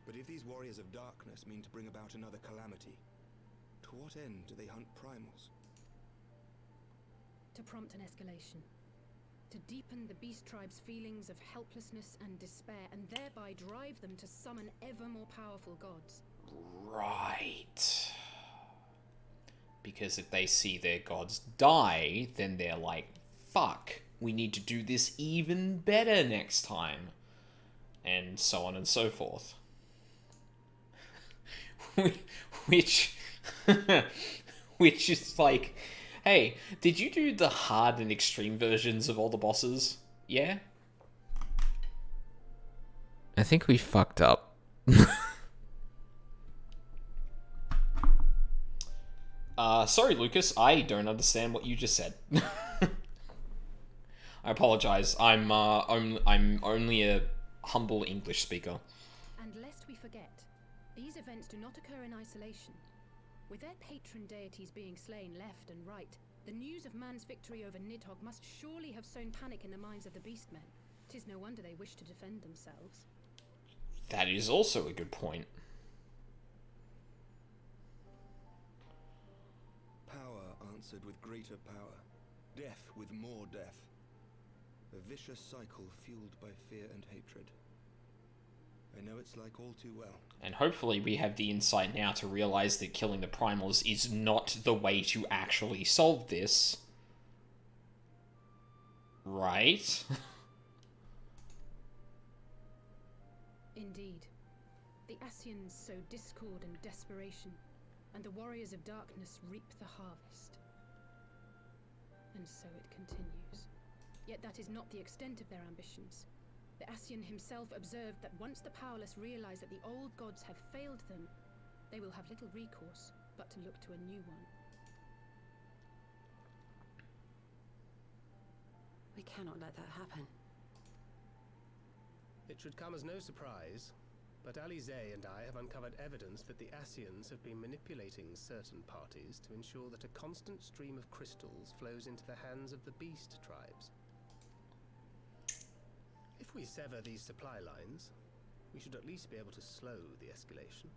but if these Warriors of Darkness mean to bring about another calamity, to what end do they hunt primals? To prompt an escalation. To deepen the beast tribe's feelings of helplessness and despair, and thereby drive them to summon ever more powerful gods. Right. Because if they see their gods die, then they're like, fuck, we need to do this even better next time. And so on and so forth. Which is like, hey, did you do the hard and extreme versions of all the bosses? Yeah? I think we fucked up. Sorry, Lucas, I don't understand what you just said. I apologize. I'm only a humble English speaker. And lest we forget, these events do not occur in isolation. With their patron deities being slain left and right, the news of man's victory over Nidhogg must surely have sown panic in the minds of the Beastmen. 'Tis no wonder they wish to defend themselves. That is also a good point. Power answered with greater power, death with more death. A vicious cycle fueled by fear and hatred. I know it's like all too well. And hopefully we have the insight now to realize that killing the primals is not the way to actually solve this. Right? Indeed. The Ascians sow discord and desperation, and the Warriors of Darkness reap the harvest. And so it continues. Yet that is not the extent of their ambitions. The Ascian himself observed that once the powerless realize that the old gods have failed them, they will have little recourse but to look to a new one. We cannot let that happen. It should come as no surprise, but Alize and I have uncovered evidence that the Ascians have been manipulating certain parties to ensure that a constant stream of crystals flows into the hands of the beast tribes. If we sever these supply lines, we should at least be able to slow the escalation.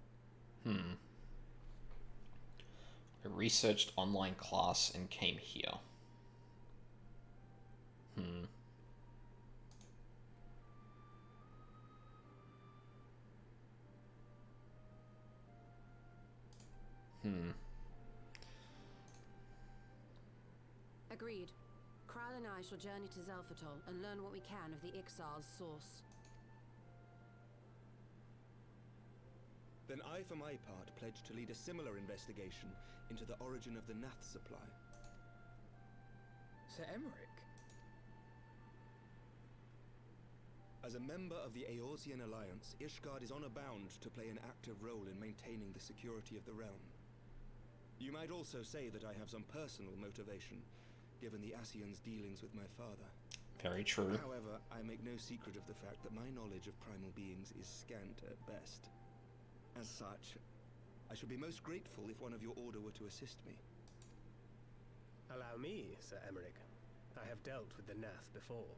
I researched online class and came here. Hmm. Hmm. Agreed. Kral and I shall journey to Zelphatol and learn what we can of the Ixal's source. Then I, for my part, pledge to lead a similar investigation into the origin of the Nath supply. Sir Emmerich? As a member of the Eorzean Alliance, Ishgard is honor bound to play an active role in maintaining the security of the realm. You might also say that I have some personal motivation, given the Ascians' dealings with my father. Very true. However, I make no secret of the fact that my knowledge of primal beings is scant at best. As such, I should be most grateful if one of your order were to assist me. Allow me, Sir Emmerich. I have dealt with the Nath before.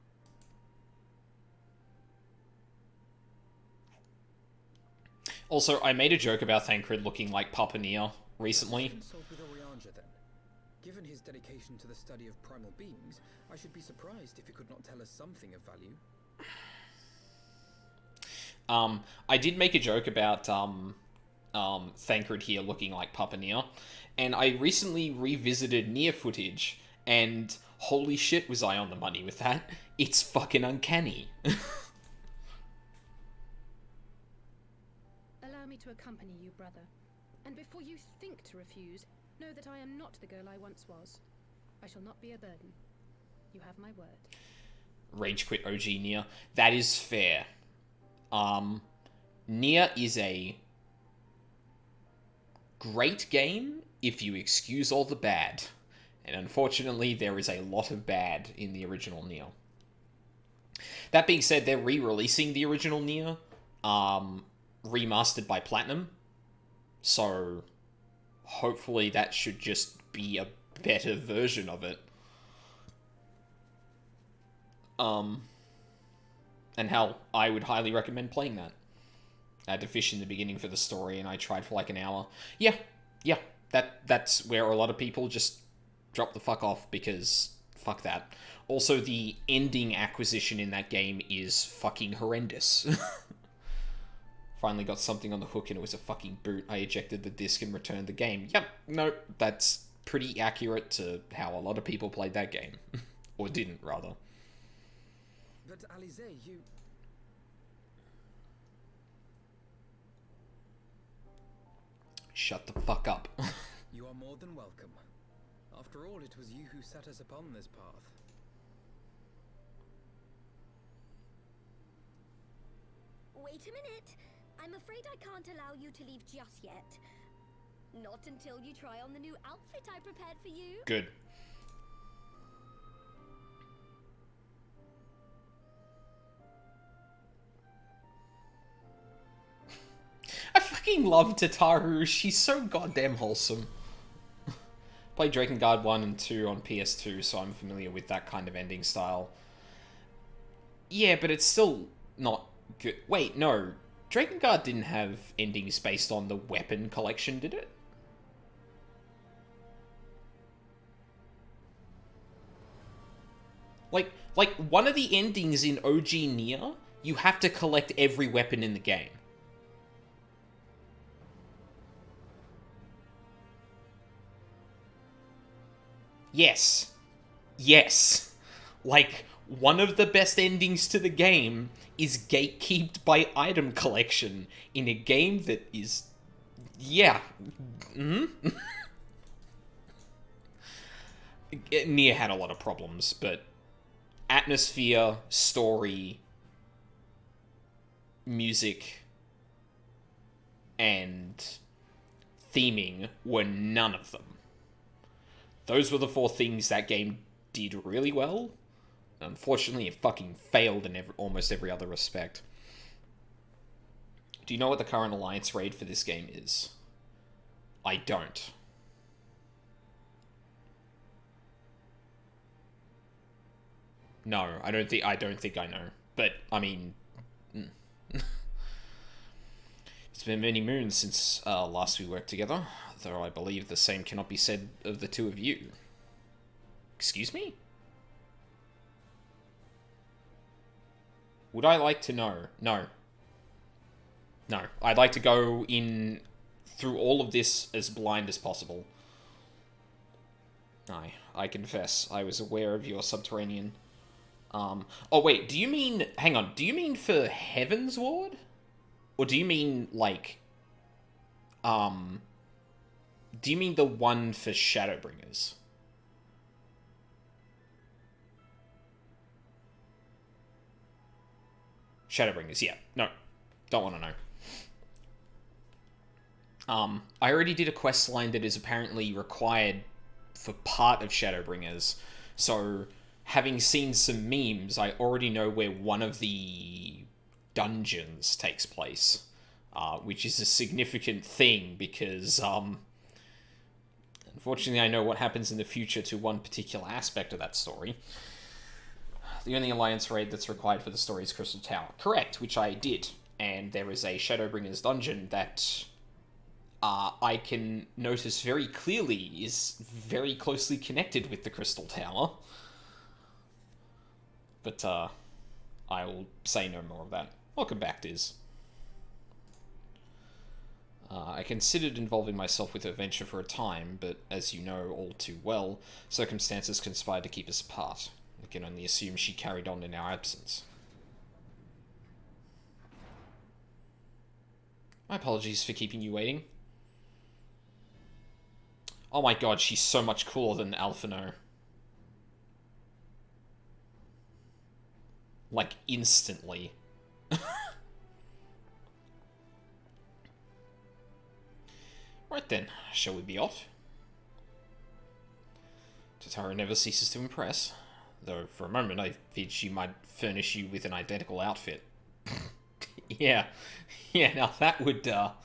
Also, I made a joke about Thancred looking like Papa Nia recently. Consult with Orianja then. Given his dedication to the study of primal beings, I should be surprised if he could not tell us something of value. I did make a joke about Thancred here looking like Papa Nia, and I recently revisited Nia footage, and holy shit was I on the money with that. It's fucking uncanny. Allow me to accompany you, brother. And before you think to refuse, know that I am not the girl I once was. I shall not be a burden. You have my word. Rage quit OG Nia. That is fair. Nia is a great game if you excuse all the bad. And unfortunately, there is a lot of bad in the original Nia. That being said, they're re-releasing the original Nia, remastered by Platinum. So, hopefully that should just be a better version of it. And hell, I would highly recommend playing that. I had to fish in the beginning for the story, and I tried for like an hour. Yeah, that's where a lot of people just drop the fuck off, because fuck that. Also, the ending acquisition in that game is fucking horrendous. Finally got something on the hook, and it was a fucking boot. I ejected the disc and returned the game. Yep, no, that's pretty accurate to how a lot of people played that game. Or didn't, rather. But Alize, you... Shut the fuck up. You are more than welcome. After all, it was you who set us upon this path. Wait a minute. I'm afraid I can't allow you to leave just yet. Not until you try on the new outfit I prepared for you. Good. I fucking love Tataru. She's so goddamn wholesome. Played Drakengard 1 and 2 on PS2, so I'm familiar with that kind of ending style. Yeah, but it's still not good. Wait, no. Drakengard didn't have endings based on the weapon collection, did it? Like one of the endings in OG Nier, you have to collect every weapon in the game. Yes. Yes. Like, one of the best endings to the game is gatekept by item collection in a game that is... Yeah. Mm-hmm. Nier had a lot of problems, but atmosphere, story, music, and theming were none of them. Those were the four things that game did really well. Unfortunately, it fucking failed in almost every other respect. Do you know what the current Alliance raid for this game is? I don't. No, I don't think I know. But, I mean... It's been many moons since last we worked together, though I believe the same cannot be said of the two of you. Excuse me? Would I like to know? No. No. I'd like to go in through all of this as blind as possible. I confess, I was aware of your subterranean... oh, wait, do you mean... Hang on, do you mean for Heavensward? Or do you mean, like... Do you mean the one for Shadowbringers? Shadowbringers, yeah. No, don't want to know. I already did a quest line that is apparently required for part of Shadowbringers, so having seen some memes, I already know where one of the dungeons takes place, which is a significant thing because, unfortunately I know what happens in the future to one particular aspect of that story. The only Alliance raid that's required for the story is Crystal Tower. Correct, which I did. And there is a Shadowbringers dungeon that I can notice very clearly is very closely connected with the Crystal Tower. But I will say no more of that. Welcome back, Diz. I considered involving myself with her venture for a time, but as you know all too well, circumstances conspired to keep us apart. I can only assume she carried on in our absence. My apologies for keeping you waiting. Oh my god, she's so much cooler than Alphino. Like, instantly. Right then, shall we be off? Tataru never ceases to impress. Though, for a moment, I feared she might furnish you with an identical outfit. Yeah. Yeah, now that would, that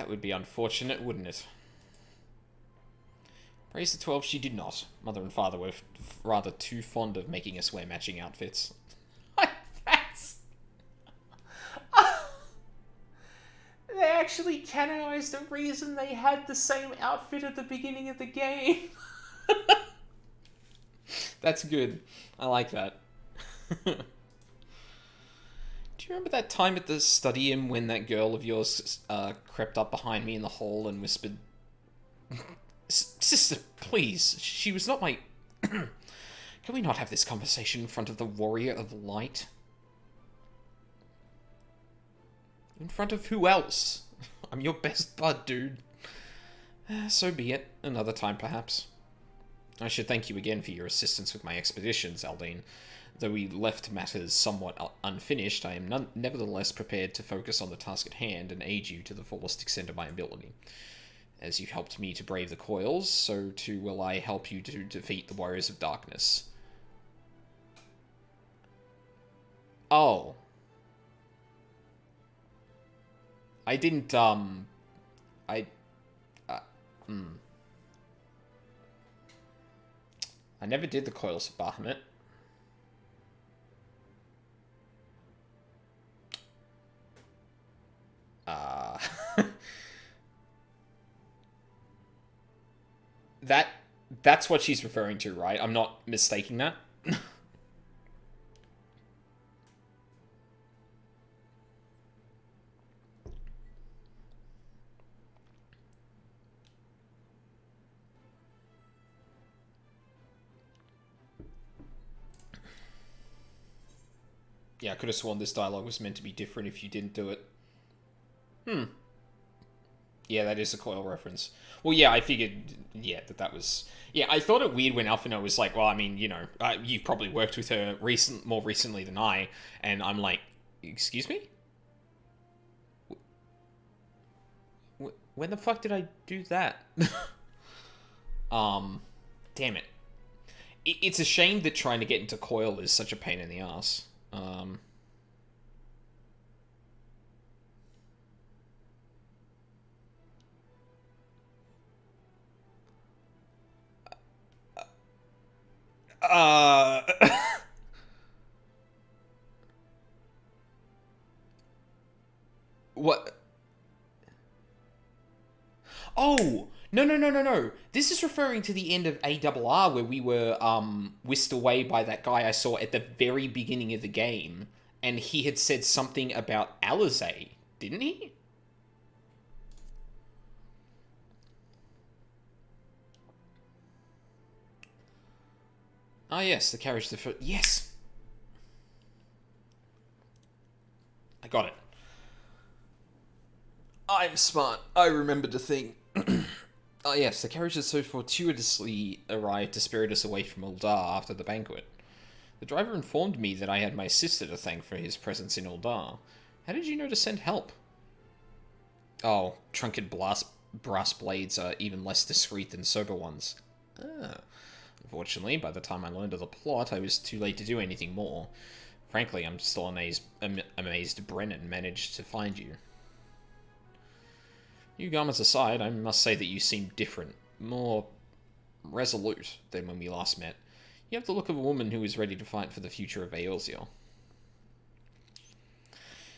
would be unfortunate, wouldn't it? Praise the 12, she did not. Mother and father were rather too fond of making us wear matching outfits. That's... They actually canonized the reason they had the same outfit at the beginning of the game. That's good. I like that. Do you remember that time at the Studium when that girl of yours crept up behind me in the hall and whispered, Sister, please, she was not my... Can we not have this conversation in front of the Warrior of Light? In front of who else? I'm your best bud, dude. So be it. Another time, perhaps. I should thank you again for your assistance with my expeditions, Aldine. Though we left matters somewhat unfinished, I am nevertheless prepared to focus on the task at hand and aid you to the fullest extent of my ability. As you helped me to brave the coils, so too will I help you to defeat the Warriors of Darkness. Oh. I didn't, I never did the Coils of Bahamut. That's what she's referring to, right? I'm not mistaking that? Yeah, I could have sworn this dialogue was meant to be different if you didn't do it. Yeah, that is a Coil reference. Well, yeah, I figured, yeah, that was... Yeah, I thought it weird when Alphino was like, well, I mean, you know, you've probably worked with her more recently than I, and I'm like, excuse me? When the fuck did I do that? Damn it. It's a shame that trying to get into Coil is such a pain in the ass. What? Oh, No. This is referring to the end of ARR where we were whisked away by that guy I saw at the very beginning of the game, and he had said something about Alizé, didn't he? Ah, yes, the carriage to foot. Yes! I got it. I'm smart. I remembered the thing. Oh yes, the carriage had so fortuitously arrived to spirit us away from Uldar after the banquet. The driver informed me that I had my sister to thank for his presence in Uldar. How did you know to send help? Oh, truncated brass blades are even less discreet than sober ones. Ah. Unfortunately, by the time I learned of the plot, I was too late to do anything more. Frankly, I'm still amazed Brennan managed to find you. You garments aside, I must say that you seem different, more resolute than when we last met. You have the look of a woman who is ready to fight for the future of Eorzea.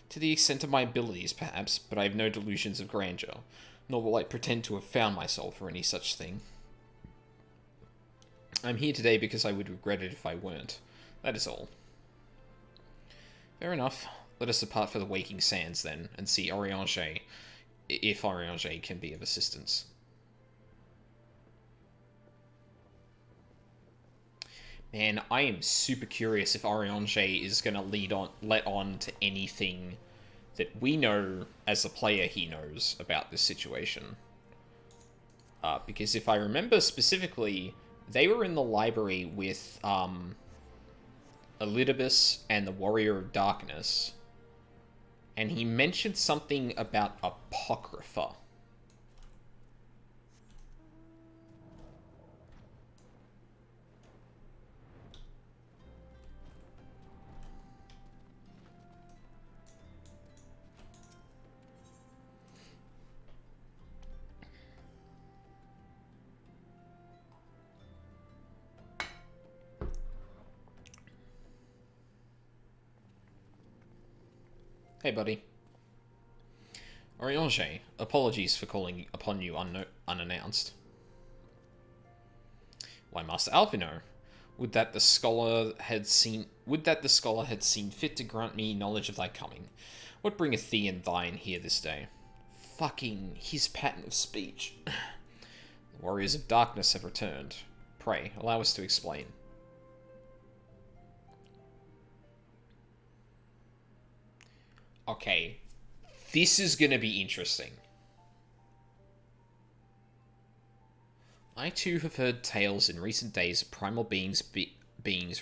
To the extent of my abilities, perhaps, but I have no delusions of grandeur, nor will I pretend to have found myself or any such thing. I'm here today because I would regret it if I weren't. That is all. Fair enough. Let us depart for the waking sands, then, and see Orianger, if Orianger can be of assistance. Man, I am super curious if Orianger is going to let on to anything that we know as a player he knows about this situation. Because if I remember specifically, they were in the library with Elidibus and the Warrior of Darkness, and he mentioned something about Apocrypha. Hey, buddy. Orianger, apologies for calling upon you unannounced. Why, Master Alphino, would that the scholar had seen fit to grant me knowledge of thy coming. What bringeth thee and thine here this day? Fucking his pattern of speech. The warriors of darkness have returned. Pray, allow us to explain. Okay, this is going to be interesting. I too have heard tales in recent days of primal beings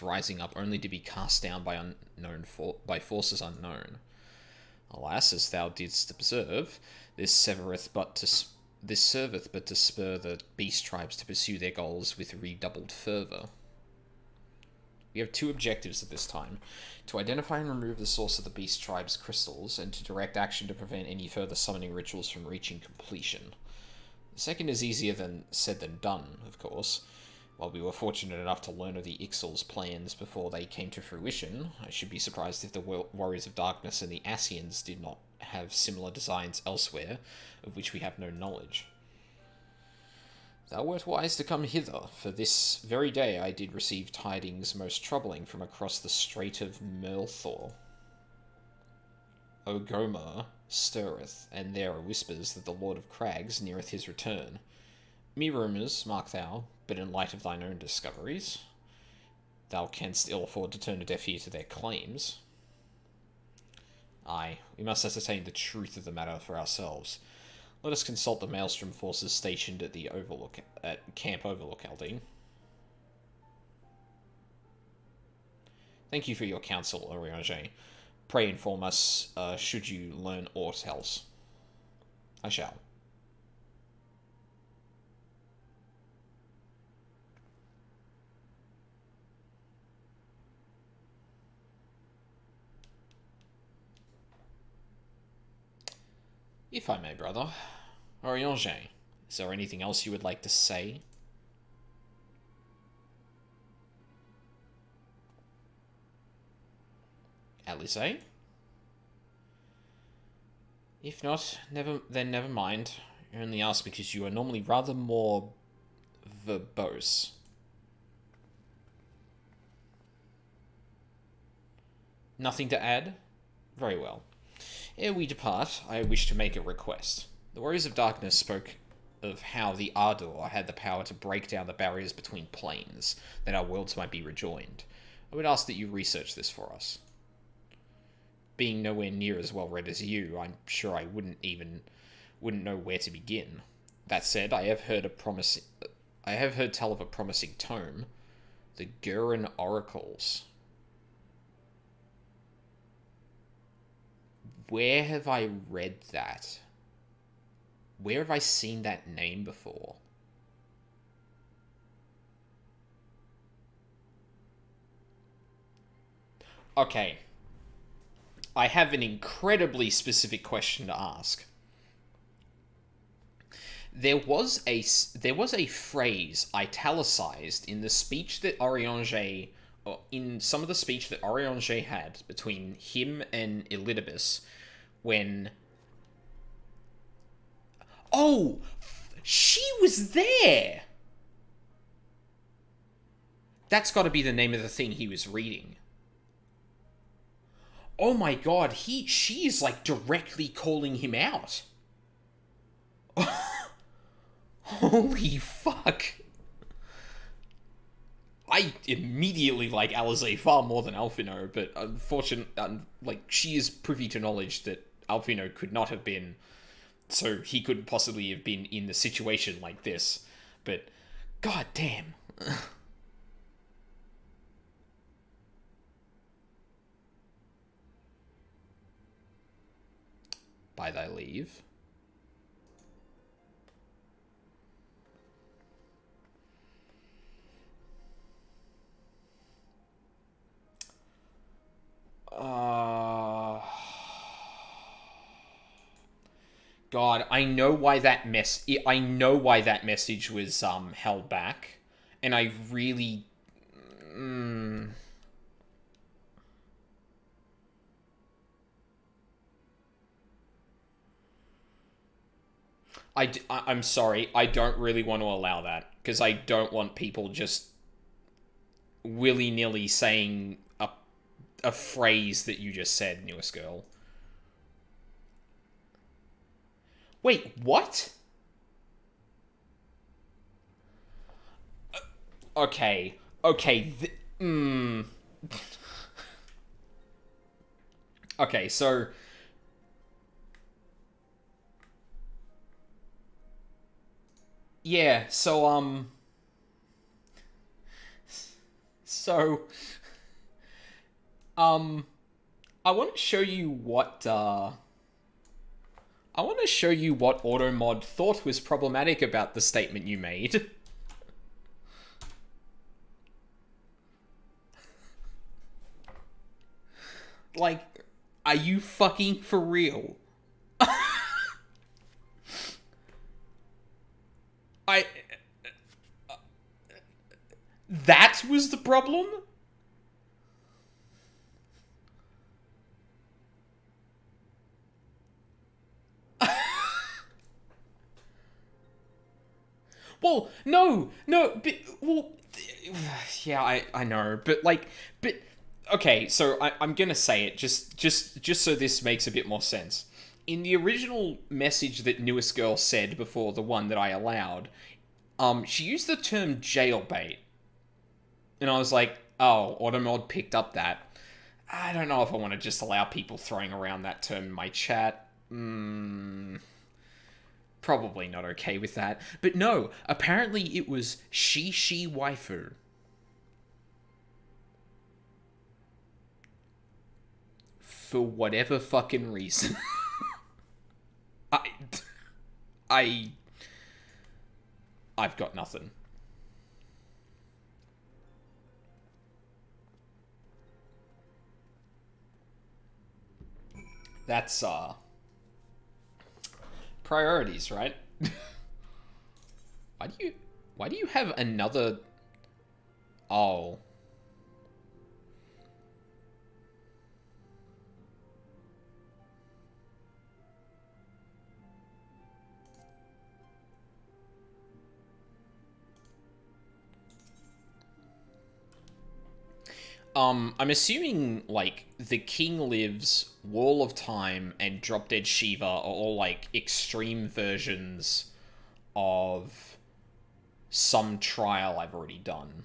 rising up only to be cast down by forces unknown. Alas, as thou didst observe, this serveth but to spur the beast tribes to pursue their goals with redoubled fervour. We have two objectives at this time: to identify and remove the source of the beast tribe's crystals, and to direct action to prevent any further summoning rituals from reaching completion. The second is easier said than done, of course. While we were fortunate enough to learn of the Ixal's plans before they came to fruition, I should be surprised if the Warriors of Darkness and the Ascians did not have similar designs elsewhere, of which we have no knowledge. Thou wert wise to come hither, for this very day I did receive tidings most troubling from across the Strait of Merlthor. O Gomer stirreth, and there are whispers that the Lord of Crags neareth his return. Me rumours, mark thou, but in light of thine own discoveries, thou canst ill afford to turn a deaf ear to their claims. Aye, we must ascertain the truth of the matter for ourselves. Let us consult the Maelstrom forces stationed at Camp Overlook, Aldine. Thank you for your counsel, Orianger. Pray inform us, should you learn aught else. I shall. If I may, brother. Orianger, is there anything else you would like to say? Alizé? If not, then never mind. I only ask because you are normally rather more verbose. Nothing to add? Very well. Ere we depart, I wish to make a request. The Warriors of Darkness spoke of how the Ardor had the power to break down the barriers between planes, that our worlds might be rejoined. I would ask that you research this for us. Being nowhere near as well read as you, I'm sure I wouldn't know where to begin. That said, I have heard tell of a promising tome, the Gurren Oracles. Where have I read that? Where have I seen that name before? Okay. I have an incredibly specific question to ask. There was a phrase italicized in the speech that Oriange, or in some of the speech that Oriange had between him and Elidibus, when... Oh! She was there! That's got to be the name of the thing he was reading. Oh my god, she is like directly calling him out. Holy fuck. I immediately like Alizé far more than Alphino, but unfortunately, she is privy to knowledge that Alphino could not have been, so he couldn't possibly have been in the situation like this. But, god damn. By thy leave. God, I know why that message was held back, and I really I'm sorry, I don't really want to allow that, because I don't want people just willy-nilly saying a phrase that you just said, newest girl. Wait, what? Okay. Okay, so... Yeah, so, I want to show you what, Automod thought was problematic about the statement you made. Like, are you fucking for real? That was the problem? Well, no, but, well, yeah, I know, but, okay, so I'm gonna say it, just so this makes a bit more sense. In the original message that Newest Girl said before the one that I allowed, she used the term jailbait. And I was like, oh, Automod picked up that. I don't know if I want to just allow people throwing around that term in my chat. Probably not okay with that. But no, apparently it was she waifu. For whatever fucking reason. I've got nothing. That's, priorities, right? Why do you have another... Oh. I'm assuming, like, The King Lives, Wall of Time, and Drop Dead Shiva are all, like, extreme versions of some trial I've already done.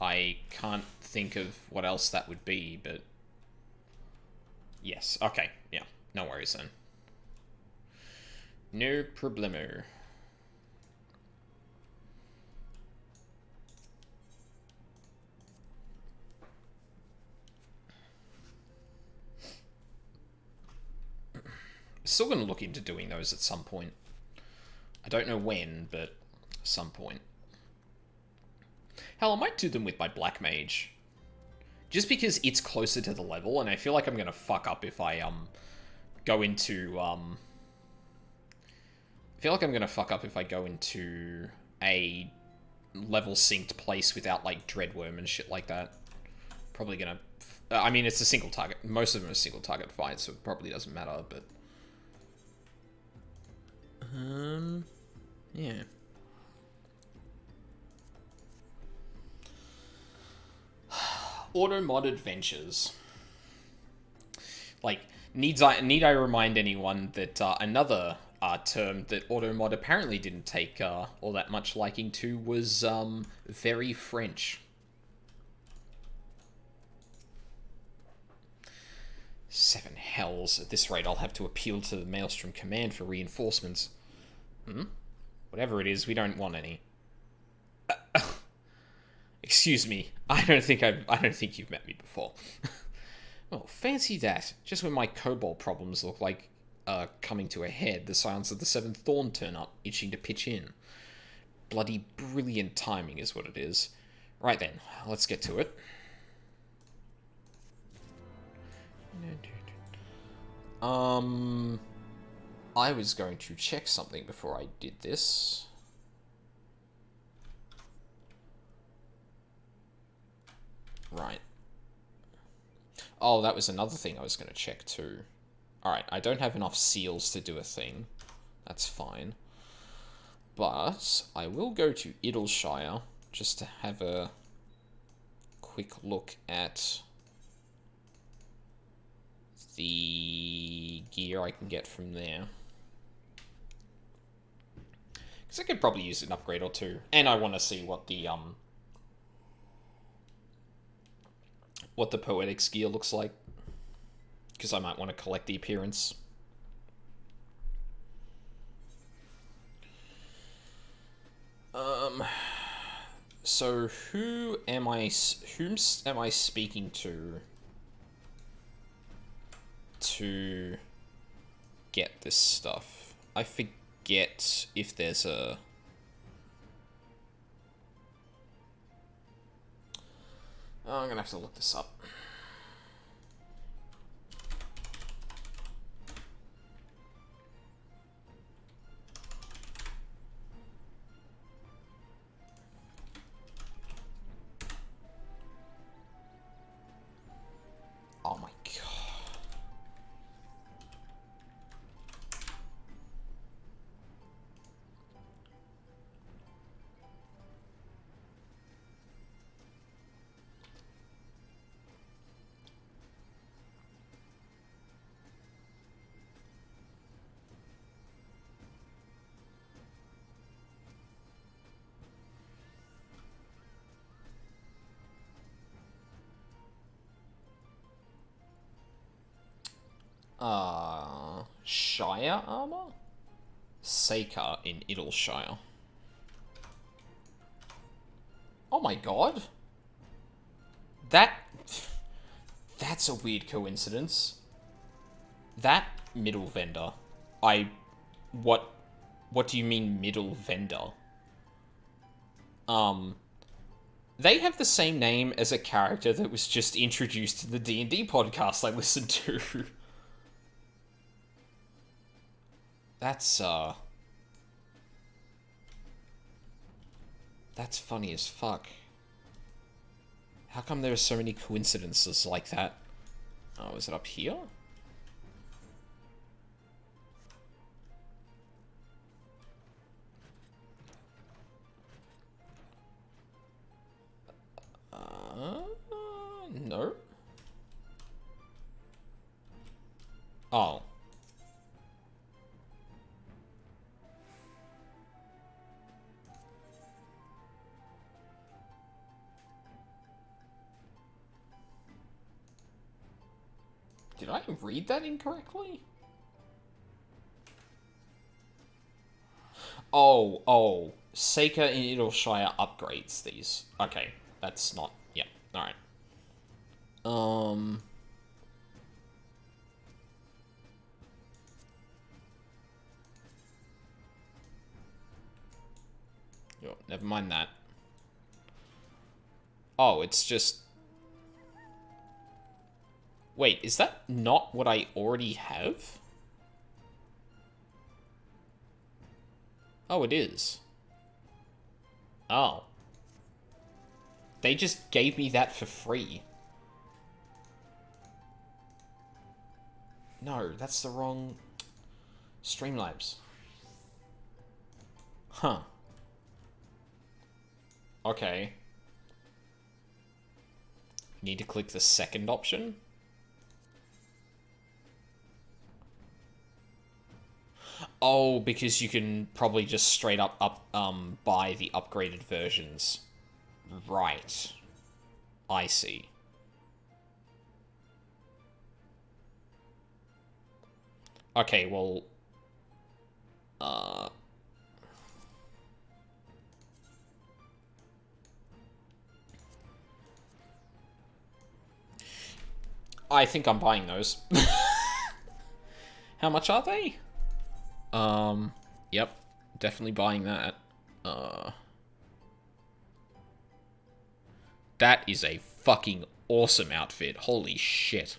I can't think of what else that would be, but... Yes, okay, yeah, no worries then. No problemo. Still gonna look into doing those at some point. I don't know when, but some point. Hell, I might do them with my Black Mage. Just because it's closer to the level, and I feel like I'm gonna fuck up if I, go into, I feel like I'm gonna fuck up if I go into a level synced place without, like, Dreadworm and shit like that. Probably gonna... I mean, it's a single target. Most of them are single target fights, so it probably doesn't matter, but... yeah. Auto mod adventures. Like, need I remind anyone that another term that auto mod apparently didn't take all that much liking to was very French. Seven hells. At this rate, I'll have to appeal to the Maelstrom Command for reinforcements. Whatever it is, we don't want any. Excuse me. I don't think you've met me before. Well, fancy that. Just when my Cobalt problems look like coming to a head, the Silence of the Seventh Thorn turn up, itching to pitch in. Bloody brilliant timing is what it is. Right then, let's get to it. I was going to check something before I did this. Right. Oh, that was another thing I was going to check too. Alright, I don't have enough seals to do a thing. That's fine. But I will go to Idleshire just to have a quick look at the gear I can get from there. Because I could probably use an upgrade or two. And I want to see what the Poetics gear looks like. Because I might want to collect the appearance. So whom am I speaking to get this stuff? I forget if there's a... Oh, I'm gonna have to look this up. Oh my god. Shire armor? Seika in Idleshire. Oh my god. That's a weird coincidence. That middle vendor. What do you mean middle vendor? They have the same name as a character that was just introduced to the D&D podcast I listened to. That's funny as fuck. How come there are so many coincidences like that? Oh, is it up here? I read that incorrectly? Oh. Seika in Idleshire upgrades these. Okay, that's not... Yeah, alright. Oh, never mind that. Oh, it's just... Wait, is that not what I already have? Oh, it is. Oh. They just gave me that for free. No, that's the wrong... Streamlabs. Huh. Okay. Need to click the second option? Oh, because you can probably just straight up buy the upgraded versions. Right. I see. Okay, well... I think I'm buying those. How much are they? Yep. Definitely buying that. That is a fucking awesome outfit. Holy shit.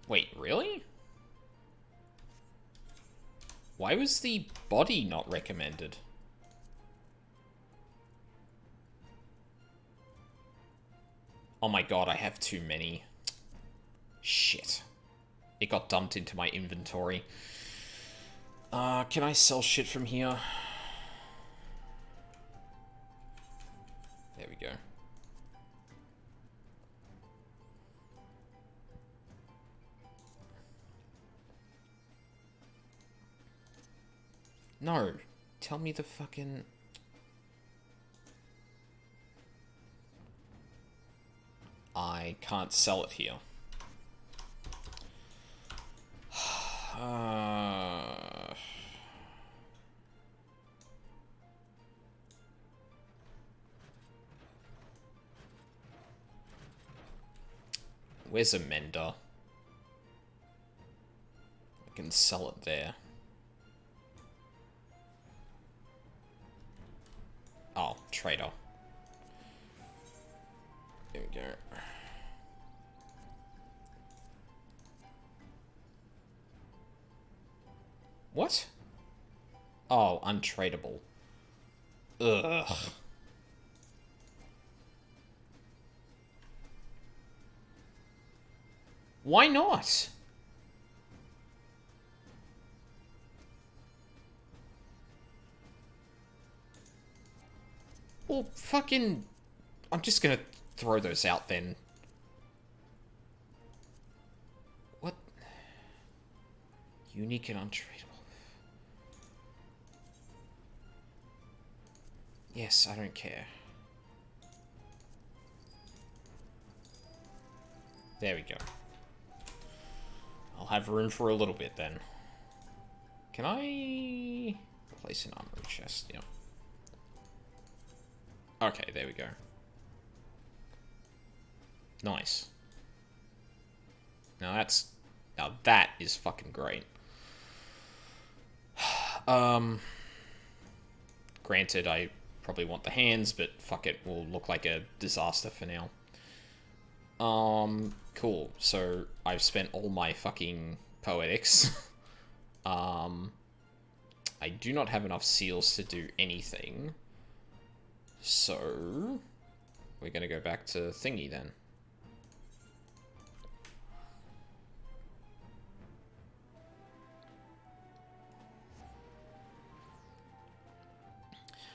Wait, really? Why was the body not recommended? Oh my god, I have too many. Shit. It got dumped into my inventory. Can I sell shit from here? There we go. No. Tell me the fucking... I can't sell it here. Where's a mender? I can sell it there. Oh, trader. Here we go. What? Oh, untradeable. Ugh. Why not? Well, fucking... I'm just gonna throw those out then. What? Unique and untradeable. Yes, I don't care. There we go. I'll have room for a little bit then. Can I place an armory chest? Yeah. Okay, there we go. Nice. Now that is fucking great. Granted, I probably want the hands, but fuck it, will look like a disaster for now. Cool. So I've spent all my fucking poetics. I do not have enough seals to do anything. So we're gonna go back to thingy then.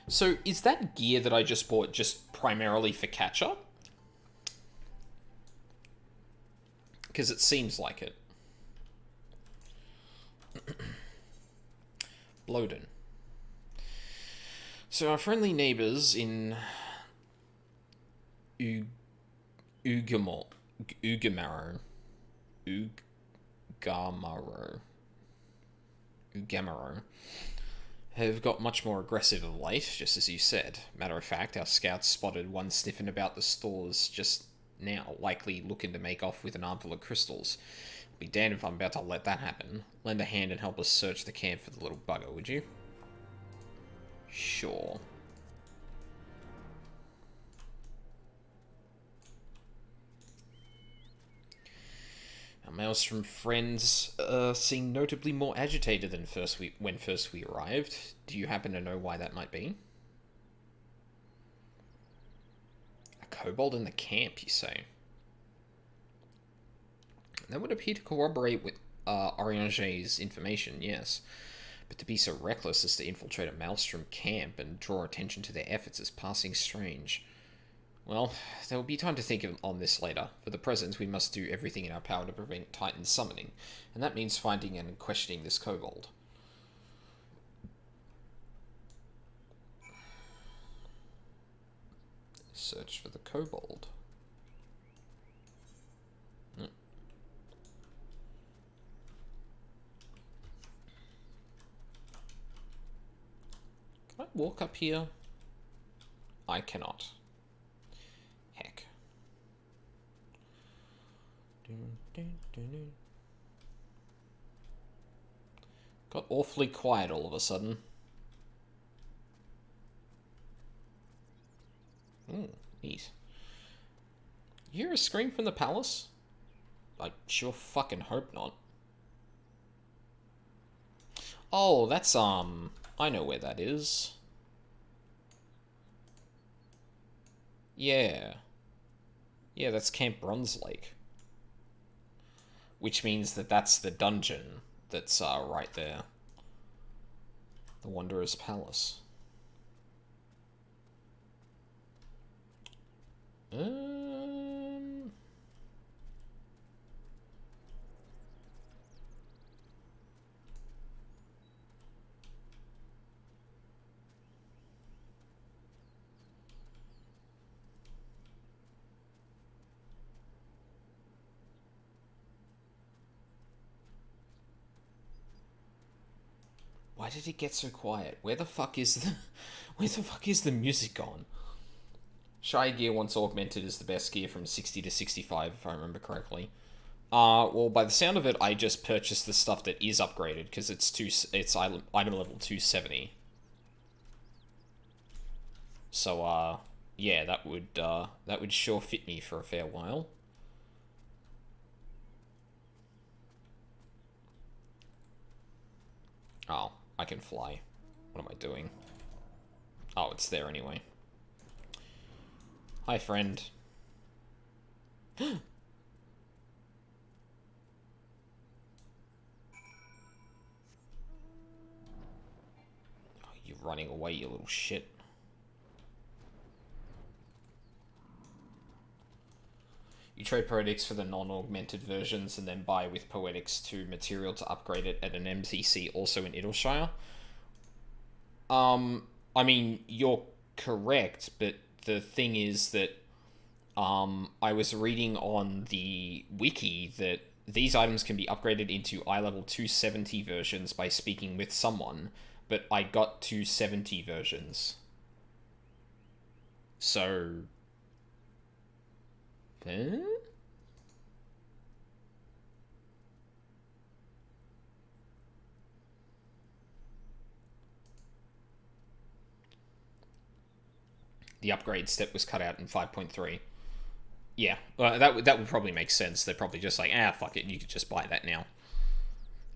So is that gear that I just bought just primarily for catch-up? Because it seems like it. Bloden. So our friendly neighbours in Ugamaro have got much more aggressive of late, just as you said. Matter of fact, our scouts spotted one sniffing about the stores just now, likely looking to make off with an armful of crystals. Be damned if I'm about to let that happen. Lend a hand and help us search the camp for the little bugger, would you? Sure. Our mails from friends seem notably more agitated than when first we arrived. Do you happen to know why that might be? A kobold in the camp, you say? That would appear to corroborate with Orianger's information, yes. But to be so reckless as to infiltrate a Maelstrom camp and draw attention to their efforts is passing strange. Well, there will be time to think on this later. For the present, we must do everything in our power to prevent Titan summoning, and that means finding and questioning this kobold. Search for the kobold. Can I walk up here? I cannot. Heck. Got awfully quiet all of a sudden. Neat. You hear a scream from the palace? I sure fucking hope not. Oh, that's, I know where that is. Yeah. Yeah, that's Camp Bronzelake. Which means that that's the dungeon that's, right there. The Wanderer's Palace. Why did it get so quiet? Where the fuck is the music gone? Shy gear once augmented is the best gear from 60 to 65, if I remember correctly. Well, by the sound of it, I just purchased the stuff that is upgraded because it's item level 270. So, yeah, that would sure fit me for a fair while. Oh, I can fly. What am I doing? Oh, it's there anyway. Hi, friend. Oh, you're running away, you little shit. You trade Poetics for the non-augmented versions and then buy with Poetics 2 material to upgrade it at an MTC also in Idleshire. I mean, you're correct, but the thing is that I was reading on the wiki that these items can be upgraded into eye level 270 versions by speaking with someone, but I got 270 versions. So... Huh? The upgrade step was cut out in 5.3. Yeah, well, that would probably make sense. They're probably just like, fuck it, you could just buy that now.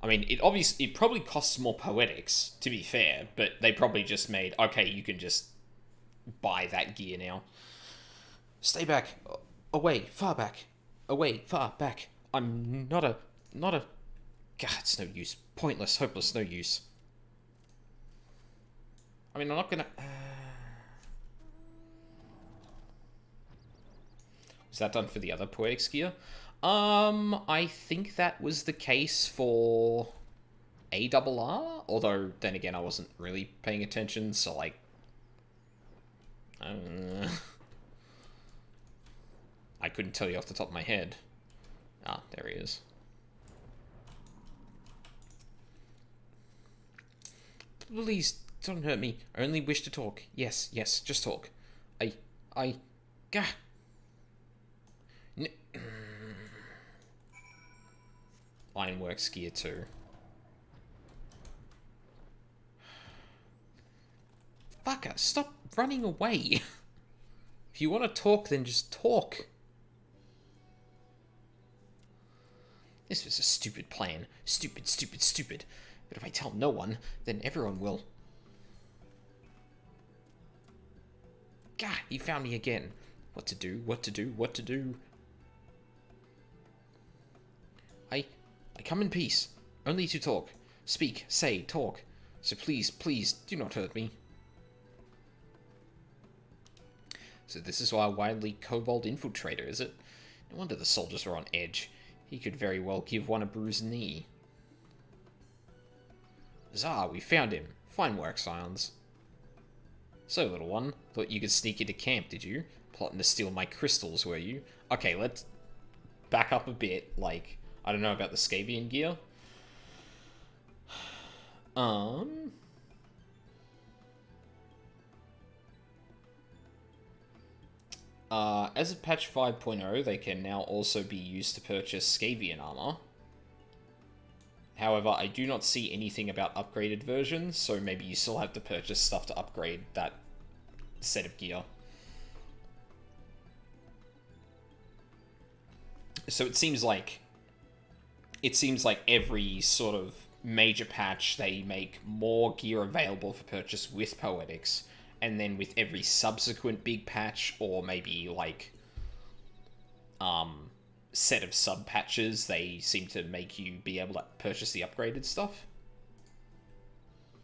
I mean, it probably costs more Poetics, to be fair, but they probably just made, okay, you can just buy that gear now. Stay back. Away, far back. Away, far back. I'm not a... God, it's no use. Pointless, hopeless, no use. I mean, I'm not gonna... Is that done for the other Poetics gear? I think that was the case for ARR, although then again I wasn't really paying attention, so like I couldn't tell you off the top of my head. Ah, there he is. Please don't hurt me. I only wish to talk. Yes, yes, just talk. Gah. Ironworks gear 2. Fucker, stop running away. If you want to talk, then just talk. This was a stupid plan. Stupid, stupid, stupid. But if I tell no one, then everyone will. Gah, he found me again. What to do, what to do, what to do. I come in peace, only to talk. Speak, say, talk. So please, please, do not hurt me. So this is our wily kobold infiltrator, is it? No wonder the soldiers are on edge. He could very well give one a bruised knee. Huzzah, we found him. Fine work, Scions. So, little one, thought you could sneak into camp, did you? Plotting to steal my crystals, were you? Okay, let's back up a bit. Like, I don't know about the Skavian gear. As of patch 5.0, they can now also be used to purchase Skavian armor. However, I do not see anything about upgraded versions, so maybe you still have to purchase stuff to upgrade that set of gear. So it seems like every sort of major patch they make more gear available for purchase with Poetics, and then with every subsequent big patch, or maybe like set of sub patches, they seem to make you be able to purchase the upgraded stuff.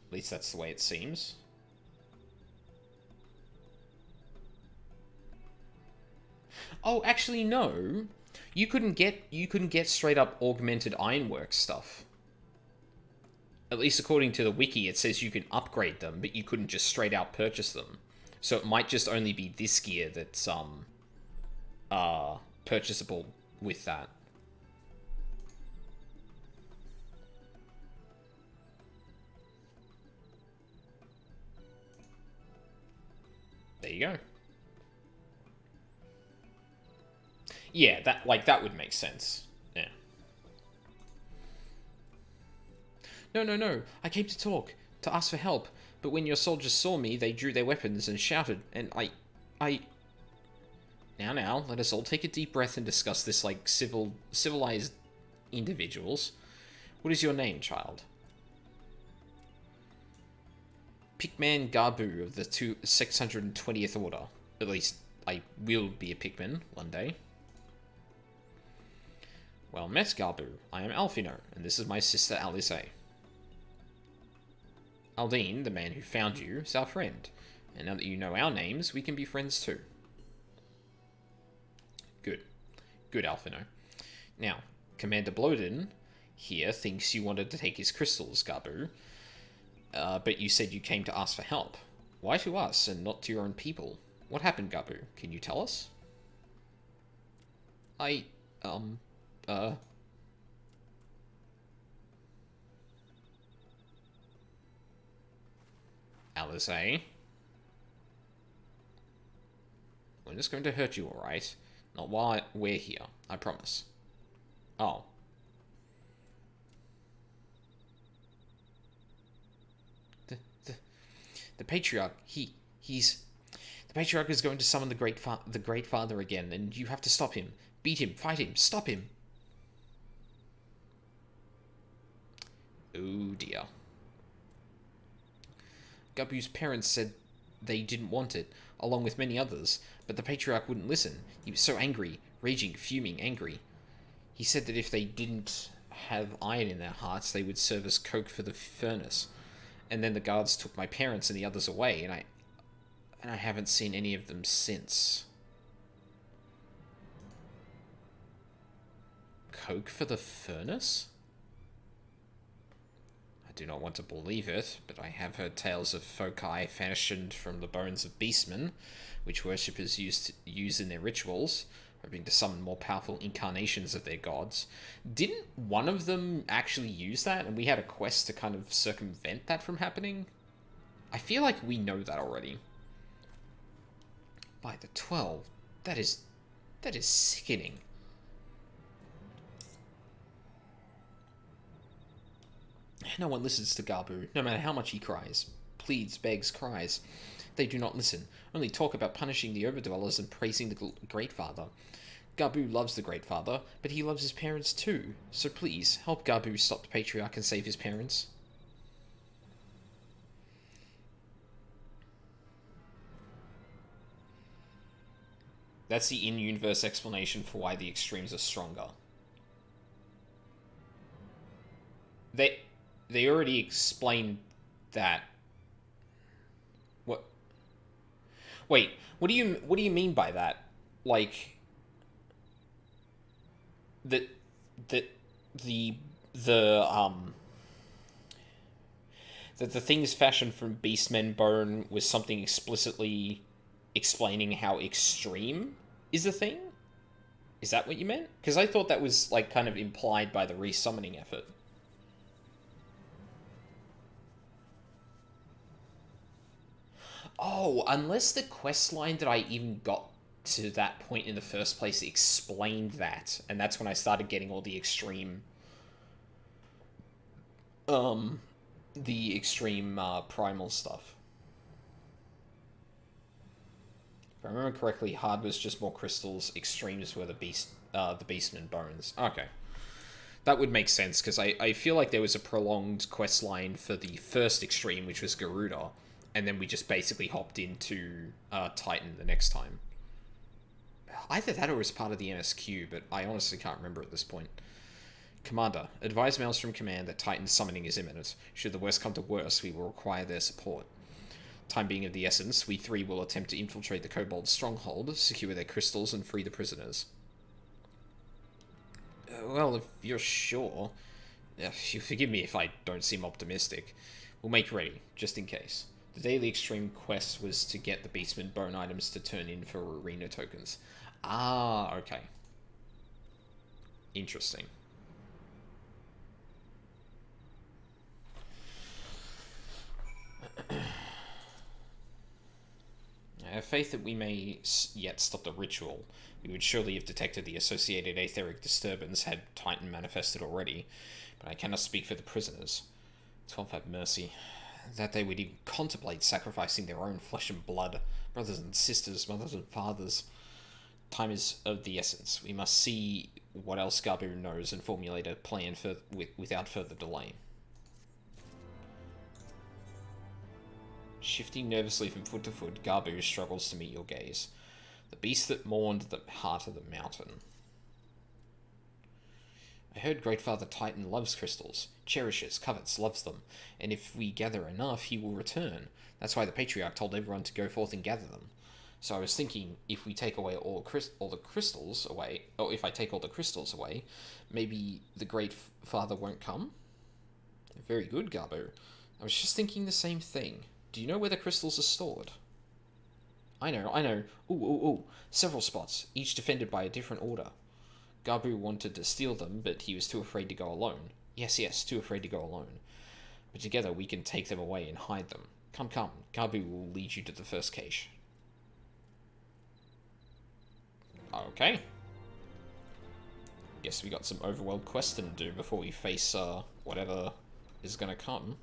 At least that's the way it seems. Oh, actually no. You couldn't get straight up augmented ironwork stuff. At least according to the wiki, it says you can upgrade them, but you couldn't just straight out purchase them. So it might just only be this gear that's purchasable with that. There you go. Yeah, that would make sense. Yeah. No. I came to talk, to ask for help. But when your soldiers saw me, they drew their weapons and shouted, and I... Now, let us all take a deep breath and discuss this like civilized individuals. What is your name, child? Pikman Garbu of the 620th Order. At least, I will be a Pikmin one day. Well met, Garbu. I am Alfino, and this is my sister Alice. Aldine, the man who found you, is our friend. And now that you know our names, we can be friends too. Good, Alfino. Now, Commander Bloden here thinks you wanted to take his crystals, Garbu. But you said you came to ask for help. Why to us and not to your own people? What happened, Garbu? Can you tell us? Alice, we're just going to hurt you, alright? Not while we're here, I promise. Oh. The Patriarch, he's... The Patriarch is going to summon the Great Father again, and you have to stop him. Beat him, fight him, stop him! Oh dear. Gabu's parents said they didn't want it, along with many others, but the Patriarch wouldn't listen. He was so angry, raging, fuming, angry. He said that if they didn't have iron in their hearts, they would serve as coke for the furnace. And then the guards took my parents and the others away, and I haven't seen any of them since. coke for the furnace? I do not want to believe it, but I have heard tales of foci fashioned from the bones of beastmen, which worshippers use in their rituals, hoping to summon more powerful incarnations of their gods. Didn't one of them actually use that, and we had a quest to kind of circumvent that from happening? I feel like we know that already. By the 12, that is sickening. No one listens to Garbu, no matter how much he cries. Pleads, begs, cries. They do not listen, only talk about punishing the overdwellers and praising the Great Father. Garbu loves the Great Father, but he loves his parents too. So please, help Garbu stop the Patriarch and save his parents. That's the in-universe explanation for why the extremes are stronger. They already explained that. What? Wait, what do you mean by that? Like that the things fashioned from Beastmen bone was something explicitly explaining how extreme is the thing? Is that what you meant? Because I thought that was like kind of implied by the resummoning effort. Oh, unless the quest line that I even got to that point in the first place explained that, and that's when I started getting all the extreme primal stuff. If I remember correctly, hard was just more crystals, extremes were the beastman bones. Okay. That would make sense, because I feel like there was a prolonged quest line for the first extreme, which was Garuda, and then we just basically hopped into Titan the next time. Either that or it was part of the MSQ, but I honestly can't remember at this point. Commander, advise Maelstrom Command that Titan summoning is imminent. Should the worst come to worst, we will require their support. Time being of the essence, we three will attempt to infiltrate the Kobold stronghold, secure their crystals, and free the prisoners. Well, if you're sure... you forgive me if I don't seem optimistic. We'll make ready, just in case. The daily extreme quest was to get the Beastman bone items to turn in for arena tokens. Ah, okay. Interesting. I have faith that we may yet stop the ritual. We would surely have detected the associated aetheric disturbance had Titan manifested already, but I cannot speak for the prisoners. 12 have mercy. That they would even contemplate sacrificing their own flesh and blood, brothers and sisters, mothers and fathers. Time is of the essence. We must see what else Garbu knows and formulate a plan without further delay. Shifting nervously from foot to foot, Garbu struggles to meet your gaze. The beast that mourned the heart of the mountain. I heard Great Father Titan loves crystals, cherishes, covets, loves them, and if we gather enough, he will return. That's why the Patriarch told everyone to go forth and gather them. So I was thinking, if we take away all the crystals away, or if I take all the crystals away, maybe the Great Father won't come? Very good, Garbu. I was just thinking the same thing. Do you know where the crystals are stored? I know. Ooh. Several spots, each defended by a different order. Garbu wanted to steal them, but he was too afraid to go alone. Yes, too afraid to go alone. But together we can take them away and hide them. Come. Garbu will lead you to the first cache. Okay. Guess we got some overworld questing to do before we face, whatever is gonna come.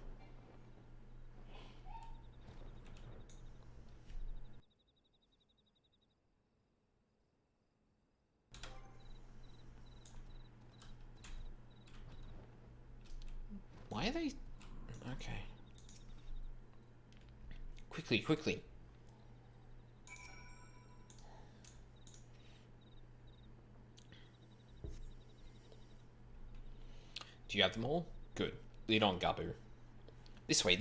Why are they... Okay. Quickly. Do you have them all? Good. Lead on, Garbu. This way.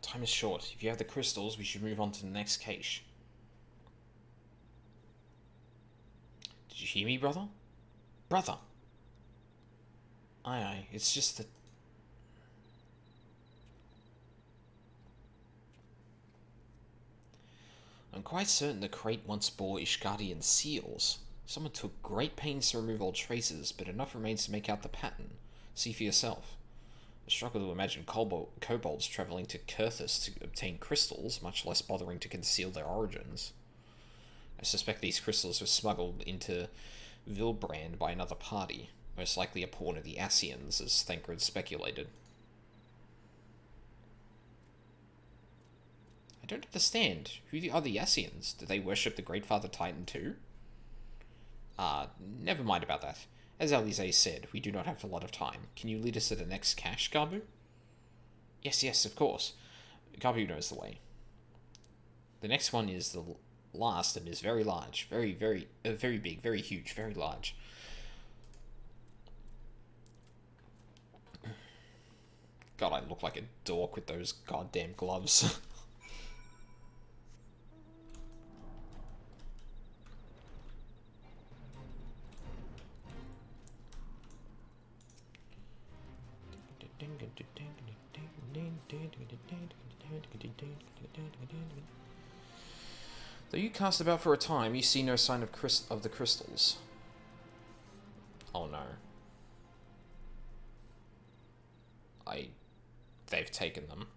Time is short. If you have the crystals, we should move on to the next cache. Did you hear me, brother? Brother! Aye, it's just that... I'm quite certain the crate once bore Ishgardian seals. Someone took great pains to remove all traces, but enough remains to make out the pattern. See for yourself. I struggle to imagine kobolds travelling to Kurthus to obtain crystals, much less bothering to conceal their origins. I suspect these crystals were smuggled into Vilbrand by another party, most likely a pawn of the Asians, as Thancred speculated. I don't understand. Who are the Asians? Do they worship the Great Father Titan too? Never mind about that. As Alize said, we do not have a lot of time. Can you lead us to the next cache, Garbu? Yes, of course. Garbu knows the way. The next one is the last and is very large. Very big, very huge, very large. God, I look like a dork with those goddamn gloves. Though you cast about for a time, you see no sign of the crystals. Oh no. They've taken them.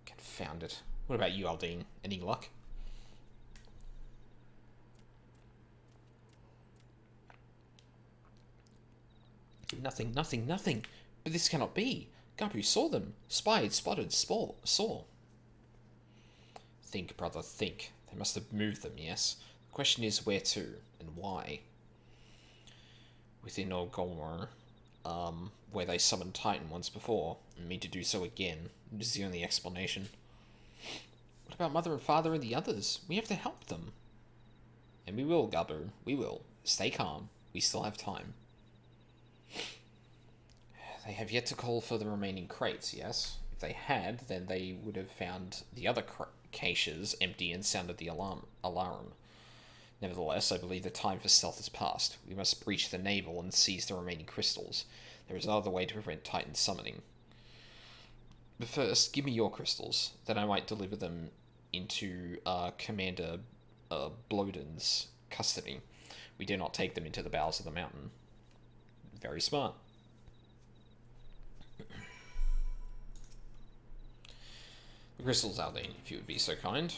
Confound it. What about you, Aldine? Any luck? Nothing. But this cannot be. Garbu saw them. Spied, spotted, saw. Think, brother, think. They must have moved them, yes? The question is where to, and why. Within Orgolmer, where they summoned Titan once before, and mean to do so again. This is the only explanation. What about Mother and Father and the others? We have to help them. And we will, Garbu. We will. Stay calm. We still have time. They have yet to call for the remaining crates, yes? If they had, then they would have found the other caches empty and sounded the alarm. Nevertheless, I believe the time for stealth has passed. We must breach the navel and seize the remaining crystals. There is no other way to prevent Titan summoning. But first, give me your crystals. Then I might deliver them into Commander Bloden's custody. We dare not take them into the bowels of the mountain. Very smart. The crystals, Aldine, if you would be so kind.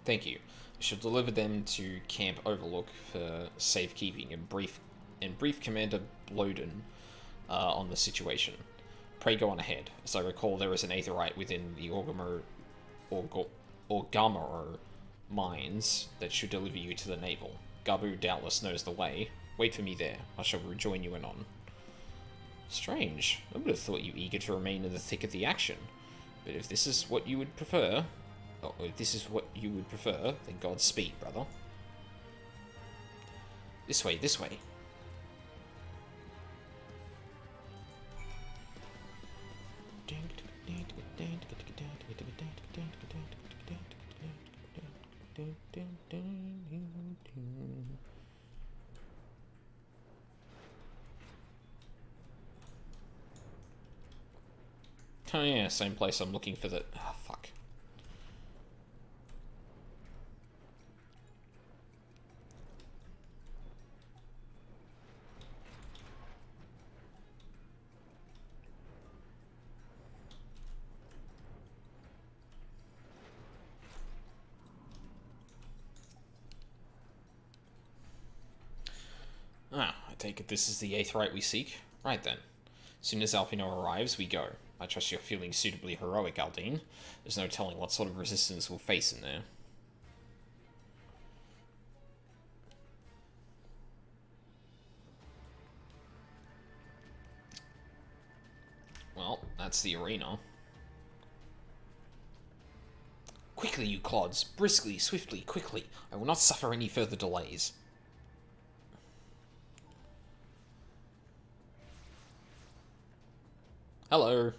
Thank you. I shall deliver them to Camp Overlook for safekeeping and brief Commander Bloden on the situation. Pray go on ahead. As I recall, there is an aetherite within the Orgammer mines that should deliver you to the navel. Garbu doubtless knows the way. Wait for me there. I shall rejoin you anon. Strange. I would have thought you eager to remain in the thick of the action. But if this is what you would prefer... then Godspeed, brother. This way, this way. Oh yeah, same place I'm looking for the... Oh, fuck. Ah, I take it this is the aetherite we seek? Right then. As soon as Alphino arrives, we go. I trust you're feeling suitably heroic, Aldine. There's no telling what sort of resistance we'll face in there. Well, that's the arena. Quickly, you clods! Briskly, swiftly, quickly! I will not suffer any further delays. Hello.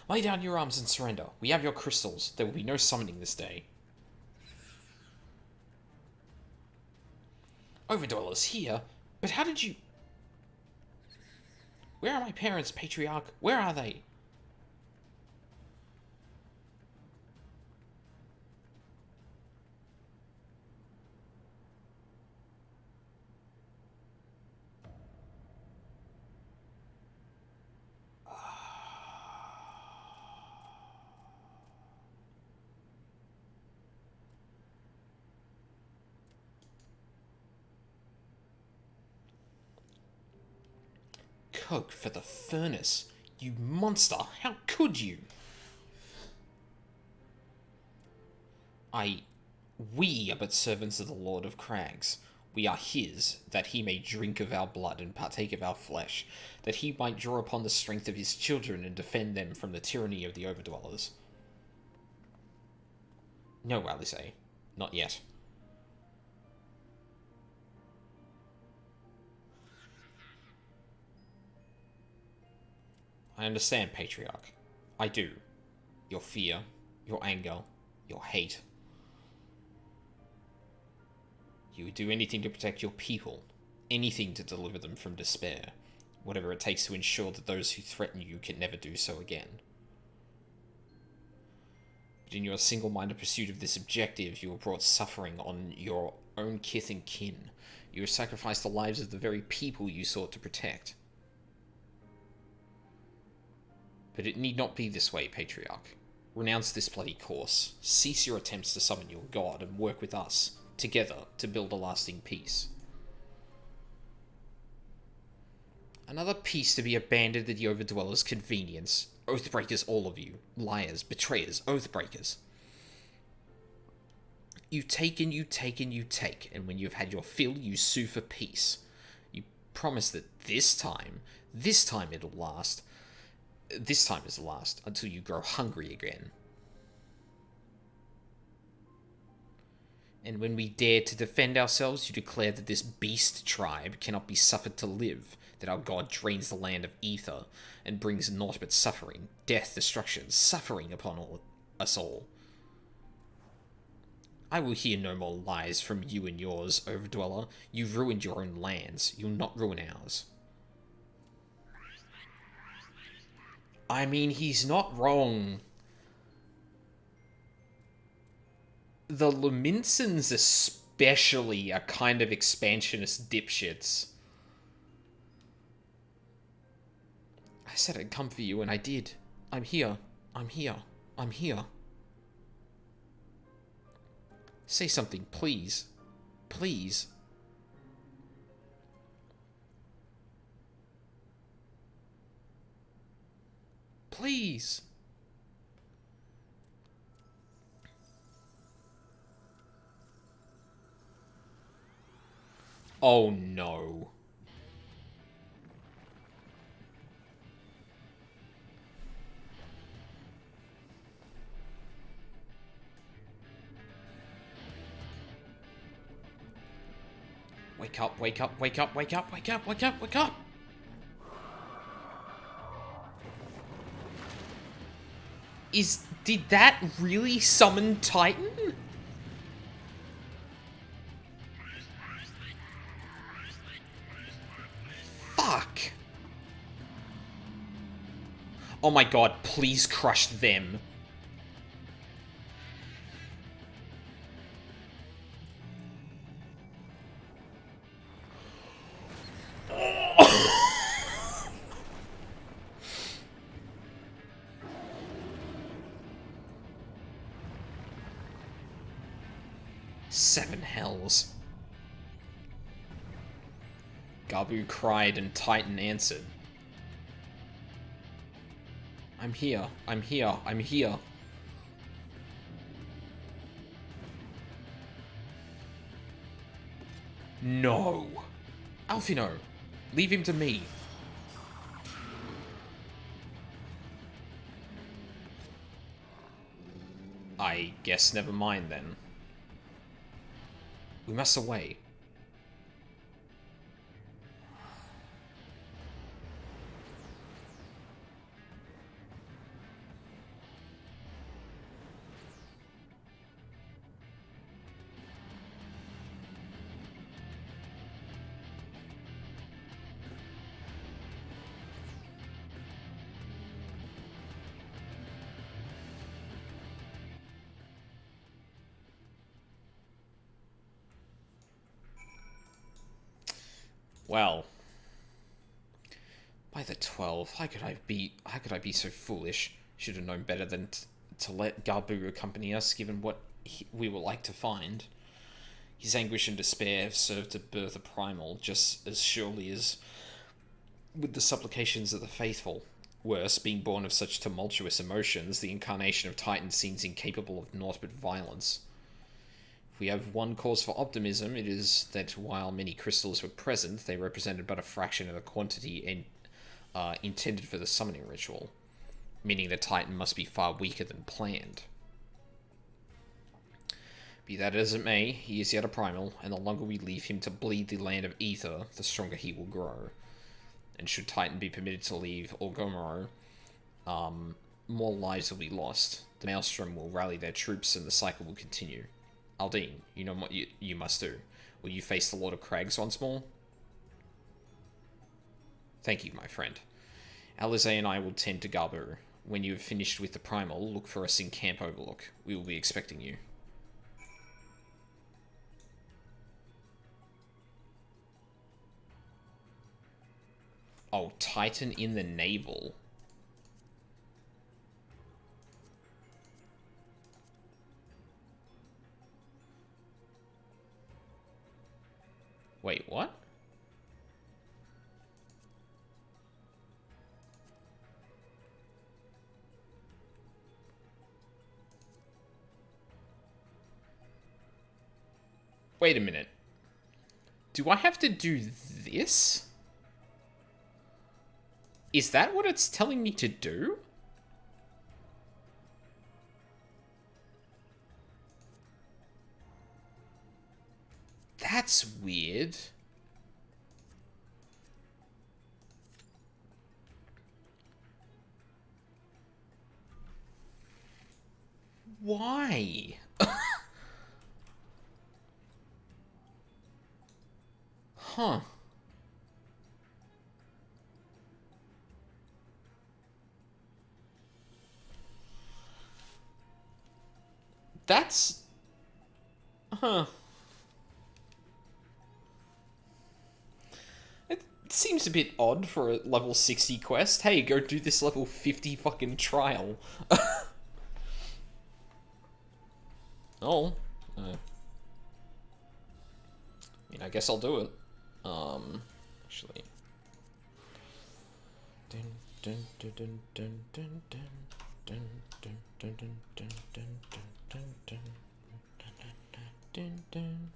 Lay down your arms and surrender. We have your crystals. There will be no summoning this day. Overdwellers here? But how did you... Where are my parents, Patriarch? Where are they? Coke for the furnace. You monster! How could you? We are but servants of the Lord of Crags. We are his, that he may drink of our blood and partake of our flesh, that he might draw upon the strength of his children and defend them from the tyranny of the Overdwellers. No, Alice, not yet. I understand, Patriarch. I do. Your fear, your anger, your hate. You would do anything to protect your people, anything to deliver them from despair, whatever it takes to ensure that those who threaten you can never do so again. But in your single-minded pursuit of this objective, you have brought suffering on your own kith and kin. You have sacrificed the lives of the very people you sought to protect. But it need not be this way, Patriarch. Renounce this bloody course. Cease your attempts to summon your god and work with us, together, to build a lasting peace. Another peace to be abandoned at the Overdwellers' convenience. Oathbreakers, all of you. Liars, betrayers, oathbreakers. You take and you take and you take, and when you've had your fill, you sue for peace. You promise that this time it'll last. This time is the last, until you grow hungry again. And when we dare to defend ourselves, you declare that this beast tribe cannot be suffered to live, that our god drains the land of ether, and brings naught but suffering, death, destruction, suffering upon us all. I will hear no more lies from you and yours, Overdweller. You've ruined your own lands, you'll not ruin ours. I mean, he's not wrong. The Laminsons especially are kind of expansionist dipshits. I said I'd come for you, and I did. I'm here. I'm here. I'm here. Say something, please. Please. Please. Oh no. Wake up, wake up, wake up, wake up, wake up, wake up, wake up! Did that really summon Titan? Fuck! Oh my god, please crush them. Seven hells. Gabu cried and Titan answered. I'm here, I'm here, I'm here. No. Alfino, leave him to me. I guess never mind then. We must away. Well, by the 12, how could I be so foolish? Should have known better than to let Garbu accompany us, given what we were like to find. His anguish and despair have served to birth a primal, just as surely as with the supplications of the faithful. Worse, being born of such tumultuous emotions, the incarnation of Titan seems incapable of naught but violence. If we have one cause for optimism, it is that while many crystals were present, they represented but a fraction of the quantity intended for the summoning ritual, meaning the Titan must be far weaker than planned. Be that as it may, he is yet a primal, and the longer we leave him to bleed the land of Ether, the stronger he will grow. And should Titan be permitted to leave Orgomero, more lives will be lost. The Maelstrom will rally their troops, and the cycle will continue. Aldine, you know what you must do. Will you face the Lord of Crags once more? Thank you, my friend. Alize and I will tend to Garbu. When you have finished with the primal, look for us in Camp Overlook. We will be expecting you. Oh, Titan in the navel. Wait, what? Wait a minute. Do I have to do this? Is that what it's telling me to do? That's weird. Why? Huh. That's... Huh. It seems a bit odd for a level 60 quest. Hey, go do this level 50 fucking trial. Oh. I mean, I guess I'll do it. Actually. Dun, dun, dun, dun, dun, dun, dun. Dun, dun, dun, dun, dun, dun, dun, dun, dun, dun.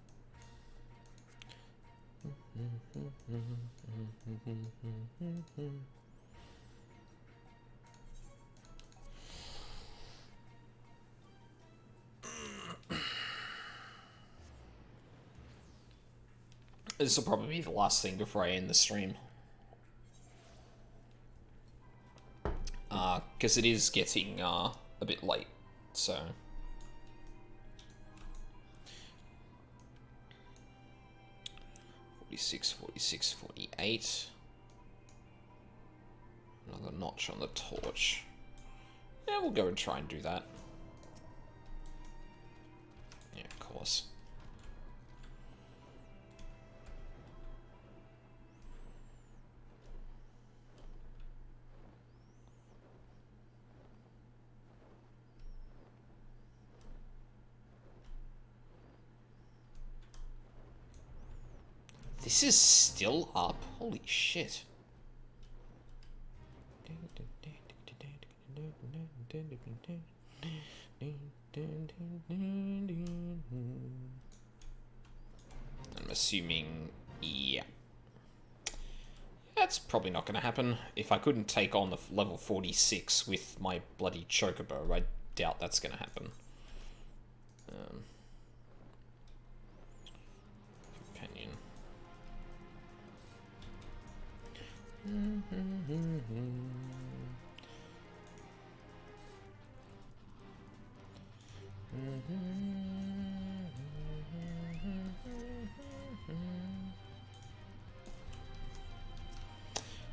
This will probably be the last thing before I end the stream. Because it is getting a bit late, so... 46, 46, 48. Another notch on the torch. Yeah, we'll go and try and do that. Yeah, of course. This is still up? Holy shit. I'm assuming, yeah. That's probably not going to happen. If I couldn't take on the level 46 with my bloody chocobo, I doubt that's going to happen. Companion.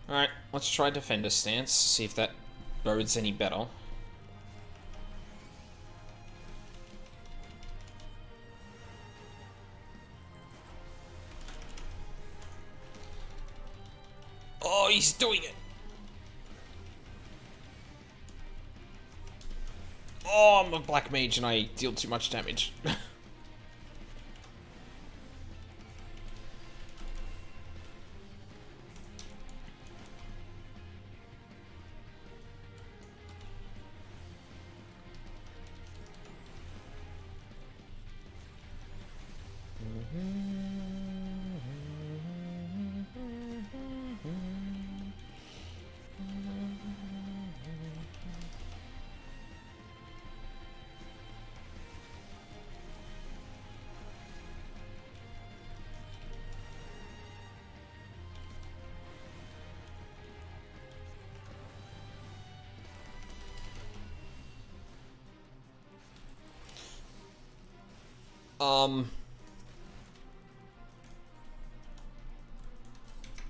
Alright, let's try Defender stance, see if that bodes any better. he's doing it. Oh, I'm a black mage and I deal too much damage.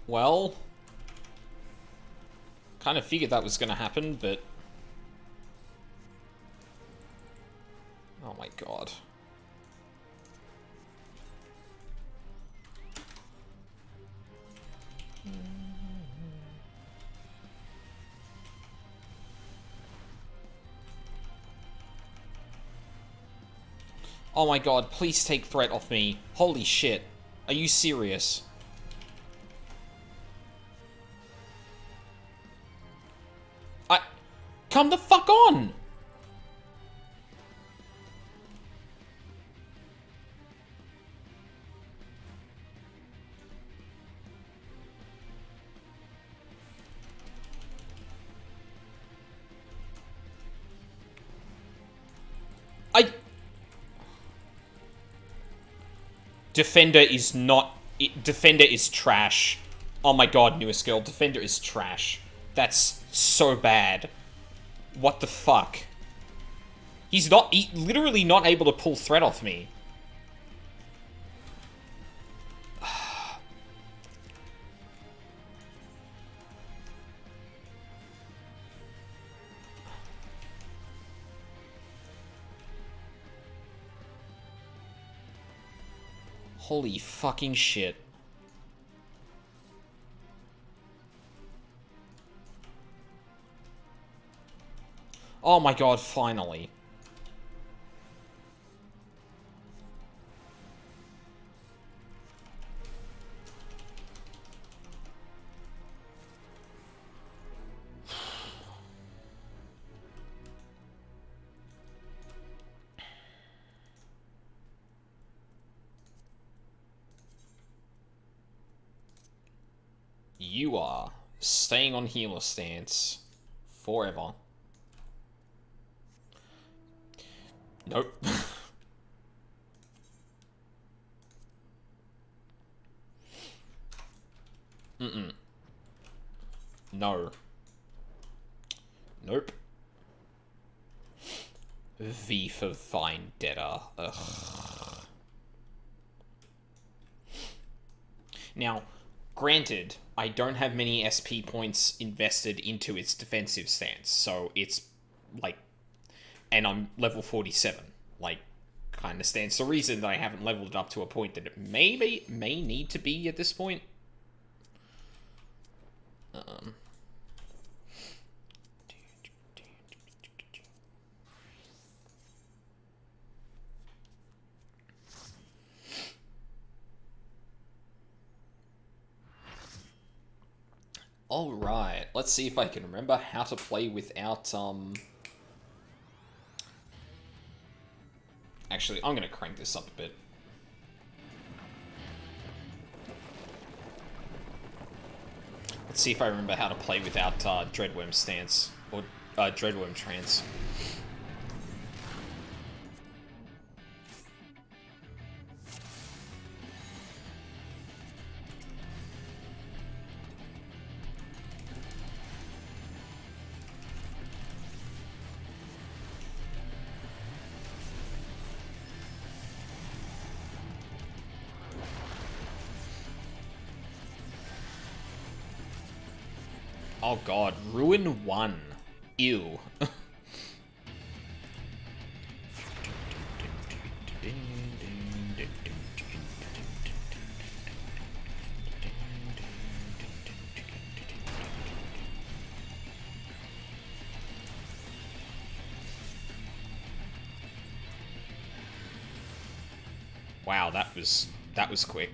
Well, kind of figured that was going to happen, but... Oh my god. Oh my god, please take threat off me. Holy shit. Are you serious? Come the fuck on! Defender is not... Defender is trash. Oh my god, newest girl. Defender is trash. That's so bad. What the fuck? He's literally not able to pull threat off me. Holy fucking shit. Oh my god, finally. You are staying on healer stance forever. Nope. No. Nope. V for Vendetta. Ugh. Now, granted, I don't have many SP points invested into its defensive stance, so it's, like... And I'm level 47, like, kind of stands the reason that I haven't leveled it up to a point that it may need to be at this point. Alright, let's see if I can remember how to play without, Actually, I'm gonna crank this up a bit. Let's see if I remember how to play without, Dreadworm stance, or, Dreadworm trance. Oh god, Ruin 1. Ew. Wow, that was quick.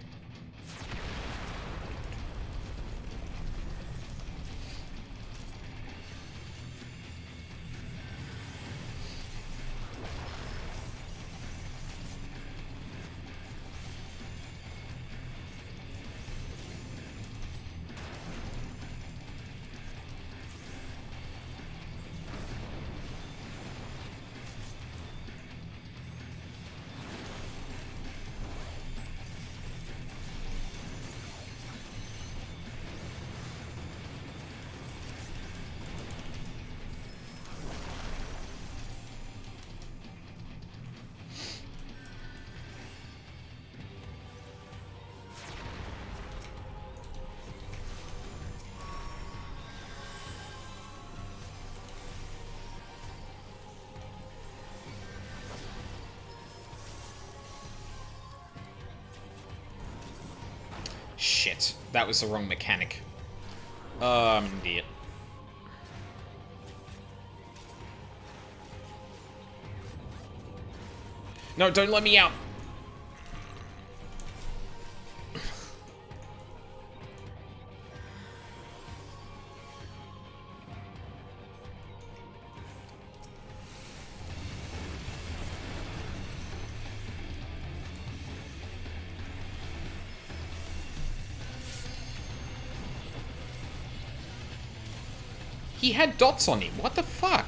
Shit, that was the wrong mechanic. I'm an idiot. No, don't let me out. He had dots on him. What the fuck?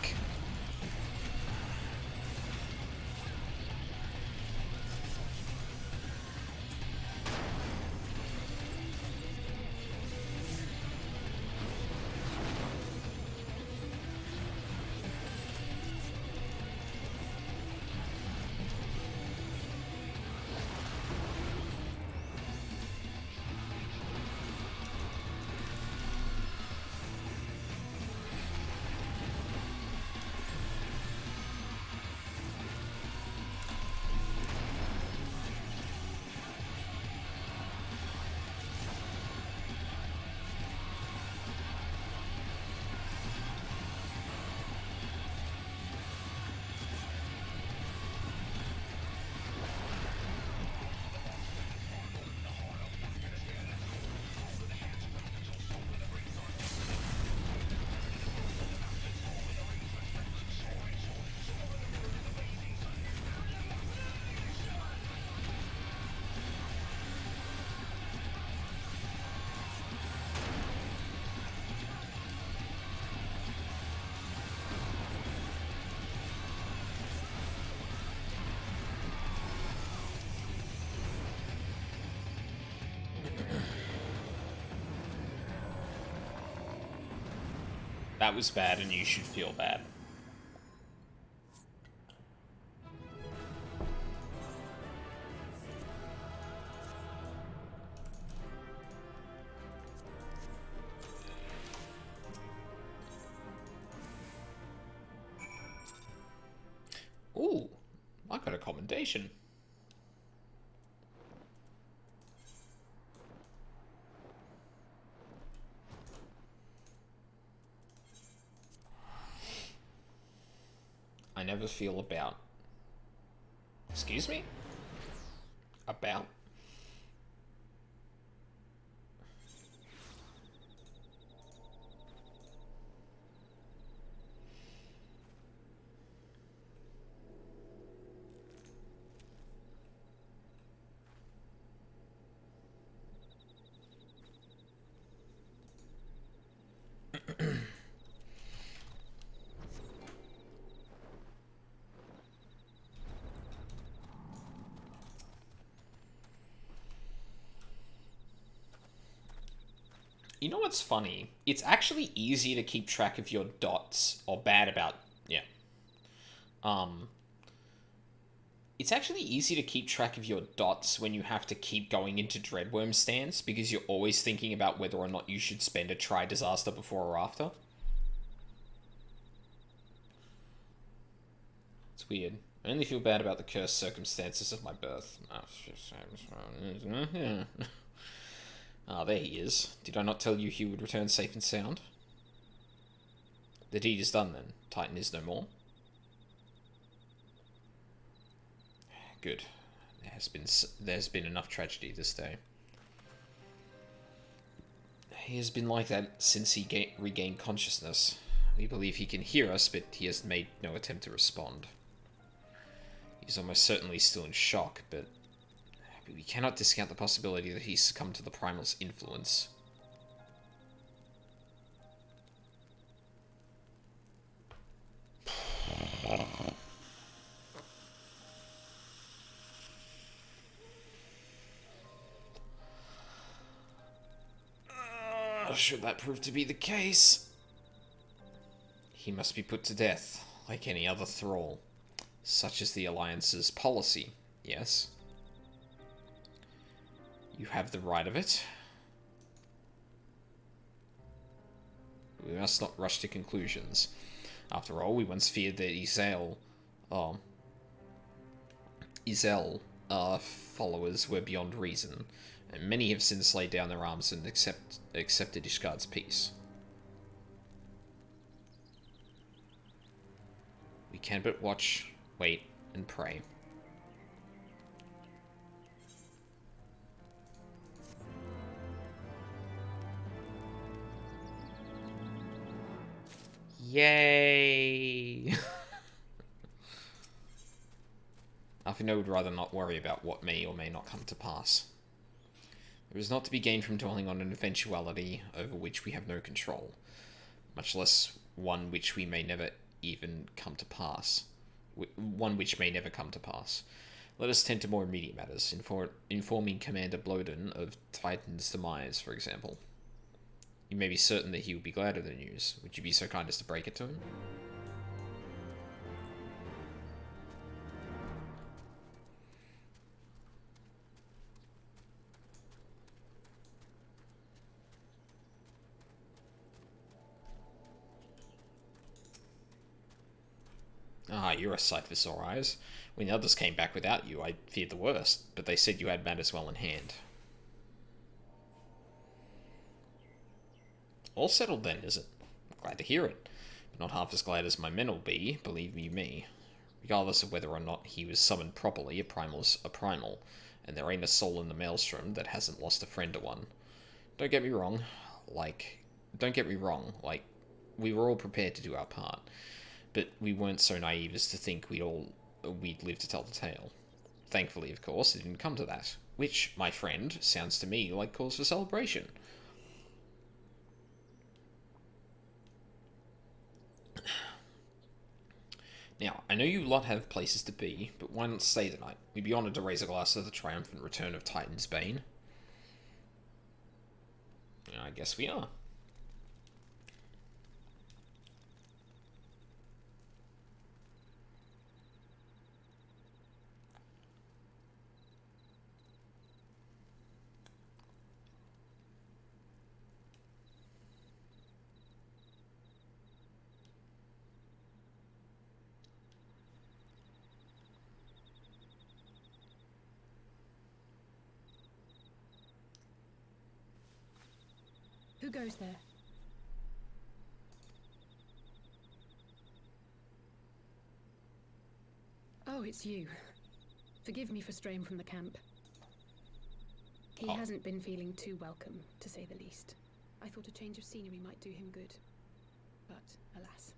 That was bad, and you should feel bad. Ooh, I got a commendation. I never feel about. Excuse me? About? You know what's funny? It's actually easier to keep track of your dots, or bad about, yeah. It's actually easy to keep track of your dots when you have to keep going into Dreadworm stance, because you're always thinking about whether or not you should spend a Tri-Disaster before or after. It's weird. I only feel bad about the cursed circumstances of my birth. Ah, there he is. Did I not tell you he would return safe and sound? The deed is done then. Titan is no more. Good. There's been enough tragedy this day. He has been like that since he regained consciousness. We believe he can hear us, but he has made no attempt to respond. He's almost certainly still in shock, but we cannot discount the possibility that he's succumbed to the Primal's influence. Should that prove to be the case, he must be put to death, like any other thrall. Such is the Alliance's policy, yes? You have the right of it. We must not rush to conclusions. After all, we once feared that Izel followers were beyond reason, and many have since laid down their arms and accepted Ishgard's peace. We can but watch, wait, and pray. Yay! Alphinaud would rather not worry about what may or may not come to pass. There is not to be gained from dwelling on an eventuality over which we have no control, much less one which we may never even come to pass. One which may never come to pass. Let us tend to more immediate matters, informing Commander Bloden of Titan's demise, for example. You may be certain that he would be glad of the news. Would you be so kind as to break it to him? Ah, you're a sight for sore eyes. When the others came back without you, I feared the worst, but they said you had matters well in hand. All settled then, is it? Glad to hear it, but not half as glad as my men will be, believe you me. Regardless of whether or not he was summoned properly, a primal's a primal, and there ain't a soul in the Maelstrom that hasn't lost a friend to one. Don't get me wrong, we were all prepared to do our part, but we weren't so naive as to think we'd live to tell the tale. Thankfully, of course, it didn't come to that, which, my friend, sounds to me like cause for celebration. Now, I know you lot have places to be, but why not stay the night? We'd be honoured to raise a glass to the triumphant return of Titan's Bane. I guess we are. Who goes there? Oh, it's you. Forgive me for straying from the camp. He hasn't been feeling too welcome, to say the least. I thought a change of scenery might do him good. But, alas.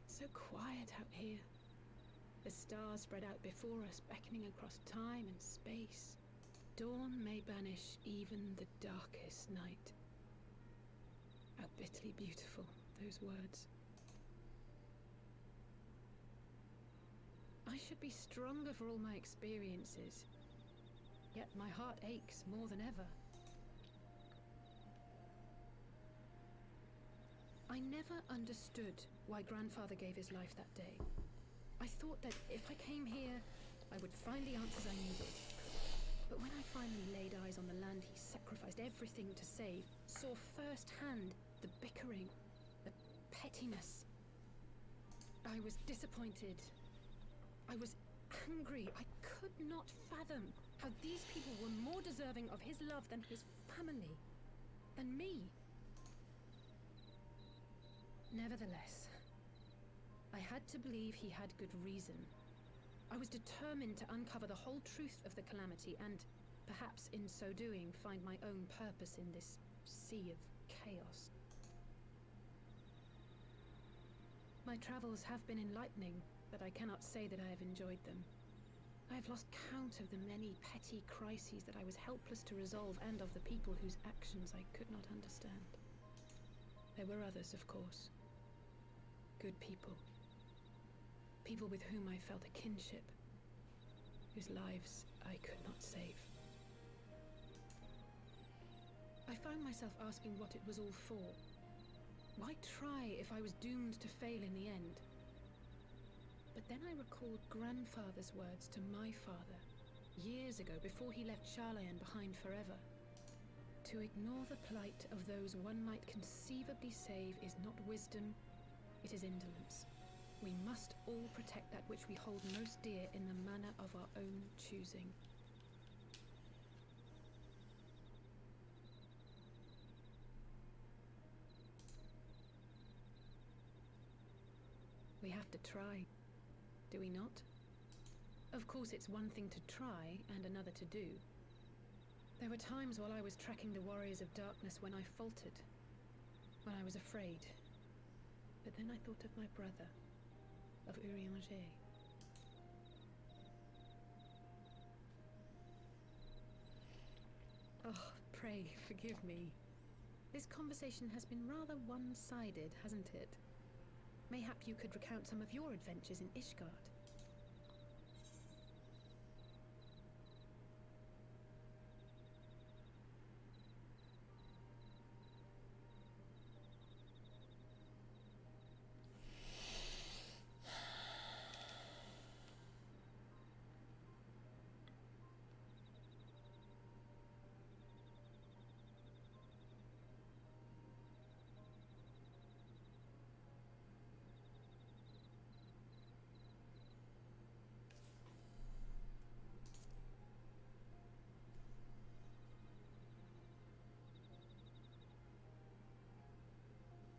So quiet out here. The stars spread out before us, beckoning across time and space. Dawn may banish even the darkest night. How bitterly beautiful, those words. I should be stronger for all my experiences. Yet my heart aches more than ever. I never understood why Grandfather gave his life that day. I thought that if I came here, I would find the answers I needed. But when I finally laid eyes on the land he sacrificed everything to save, saw firsthand the bickering, the pettiness, I was disappointed. I was angry. I could not fathom how these people were more deserving of his love than his family, than me. Nevertheless, I had to believe he had good reason. I was determined to uncover the whole truth of the calamity and, perhaps in so doing, find my own purpose in this sea of chaos. My travels have been enlightening, but I cannot say that I have enjoyed them. I have lost count of the many petty crises that I was helpless to resolve, and of the people whose actions I could not understand. There were others, of course. Good people. People with whom I felt a kinship, whose lives I could not save. I found myself asking what it was all for. Why try if I was doomed to fail in the end? But then I recalled grandfather's words to my father, years ago, before he left Charlayan behind forever. To ignore the plight of those one might conceivably save is not wisdom, it is indolence. We must all protect that which we hold most dear in the manner of our own choosing. We have to try, do we not? Of course, it's one thing to try and another to do. There were times while I was tracking the warriors of darkness when I faltered, when I was afraid. But then I thought of my brother, of Urianger. Oh, pray forgive me. This conversation has been rather one-sided, hasn't it? Mayhap you could recount some of your adventures in Ishgard.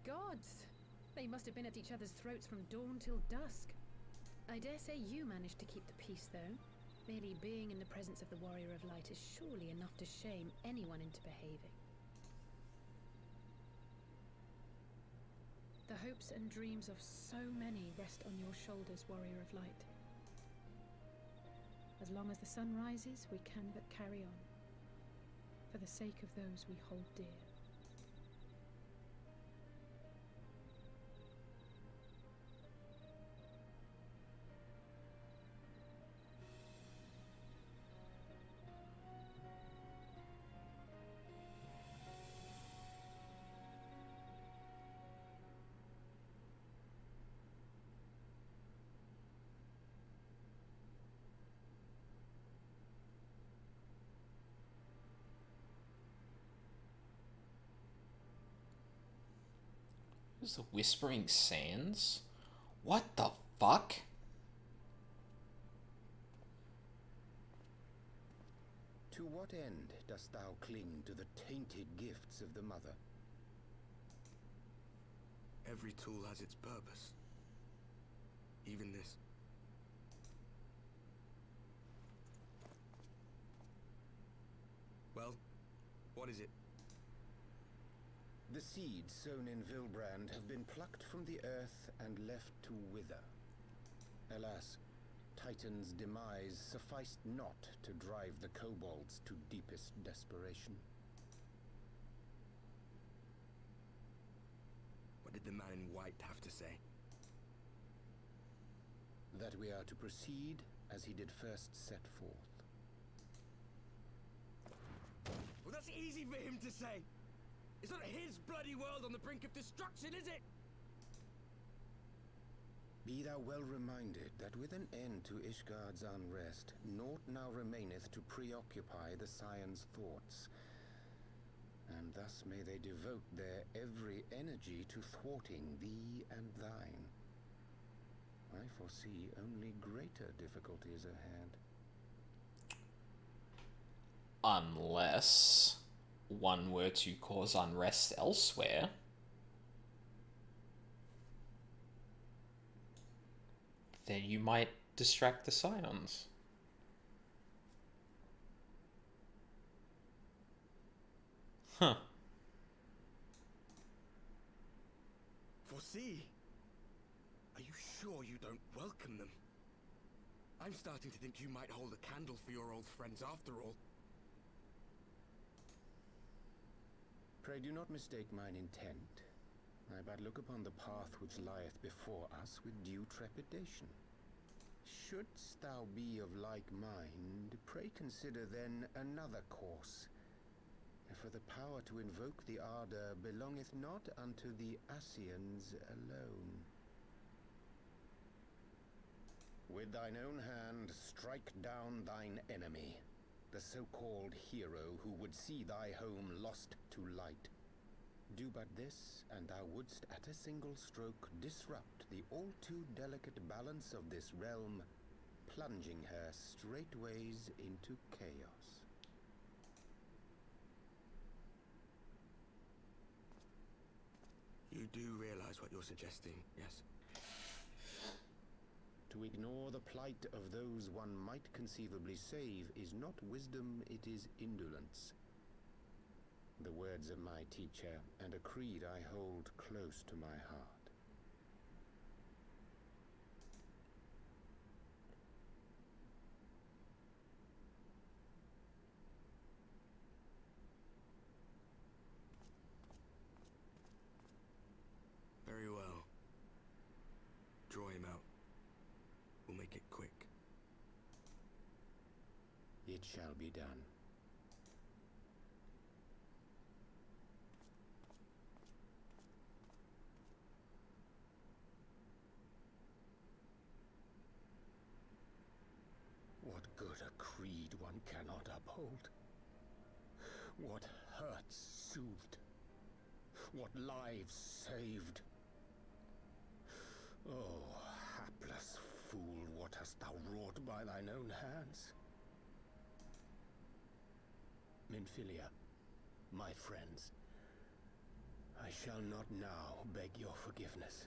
Gods! They must have been at each other's throats from dawn till dusk. I dare say you managed to keep the peace, though. Merely being in the presence of the Warrior of Light is surely enough to shame anyone into behaving. The hopes and dreams of so many rest on your shoulders, Warrior of Light. As long as the sun rises, we can but carry on, for the sake of those we hold dear. The Whispering Sands? What the fuck? To what end dost thou cling to the tainted gifts of the Mother? Every tool has its purpose. Even this. Well, what is it? The seeds sown in Vilbrand have been plucked from the earth and left to wither. Alas, Titan's demise sufficed not to drive the kobolds to deepest desperation. What did the man in white have to say? That we are to proceed as he did first set forth. Well, that's easy for him to say! It's not his bloody world on the brink of destruction, is it? Be thou well reminded that with an end to Ishgard's unrest, naught now remaineth to preoccupy the Scions' thoughts. And thus may they devote their every energy to thwarting thee and thine. I foresee only greater difficulties ahead. Unless one were to cause unrest elsewhere. Then you might distract the Scions. Huh. Foresee? Are you sure you don't welcome them? I'm starting to think you might hold a candle for your old friends after all. Pray do not mistake mine intent. I but look upon the path which lieth before us with due trepidation. Shouldst thou be of like mind, pray consider then another course. For the power to invoke the ardor belongeth not unto the Ascians alone. With thine own hand strike down thine enemy, the so-called hero who would see thy home lost to light. Do but this, and thou wouldst at a single stroke disrupt the all-too-delicate balance of this realm, plunging her straightways into chaos. You do realize what you're suggesting, yes? To ignore the plight of those one might conceivably save is not wisdom, it is indolence. The words of my teacher, and a creed I hold close to my heart. Very well. Draw him out. We'll make it quick. It shall be done. What good a creed one cannot uphold? What hurts soothed? What lives saved? Oh, hapless fool, what hast thou wrought by thine own hands? Minfilia, my friends, I shall not now beg your forgiveness.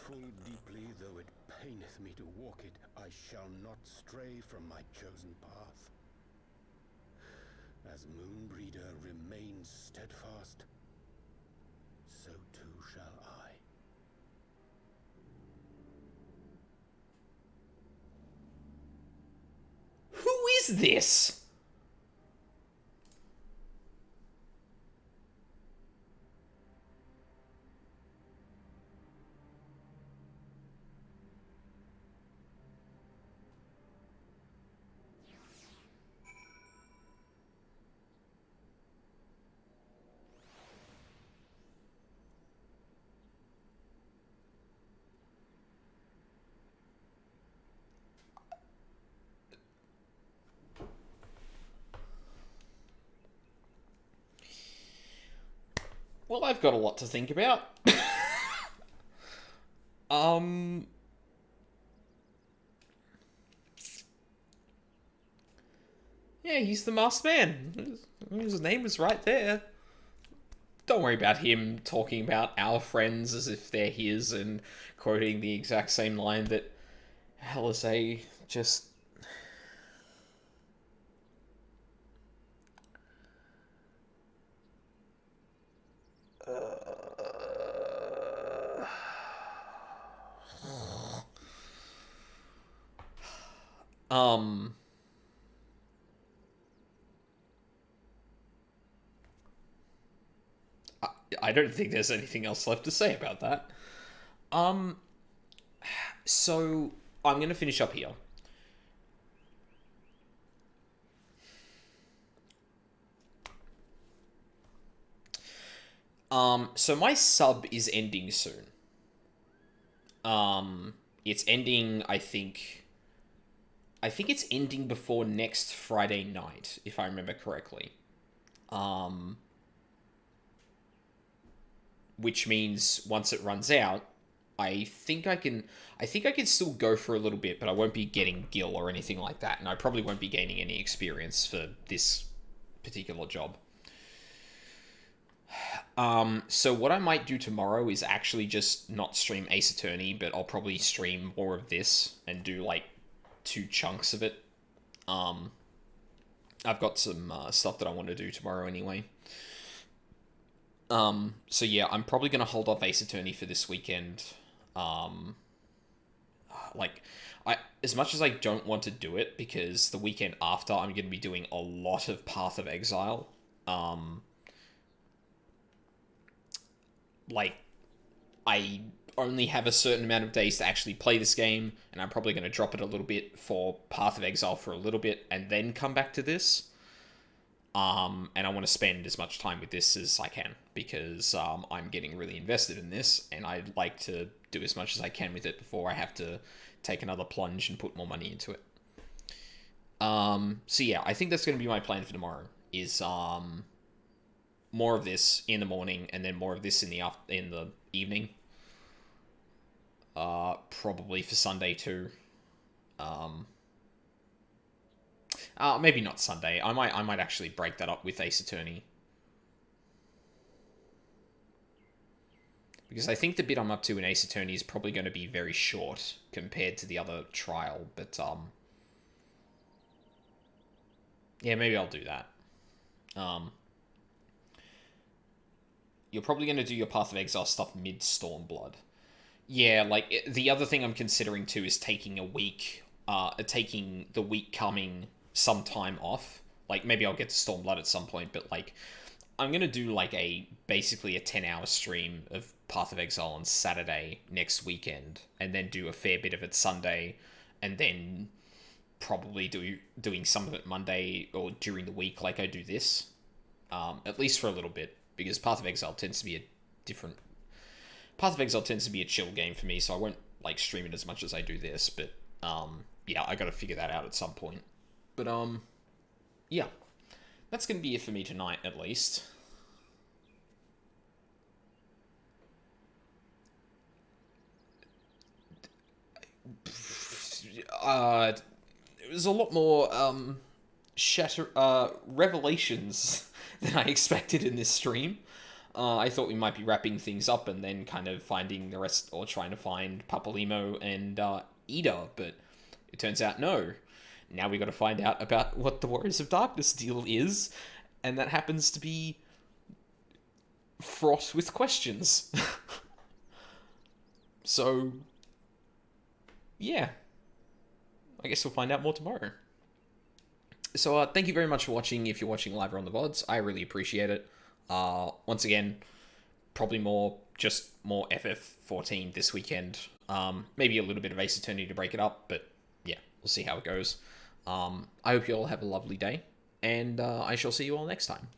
Full deeply though it paineth me to walk it, I shall not stray from my chosen path. As Moonbreeder remains steadfast, so too shall I. Who is this? Well, I've got a lot to think about. Yeah, he's the masked man. His name is right there. Don't worry about him talking about our friends as if they're his and quoting the exact same line that Alizé just... I don't think there's anything else left to say about that. So I'm going to finish up here. So my sub is ending soon. It's ending, I think it's ending before next Friday night, if I remember correctly. Which means once it runs out, I think I can still go for a little bit, but I won't be getting gil or anything like that, and I probably won't be gaining any experience for this particular job. So what I might do tomorrow is actually just not stream Ace Attorney, but I'll probably stream more of this and do like 2 chunks of it. I've got some stuff that I want to do tomorrow anyway. So yeah, I'm probably going to hold off Ace Attorney for this weekend. As much as I don't want to do it, because the weekend after I'm going to be doing a lot of Path of Exile. I only have a certain amount of days to actually play this game, and I'm probably going to drop it a little bit for Path of Exile for a little bit, and then come back to this. And I want to spend as much time with this as I can, because I'm getting really invested in this, and I'd like to do as much as I can with it before I have to take another plunge and put more money into it. So yeah, I think that's going to be my plan for tomorrow, is more of this in the morning, and then more of this in the evening. Probably for Sunday too. Maybe not Sunday. I might actually break that up with Ace Attorney, because I think the bit I'm up to in Ace Attorney is probably going to be very short compared to the other trial. But yeah, maybe I'll do that. You're probably going to do your Path of Exile stuff mid Stormblood. Yeah, like, the other thing I'm considering too is taking a week, taking the week coming some time off. Like, maybe I'll get to Stormblood at some point, but, like, I'm going to do, like, basically a 10-hour stream of Path of Exile on Saturday next weekend, and then do a fair bit of it Sunday, and then probably doing some of it Monday or during the week like I do this, at least for a little bit, because Path of Exile tends to be a chill game for me, so I won't, like, stream it as much as I do this, but, yeah, I gotta figure that out at some point. But, yeah. That's gonna be it for me tonight, at least. It was a lot more, revelations than I expected in this stream. I thought we might be wrapping things up and then kind of finding the rest, or trying to find Papalymo and Ida, but it turns out no. Now we got to find out about what the Warriors of Darkness deal is, and that happens to be fraught with questions. So, yeah. I guess we'll find out more tomorrow. So, thank you very much for watching. If you're watching live or on the VODs, I really appreciate it. Once again, probably more FF14 this weekend. Maybe a little bit of Ace Attorney to break it up, but yeah, we'll see how it goes. I hope you all have a lovely day, and I shall see you all next time.